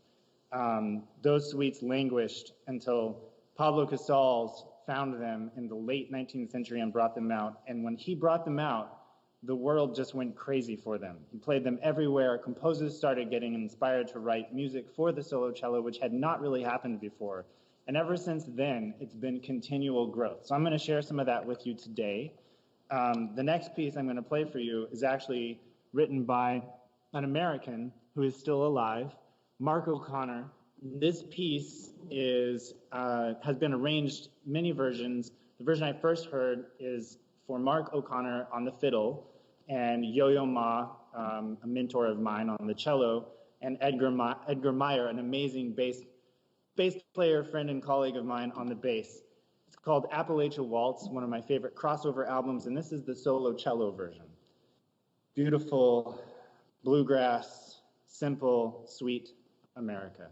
[SPEAKER 10] those suites languished until Pablo Casals found them in the late 19th century and brought them out. And when he brought them out, the world just went crazy for them. He played them everywhere. Composers started getting inspired to write music for the solo cello, which had not really happened before. And ever since then, it's been continual growth. So I'm going to share some of that with you today. The next piece I'm going to play for you is actually written by an American who is still alive, Mark O'Connor. This piece has been arranged many versions. The version I first heard is for Mark O'Connor on the fiddle, and Yo-Yo Ma, a mentor of mine, on the cello, and Edgar Meyer, an amazing bass player, friend, and colleague of mine, on the bass. It's called Appalachia Waltz, one of my favorite crossover albums, and this is the solo cello version. Beautiful, bluegrass, simple, sweet America.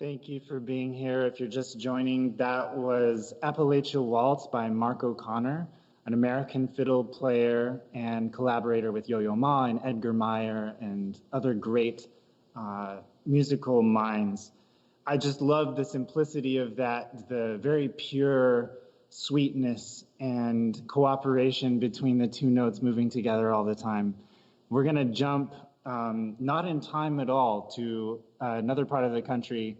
[SPEAKER 10] Thank you for being here. If you're just joining, that was Appalachia Waltz by Mark O'Connor, an American fiddle player and collaborator with Yo-Yo Ma and Edgar Meyer and other great musical minds. I just love the simplicity of that, the very pure sweetness and cooperation between the two notes moving together all the time. We're going to jump, not in time at all, to another part of the country,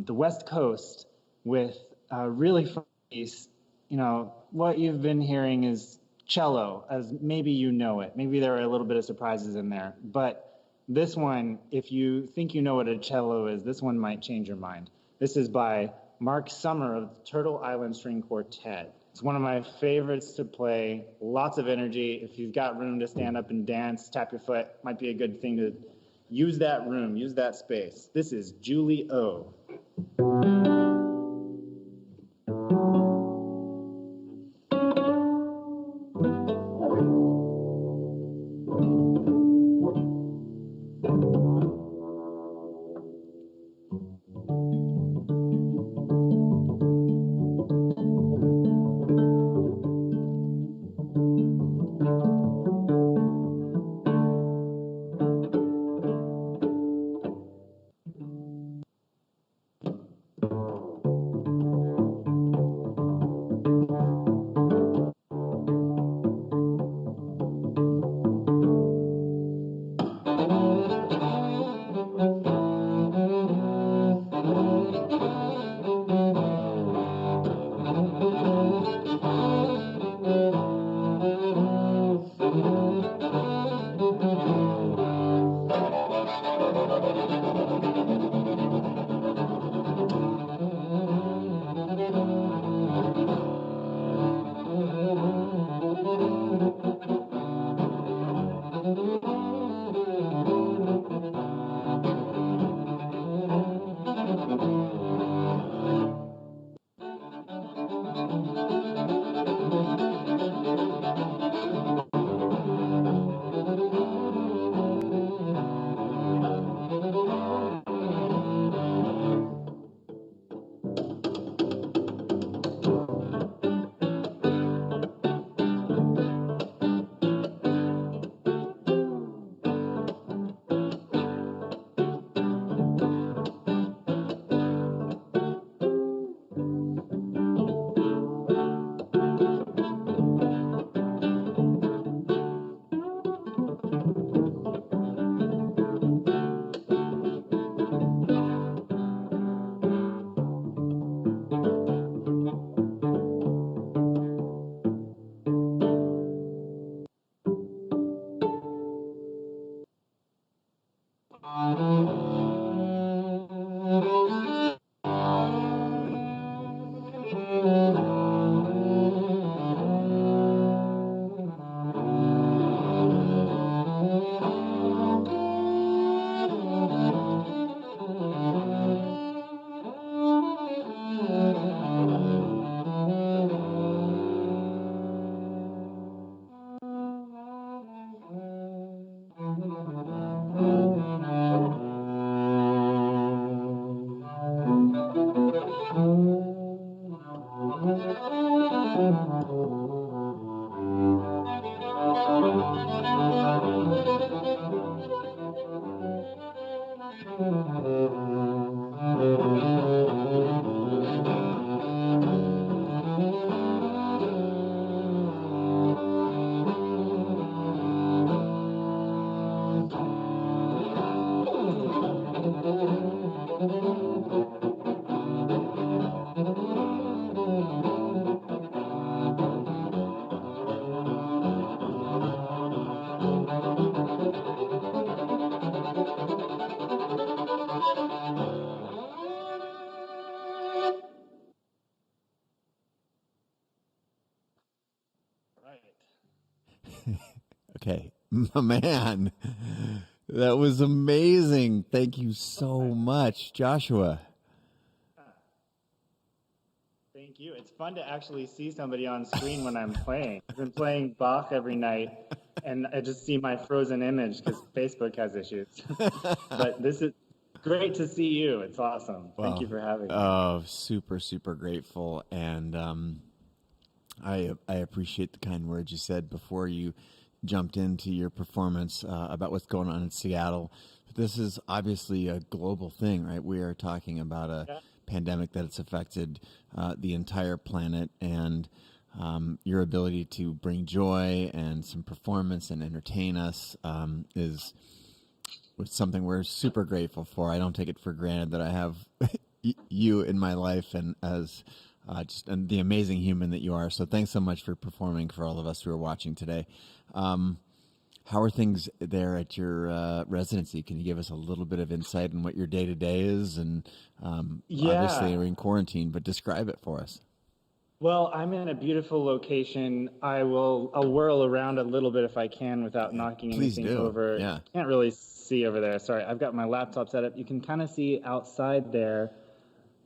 [SPEAKER 10] the West Coast, with a really fun piece. You know, what you've been hearing is cello, as maybe you know it. Maybe there are a little bit of surprises in there. But this one, if you think you know what a cello is, this one might change your mind. This is by Mark Summer of the Turtle Island String Quartet. It's one of my favorites to play. Lots of energy. If you've got room to stand up and dance, tap your foot, might be a good thing to use that room, use that space. This is Julie O.
[SPEAKER 1] Okay, my man, that was amazing. Thank you so much, Joshua.
[SPEAKER 10] Thank you. It's fun to actually see somebody on screen when I'm playing. I've been playing Bach every night, and I just see my frozen image because Facebook has issues. But this Great to see you. It's awesome. Thank you for having me.
[SPEAKER 1] Oh, super, super grateful. And I appreciate the kind words you said before you jumped into your performance about what's going on in Seattle. This is obviously a global thing, right? We are talking about a pandemic that's affected the entire planet, and your ability to bring joy and some performance and entertain us is something we're super grateful for. I don't take it for granted that I have you in my life, and as and the amazing human that you are. So thanks so much for performing for all of us who are watching today. How are things there at your residency? Can you give us a little bit of insight on what your day-to-day is? And obviously you're in quarantine, but describe it for us.
[SPEAKER 10] Well, I'm in a beautiful location. I'll whirl around a little bit if I can without knocking anything over.
[SPEAKER 1] Yeah.
[SPEAKER 10] Can't really see over there. Sorry, I've got my laptop set up. You can kind of see outside there.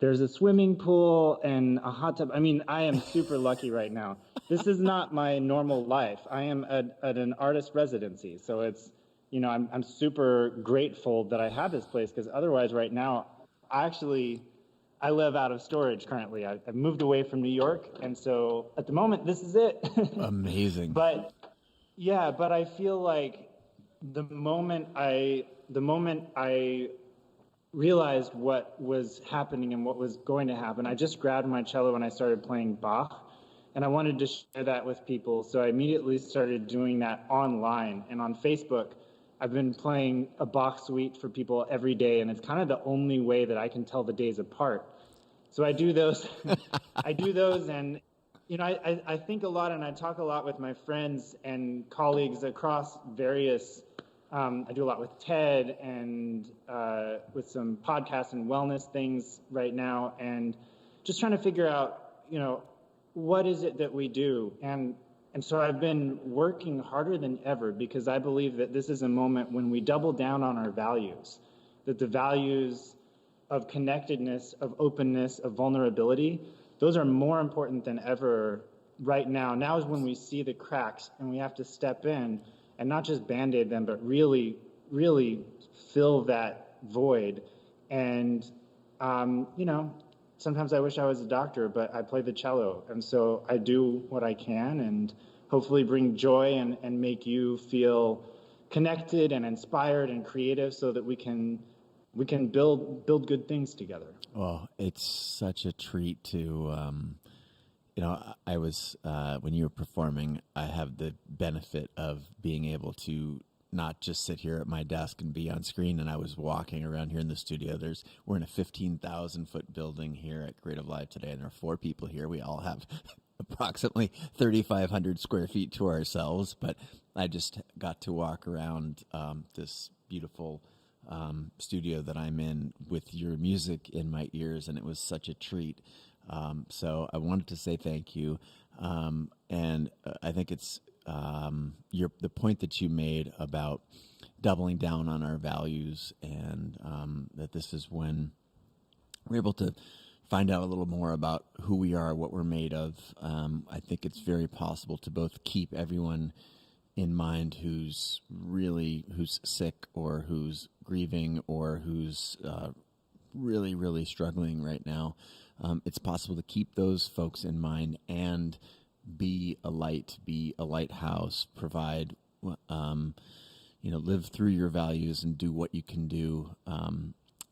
[SPEAKER 10] There's a swimming pool and a hot tub. I mean, I am super lucky right now. This is not my normal life. I am at an artist residency. So it's, I'm super grateful that I have this place, because otherwise right now, I live out of storage currently. I've moved away from New York. And so at the moment, this is it.
[SPEAKER 1] Amazing.
[SPEAKER 10] But I feel like the moment I realized what was happening and what was going to happen, I just grabbed my cello and I started playing Bach, and I wanted to share that with people. So I immediately started doing that online, and on Facebook, I've been playing a Bach suite for people every day, and it's kind of the only way that I can tell the days apart. So I do those, and I think a lot, and I talk a lot with my friends and colleagues across various. I do a lot with TED and with some podcasts and wellness things right now, and just trying to figure out, what is it that we do? And so I've been working harder than ever, because I believe that this is a moment when we double down on our values, that the values of connectedness, of openness, of vulnerability, those are more important than ever right now. Now is when we see the cracks, and we have to step in and not just Band-Aid them, but really, really fill that void. And, sometimes I wish I was a doctor, but I play the cello. And so I do what I can, and hopefully bring joy and make you feel connected and inspired and creative, so that we can build good things together.
[SPEAKER 1] Oh, it's such a treat to, I was, when you were performing, I have the benefit of being able to not just sit here at my desk and be on screen. And I was walking around here in the studio. We're in a 15,000-foot building here at CreativeLIVE today, and there are 4 people here. We all have approximately 3,500 square feet to ourselves, but I just got to walk around this beautiful studio that I'm in with your music in my ears, and it was such a treat. So I wanted to say thank you. And I think it's the point that you made about doubling down on our values, and that this is when we're able to find out a little more about who we are, what we're made of. I think it's very possible to both keep everyone in mind who's sick, or who's grieving, or who's really, really struggling right now. It's possible to keep those folks in mind and be a light, be a lighthouse, provide, live through your values and do what you can do,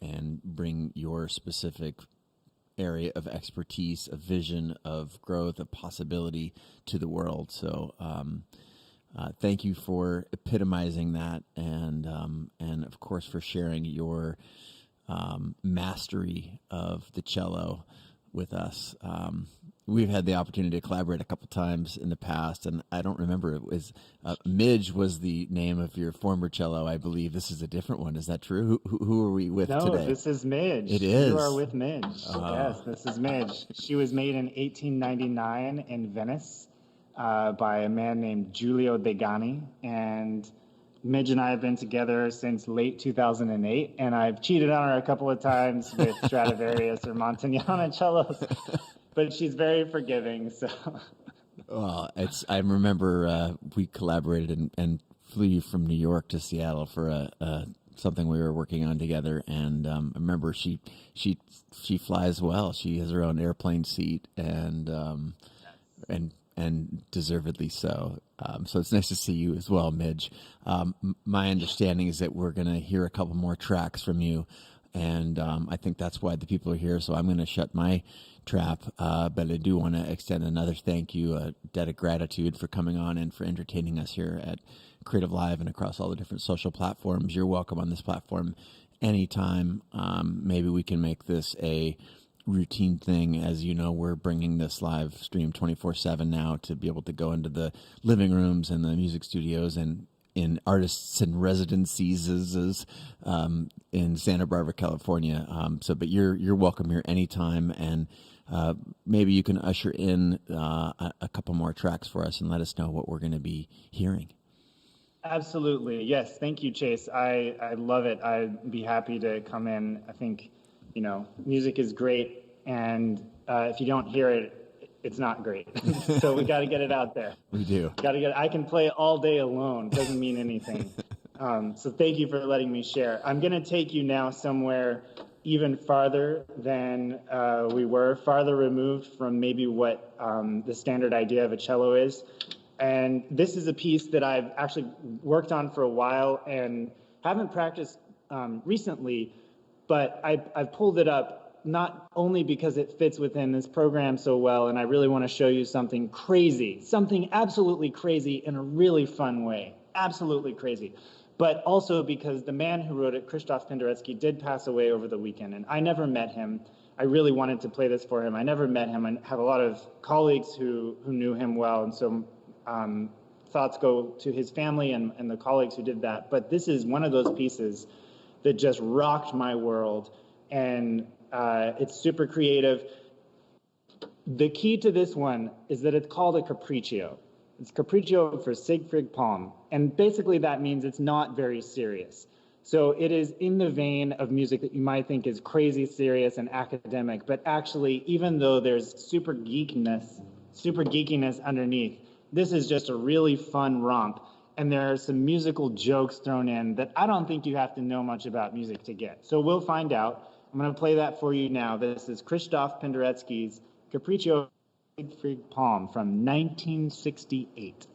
[SPEAKER 1] and bring your specific area of expertise, a vision of growth, a possibility to the world. So thank you for epitomizing that, and of course for sharing your mastery of the cello with us. We've had the opportunity to collaborate a couple times in the past, and I don't remember, it was Midge was the name of your former cello, I believe. This is a different one. Is that true? Who are we with today?
[SPEAKER 10] No, this is Midge.
[SPEAKER 1] It is.
[SPEAKER 10] You are with Midge. Yes, this is Midge. She was made in 1899 in Venice by a man named Giulio Degani, and Midge and I have been together since late 2008, and I've cheated on her a couple of times with Stradivarius or Montagnana cellos, but she's very forgiving. So,
[SPEAKER 1] well, I remember we collaborated and flew you from New York to Seattle for a something we were working on together, and I remember she flies well. She has her own airplane seat, and deservedly so. So it's nice to see you as well, Midge. My understanding is that we're going to hear a couple more tracks from you, and I think that's why the people are here. So I'm going to shut my trap, but I do want to extend another thank you, a debt of gratitude for coming on and for entertaining us here at Creative Live and across all the different social platforms. You're welcome on this platform anytime. Maybe we can make this a routine thing. As you know, we're bringing this live stream 24/7 now to be able to go into the living rooms and the music studios and in artists and residencies in Santa Barbara, California. But you're welcome here anytime, and maybe you can usher in a couple more tracks for us and let us know what we're going to be hearing.
[SPEAKER 10] Absolutely. Yes. Thank you, Chase. I love it. I'd be happy to come in. I think, music is great. And if you don't hear it, it's not great. So we got to get it out there.
[SPEAKER 1] We do.
[SPEAKER 10] I can play all day alone. Doesn't mean anything. So thank you for letting me share. I'm going to take you now somewhere even farther than we were, farther removed from maybe what the standard idea of a cello is. And this is a piece that I've actually worked on for a while and haven't practiced recently, but I've pulled it up not only because it fits within this program so well, and I really want to show you something crazy, something absolutely crazy in a really fun way, absolutely crazy, but also because the man who wrote it, Krzysztof Penderecki, did pass away over the weekend, and I never met him. I really wanted to play this for him. I never met him. I have a lot of colleagues who knew him well, and so thoughts go to his family and the colleagues who did that. But this is one of those pieces that just rocked my world, and it's super creative. The key to this one is that it's called a capriccio. It's capriccio for Siegfried Palm, and basically that means it's not very serious. So it is in the vein of music that you might think is crazy serious and academic, but actually, even though there's super geekiness underneath, this is just a really fun romp, and there are some musical jokes thrown in that I don't think you have to know much about music to get. So we'll find out. I'm going to play that for you now. This is Krzysztof Penderecki's Capriccio Siegfried Palm from 1968.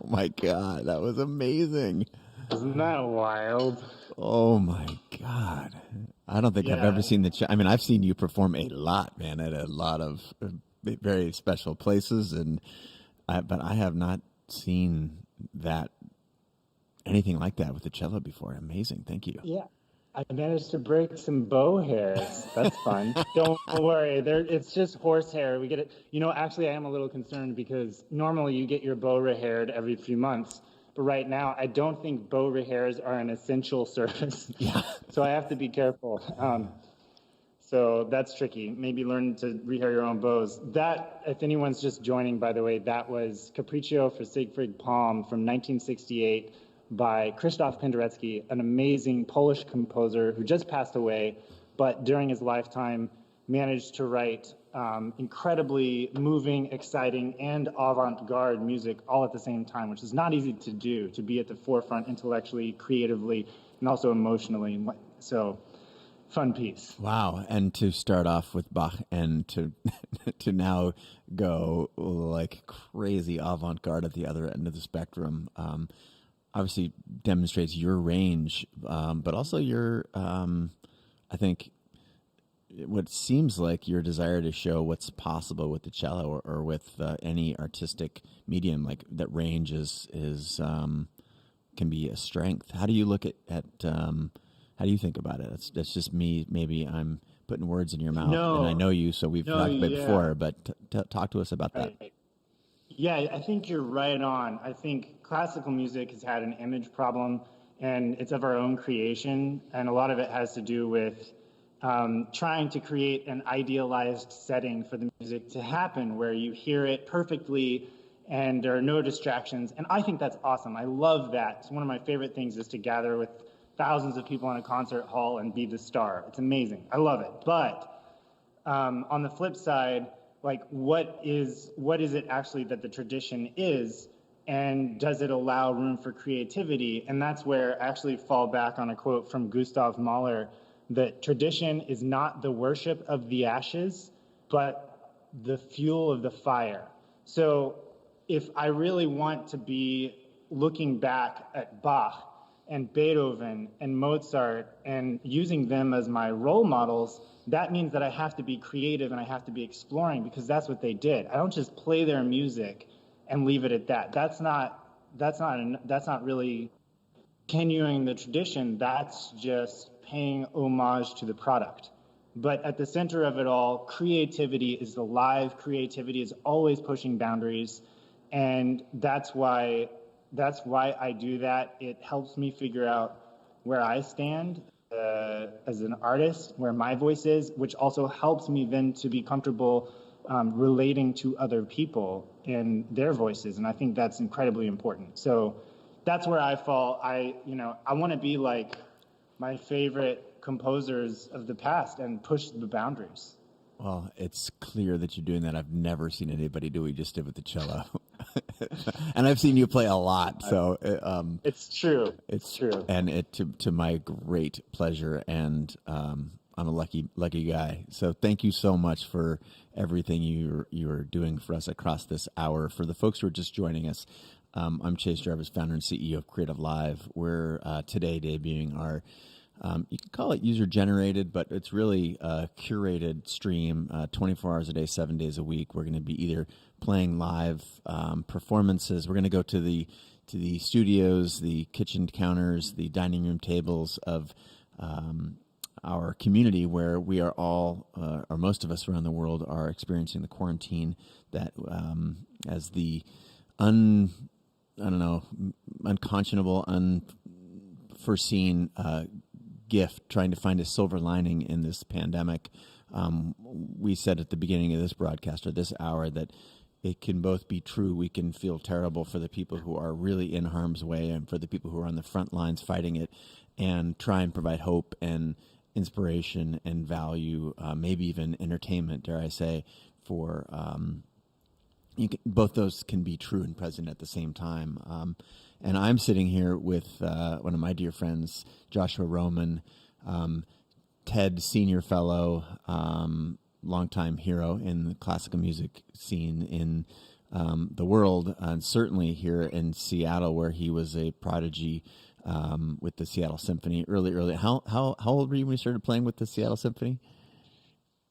[SPEAKER 1] my God, that was amazing.
[SPEAKER 10] Isn't that wild?
[SPEAKER 1] Oh my God. I don't think I've ever seen I mean, I've seen you perform a lot, man, at a lot of very special places, but I have not seen anything like that with the cello before. Amazing. Thank you.
[SPEAKER 10] Yeah. I managed to break some bow hairs. That's fun. Don't worry. It's just horsehair. We get it. Actually, I am a little concerned because normally you get your bow rehaired every few months. But right now, I don't think bow rehairs are an essential service.
[SPEAKER 1] Yeah.
[SPEAKER 10] So I have to be careful. So that's tricky. Maybe learn to rehair your own bows. That, if anyone's just joining, by the way, that was Capriccio for Siegfried Palm from 1968. By Krzysztof Penderecki, an amazing Polish composer who just passed away, but during his lifetime managed to write incredibly moving, exciting, and avant-garde music all at the same time, which is not easy to do, to be at the forefront intellectually, creatively, and also emotionally. So, fun piece.
[SPEAKER 1] Wow. And to start off with Bach and to to now go like crazy avant-garde at the other end of the spectrum, obviously demonstrates your range, but also your, I think, what seems like your desire to show what's possible with the cello or with any artistic medium, like that range can be a strength. How do you look at how do you think about it? That's just me. Maybe I'm putting words in your mouth, and I know you, so we've talked about it before, but talk to us about that.
[SPEAKER 10] Yeah, I think you're right on. I think classical music has had an image problem, and it's of our own creation, and a lot of it has to do with trying to create an idealized setting for the music to happen where you hear it perfectly and there are no distractions, and I think that's awesome. I love that. It's one of my favorite things is to gather with thousands of people in a concert hall and be the star. It's amazing. I love it. But on the flip side, like what is it actually that the tradition is, and does it allow room for creativity? And that's where I actually fall back on a quote from Gustav Mahler, that tradition is not the worship of the ashes, but the fuel of the fire. So if I really want to be looking back at Bach and Beethoven and Mozart and using them as my role models, that means that I have to be creative and I have to be exploring, because that's what they did. I don't just play their music and leave it at that. That's not really continuing the tradition. That's just paying homage to the product. But at the center of it all, creativity is alive. Creativity is always pushing boundaries, and that's why I do that. It helps me figure out where I stand as an artist, where my voice is, which also helps me then to be comfortable relating to other people and their voices. And I think that's incredibly important. So that's where I fall. I want to be like my favorite composers of the past and push the boundaries.
[SPEAKER 1] Well, it's clear that you're doing that. I've never seen anybody do what you just did with the cello. And I've seen you play a lot, so
[SPEAKER 10] it's true. It's true,
[SPEAKER 1] and to my great pleasure. And I'm a lucky guy. So thank you so much for everything you're doing for us across this hour. For the folks who are just joining us, I'm Chase Jarvis, founder and CEO of CreativeLIVE. We're today debuting our you can call it user-generated, but it's really a curated stream, 24 hours a day, 7 days a week. We're going to be either playing live performances. We're going to go to the studios, the kitchen counters, the dining room tables of our community, where we are all, or most of us around the world, are experiencing the quarantine that as the unconscionable, unforeseen gift, trying to find a silver lining in this pandemic. We said at the beginning of this broadcast, or this hour, that it can both be true. We can feel terrible for the people who are really in harm's way and for the people who are on the front lines fighting it, and try and provide hope and inspiration and value, maybe even entertainment, dare I say, for both those can be true and present at the same time. And I'm sitting here with one of my dear friends, Joshua Roman, TED Senior Fellow, longtime hero in the classical music scene in the world, and certainly here in Seattle, where he was a prodigy with the Seattle Symphony early. How old were you when you started playing with the Seattle Symphony?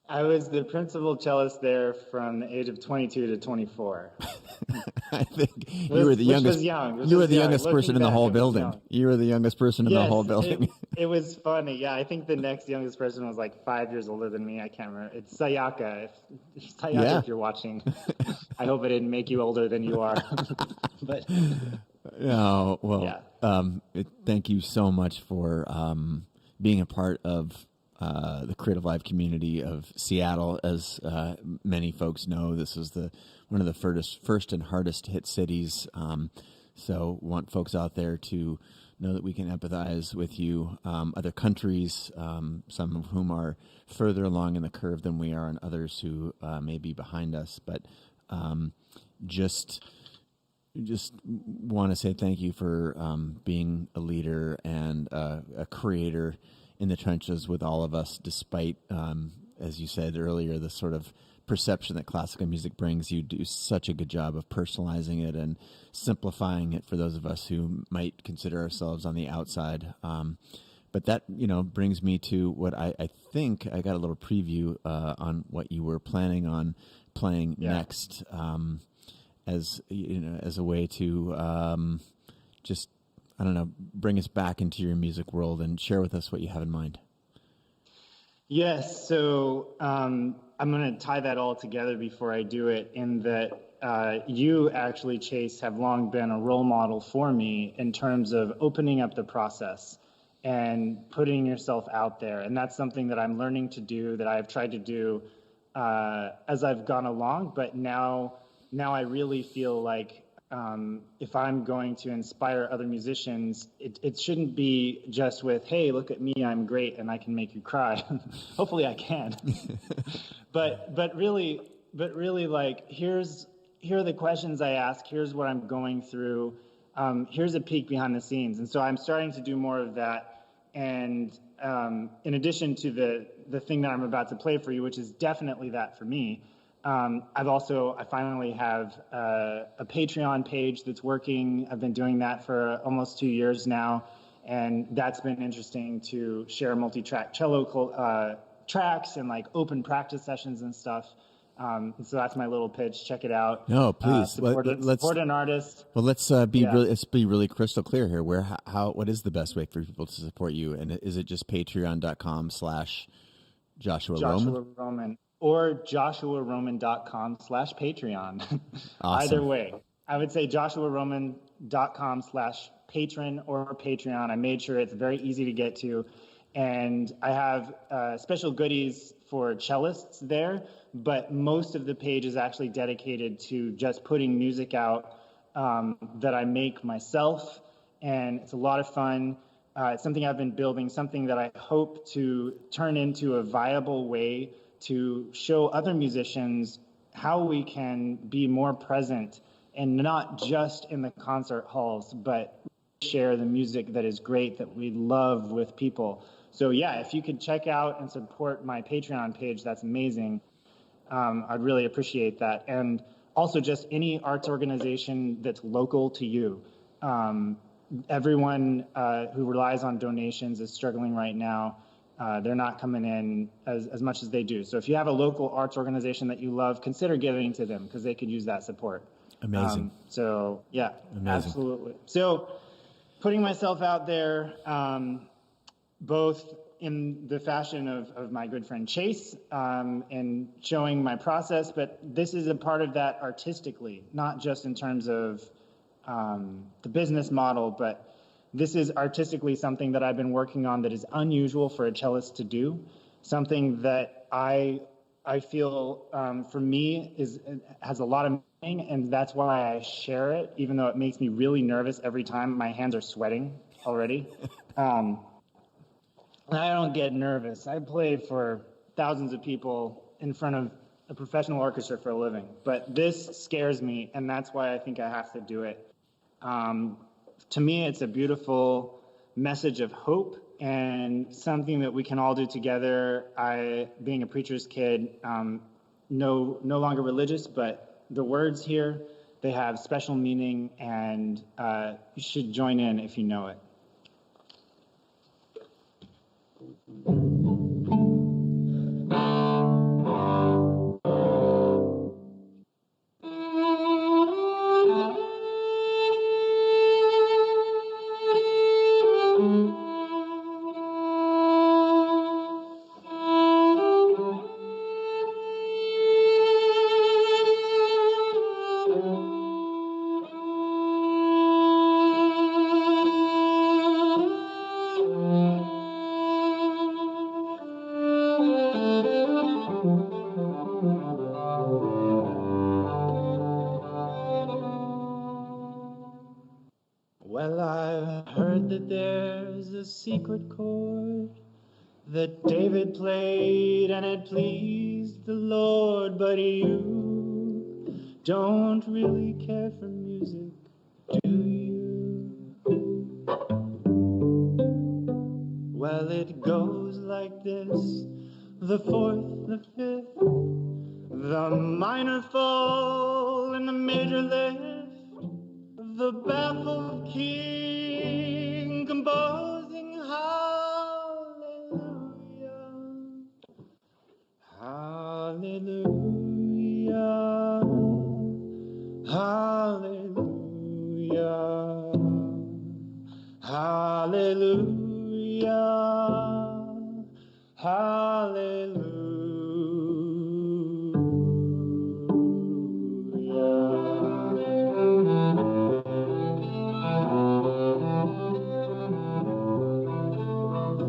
[SPEAKER 10] I was the principal cellist there from the age of 22 to 24.
[SPEAKER 1] I think you were the youngest. You were the youngest person in the whole building. You were the youngest person in the whole building.
[SPEAKER 10] It was funny. Yeah, I think the next youngest person was like 5 years older than me. I can't remember. It's Sayaka. If you're watching, I hope I didn't make you older than you are. But
[SPEAKER 1] no, well, thank you so much for being a part of the CreativeLIVE community of Seattle. As many folks know, this is one of the first and hardest hit cities. So want folks out there to know that we can empathize with you. Other countries, some of whom are further along in the curve than we are, and others who may be behind us. But just want to say thank you for being a leader and a creator in the trenches with all of us, despite, as you said earlier, the sort of perception that classical music brings. You do such a good job of personalizing it and simplifying it for those of us who might consider ourselves on the outside. But that, brings me to what I think I got a little preview on what you were planning on playing next, as a way to just, I don't know, bring us back into your music world and share with us what you have in mind.
[SPEAKER 10] Yes, so I'm going to tie that all together before I do it, in that you actually, Chase, have long been a role model for me in terms of opening up the process and putting yourself out there. And that's something that I'm learning to do, that I've tried to do as I've gone along. But now I really feel like if I'm going to inspire other musicians, it shouldn't be just with, hey, look at me, I'm great, and I can make you cry. Hopefully I can. but really, like, here are the questions I ask. Here's what I'm going through. Here's a peek behind the scenes. And so I'm starting to do more of that. And in addition to the thing that I'm about to play for you, which is definitely that for me, I finally have a Patreon page that's working. I've been doing that for almost 2 years now, and that's been interesting to share multi-track cello tracks and like open practice sessions and stuff. So that's my little pitch. Check it out.
[SPEAKER 1] No, please
[SPEAKER 10] support an artist.
[SPEAKER 1] Well, let's be really crystal clear here. What is the best way for people to support you? And is it just patreon.com/Joshua Roman?
[SPEAKER 10] Or joshuaroman.com/Patreon.
[SPEAKER 1] Awesome.
[SPEAKER 10] Either way, I would say joshuaroman.com/patron or Patreon. I made sure it's very easy to get to. And I have special goodies for cellists there, but most of the page is actually dedicated to just putting music out that I make myself. And it's a lot of fun. It's something I've been building, something that I hope to turn into a viable way to show other musicians how we can be more present, and not just in the concert halls, but share the music that is great, that we love with people. So yeah, if you could check out and support my Patreon page, that's amazing. I'd really appreciate that. And also just any arts organization that's local to you. Everyone who relies on donations is struggling right now. They're not coming in as much as they do. So if you have a local arts organization that you love, consider giving to them, because they could use that support.
[SPEAKER 1] Amazing.
[SPEAKER 10] So yeah,
[SPEAKER 1] amazing.
[SPEAKER 10] Absolutely. So putting myself out there, both in the fashion of my good friend Chase, and showing my process, but this is a part of that artistically, not just in terms of the business model, but this is artistically something that I've been working on that is unusual for a cellist to do, something that I feel for me has a lot of meaning, and that's why I share it, even though it makes me really nervous every time. My hands are sweating already. I don't get nervous. I play for thousands of people in front of a professional orchestra for a living, but this scares me, and that's why I think I have to do it. To me, it's a beautiful message of hope and something that we can all do together. Being a preacher's kid, no longer religious, but the words here, they have special meaning, and you should join in if you know it. Well, I've heard that there's a secret chord that David played and it pleased the Lord, but you don't really care for music, do you? Well, it goes like this: the fourth, the fifth, the minor fall and the major lift, the baffled king composing hallelujah, hallelujah, hallelujah, hallelujah, hallelujah.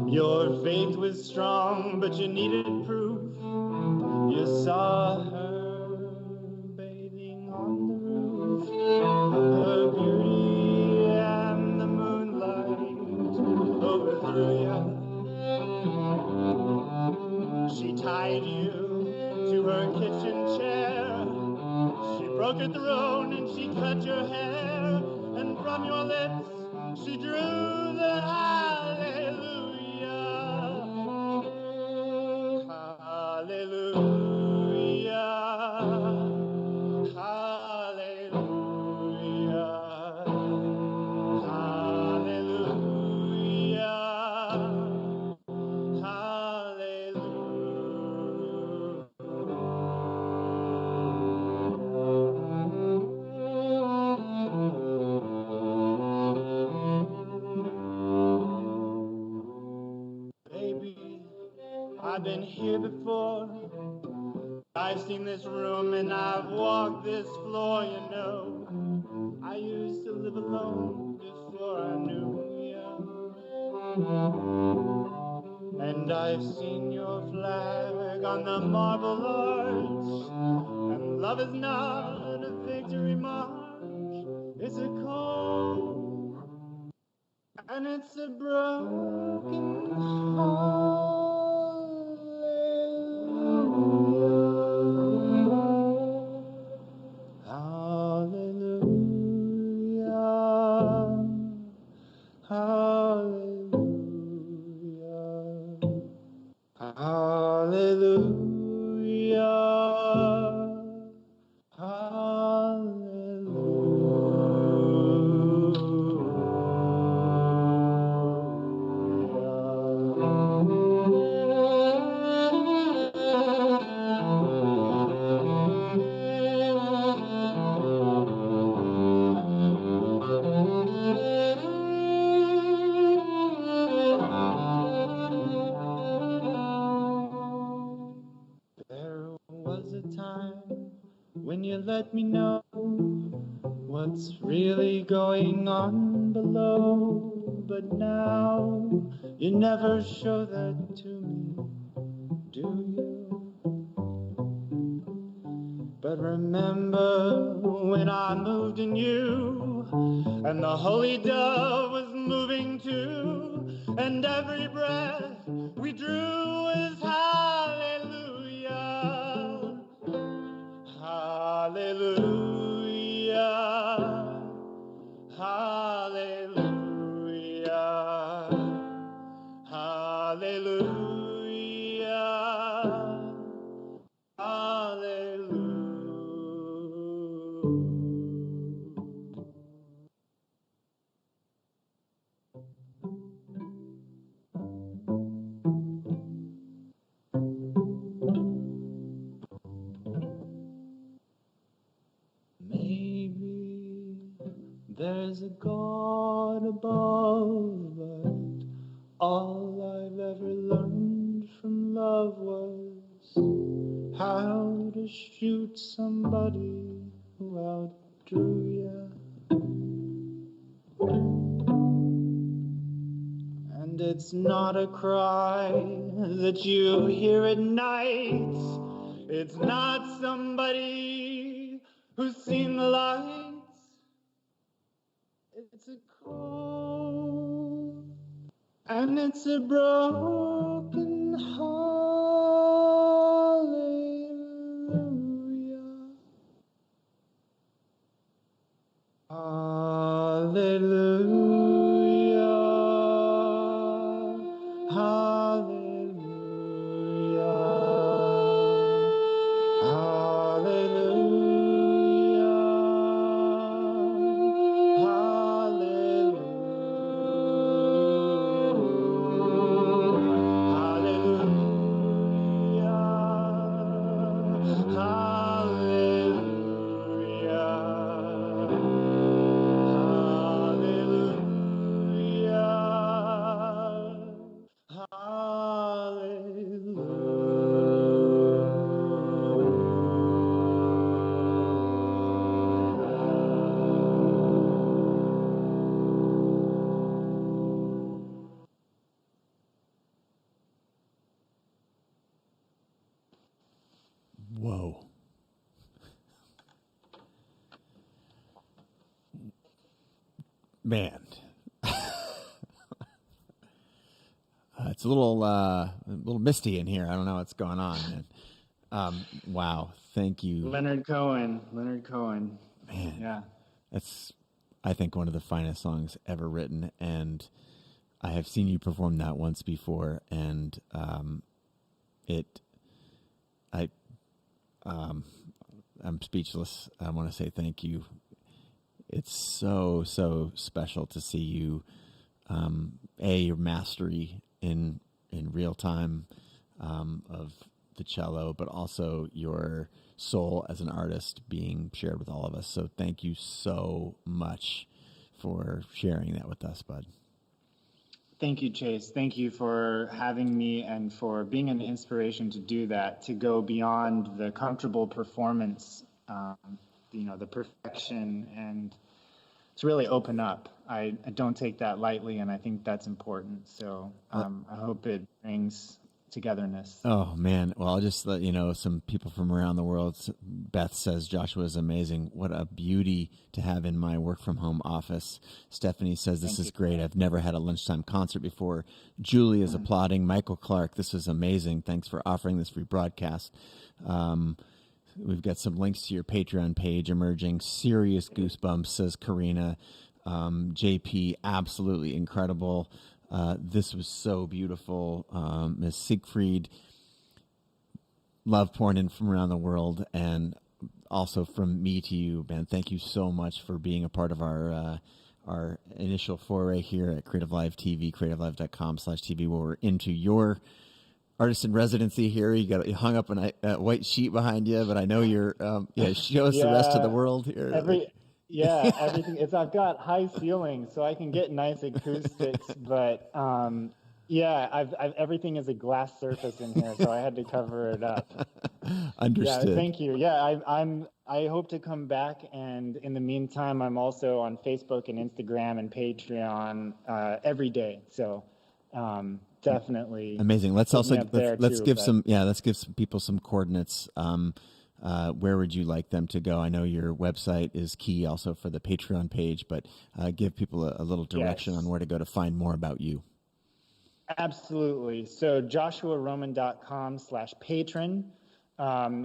[SPEAKER 10] Your faith was strong, but you needed proof. You saw her bathing on the roof, her beauty and the moonlight overthrew you. She tied you to her kitchen chair. She broke your throne and she cut your hair, and from your lips she drew the hallelujah. Hallelujah, hallelujah, hallelujah, hallelujah. Baby, I've been here before. I've seen this room and I've walked this floor, you know. I used to live alone before I knew you. And I've seen your flag on the marble arch. And love is not a victory march. It's a call. And it's a broken hallelujah, hallelujah, hallelujah, There was a time when you let me know what's really going on below, but now you never show that to me, do you? But remember when I moved in you, and the holy dove was moving too, and every breath we drew was hallelujah, hallelujah, hallelujah, hallelujah, hallelujah. There's a God above, but all I've ever learned from love was how to shoot somebody who outdrew you. And it's not a cry that you hear at night. It's not somebody who's seen the lights. It's a call, and it's a broken hallelujah. Hallelujah. Hallelujah.
[SPEAKER 1] Whoa. Man. It's a little misty in here. I don't know what's going on, man. Wow. Thank you.
[SPEAKER 10] Leonard Cohen.
[SPEAKER 1] Man.
[SPEAKER 10] Yeah.
[SPEAKER 1] That's, I think, one of the finest songs ever written. And I have seen you perform that once before. And I'm speechless. I want to say thank you. It's so, so special to see you, your mastery in real time of the cello, but also your soul as an artist being shared with all of us. So thank you so much for sharing that with us, bud.
[SPEAKER 10] Thank you, Chase. Thank you for having me and for being an inspiration to do that, to go beyond the comfortable performance, the perfection, and to really open up. I don't take that lightly, and I think that's important. So I hope it brings togetherness.
[SPEAKER 1] Oh, man. Well, I'll just let you know, some people from around the world. Beth says Joshua is amazing. What a beauty to have in my work from home office. Stephanie says this is great. I've never had a lunchtime concert before. Julie is applauding. Michael Clark, this is amazing. Thanks for offering this free broadcast. We've got some links to your Patreon page emerging. Serious goosebumps, says Karina. JP, absolutely incredible. This was so beautiful. Ms. Siegfried, love pouring in from around the world, and also from me to you, man. Thank you so much for being a part of our initial foray here at CreativeLIVE TV, creativelive.com/TV, where we're into your artist in residency here. You hung up a white sheet behind you, but I know you're, show us the rest of the world here.
[SPEAKER 10] Everything. I've got high ceilings, so I can get nice acoustics, but everything is a glass surface in here, so I had to cover it up.
[SPEAKER 1] Understood.
[SPEAKER 10] Yeah, thank you. Yeah, I hope to come back, and in the meantime, I'm also on Facebook and Instagram and Patreon every day. So definitely
[SPEAKER 1] amazing. Let's give some people some coordinates. Where would you like them to go? I know your website is key also for the Patreon page, but give people a little direction on where to go to find more about you.
[SPEAKER 10] Absolutely. So joshuaroman.com/patron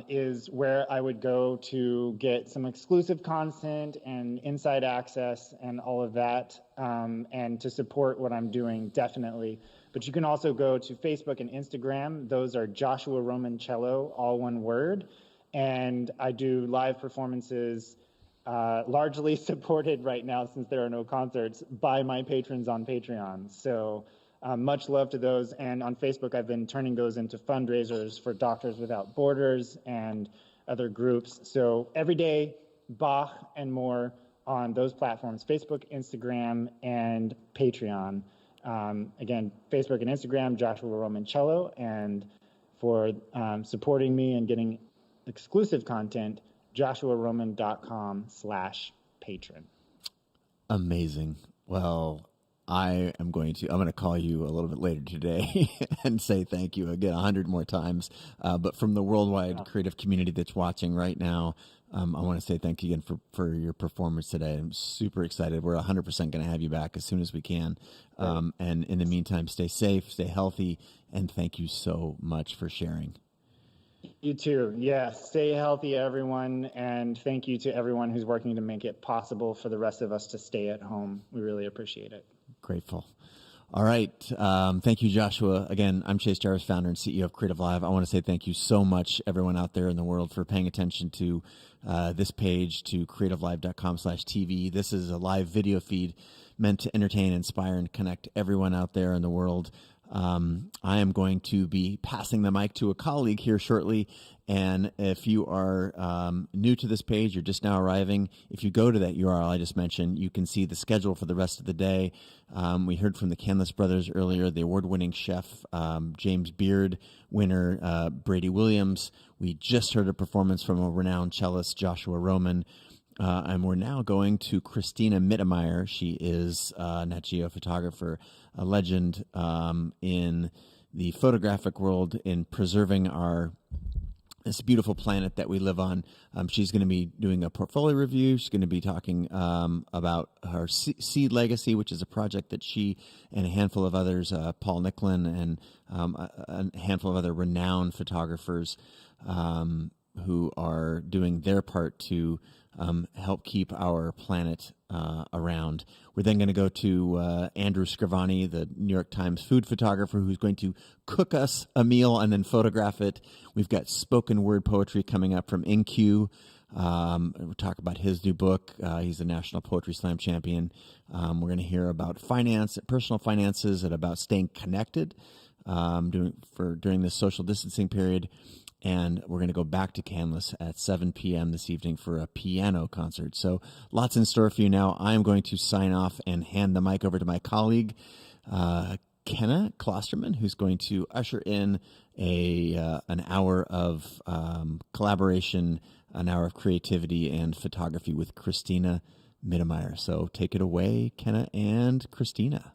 [SPEAKER 10] is where I would go to get some exclusive content and inside access and all of that, and to support what I'm doing, definitely. But you can also go to Facebook and Instagram. Those are Joshua Roman Cello, all one word. And I do live performances, largely supported right now, since there are no concerts, by my patrons on Patreon. So much love to those. And on Facebook, I've been turning those into fundraisers for Doctors Without Borders and other groups. So every day, Bach and more on those platforms, Facebook, Instagram, and Patreon. Again, Facebook and Instagram, Joshua Roman Cello, and for supporting me and getting exclusive content, joshuaroman.com/patron.
[SPEAKER 1] Amazing. Well, I'm going to call you a little bit later today and say thank you again 100 more times. But from the worldwide creative community that's watching right now, I want to say thank you again for your performance today. I'm super excited. We're 100% going to have you back as soon as we can. And in the meantime, stay safe, stay healthy, and thank you so much for sharing.
[SPEAKER 10] You too. Yes. Stay healthy, everyone. And thank you to everyone who's working to make it possible for the rest of us to stay at home. We really appreciate it.
[SPEAKER 1] Grateful. All right. Thank you, Joshua. Again, I'm Chase Jarvis, founder and CEO of CreativeLIVE. I want to say thank you so much, everyone out there in the world, for paying attention to this page, to creativelive.com/TV. This is a live video feed meant to entertain, inspire, and connect everyone out there in the world. I am going to be passing the mic to a colleague here shortly. And if you are new to this page, you're just now arriving, if you go to that URL I just mentioned, you can see the schedule for the rest of the day. We heard from the Canlis brothers earlier, the award-winning chef, James Beard winner, Brady Williams. We just heard a performance from a renowned cellist, Joshua Roman. And we're now going to Christina Mittermeier. She is a Nat Geo photographer, a legend in the photographic world, in preserving this beautiful planet that we live on. She's going to be doing a portfolio review. She's going to be talking about her Seed Legacy, which is a project that she and a handful of others, Paul Nicklin and a handful of other renowned photographers who are doing their part to help keep our planet around. We're then going to go to Andrew Scrivani, the New York Times food photographer, who's going to cook us a meal and then photograph it. We've got spoken word poetry coming up from InQ. We'll talk about his new book. He's a National Poetry Slam champion. We're going to hear about finance, personal finances, and about staying connected during this social distancing period. And we're going to go back to Canlis at 7 p.m. this evening for a piano concert. So lots in store for you now. I am going to sign off and hand the mic over to my colleague, Kenna Klosterman, who's going to usher in an hour of collaboration, an hour of creativity and photography with Christina Mittermeier. So take it away, Kenna and Christina.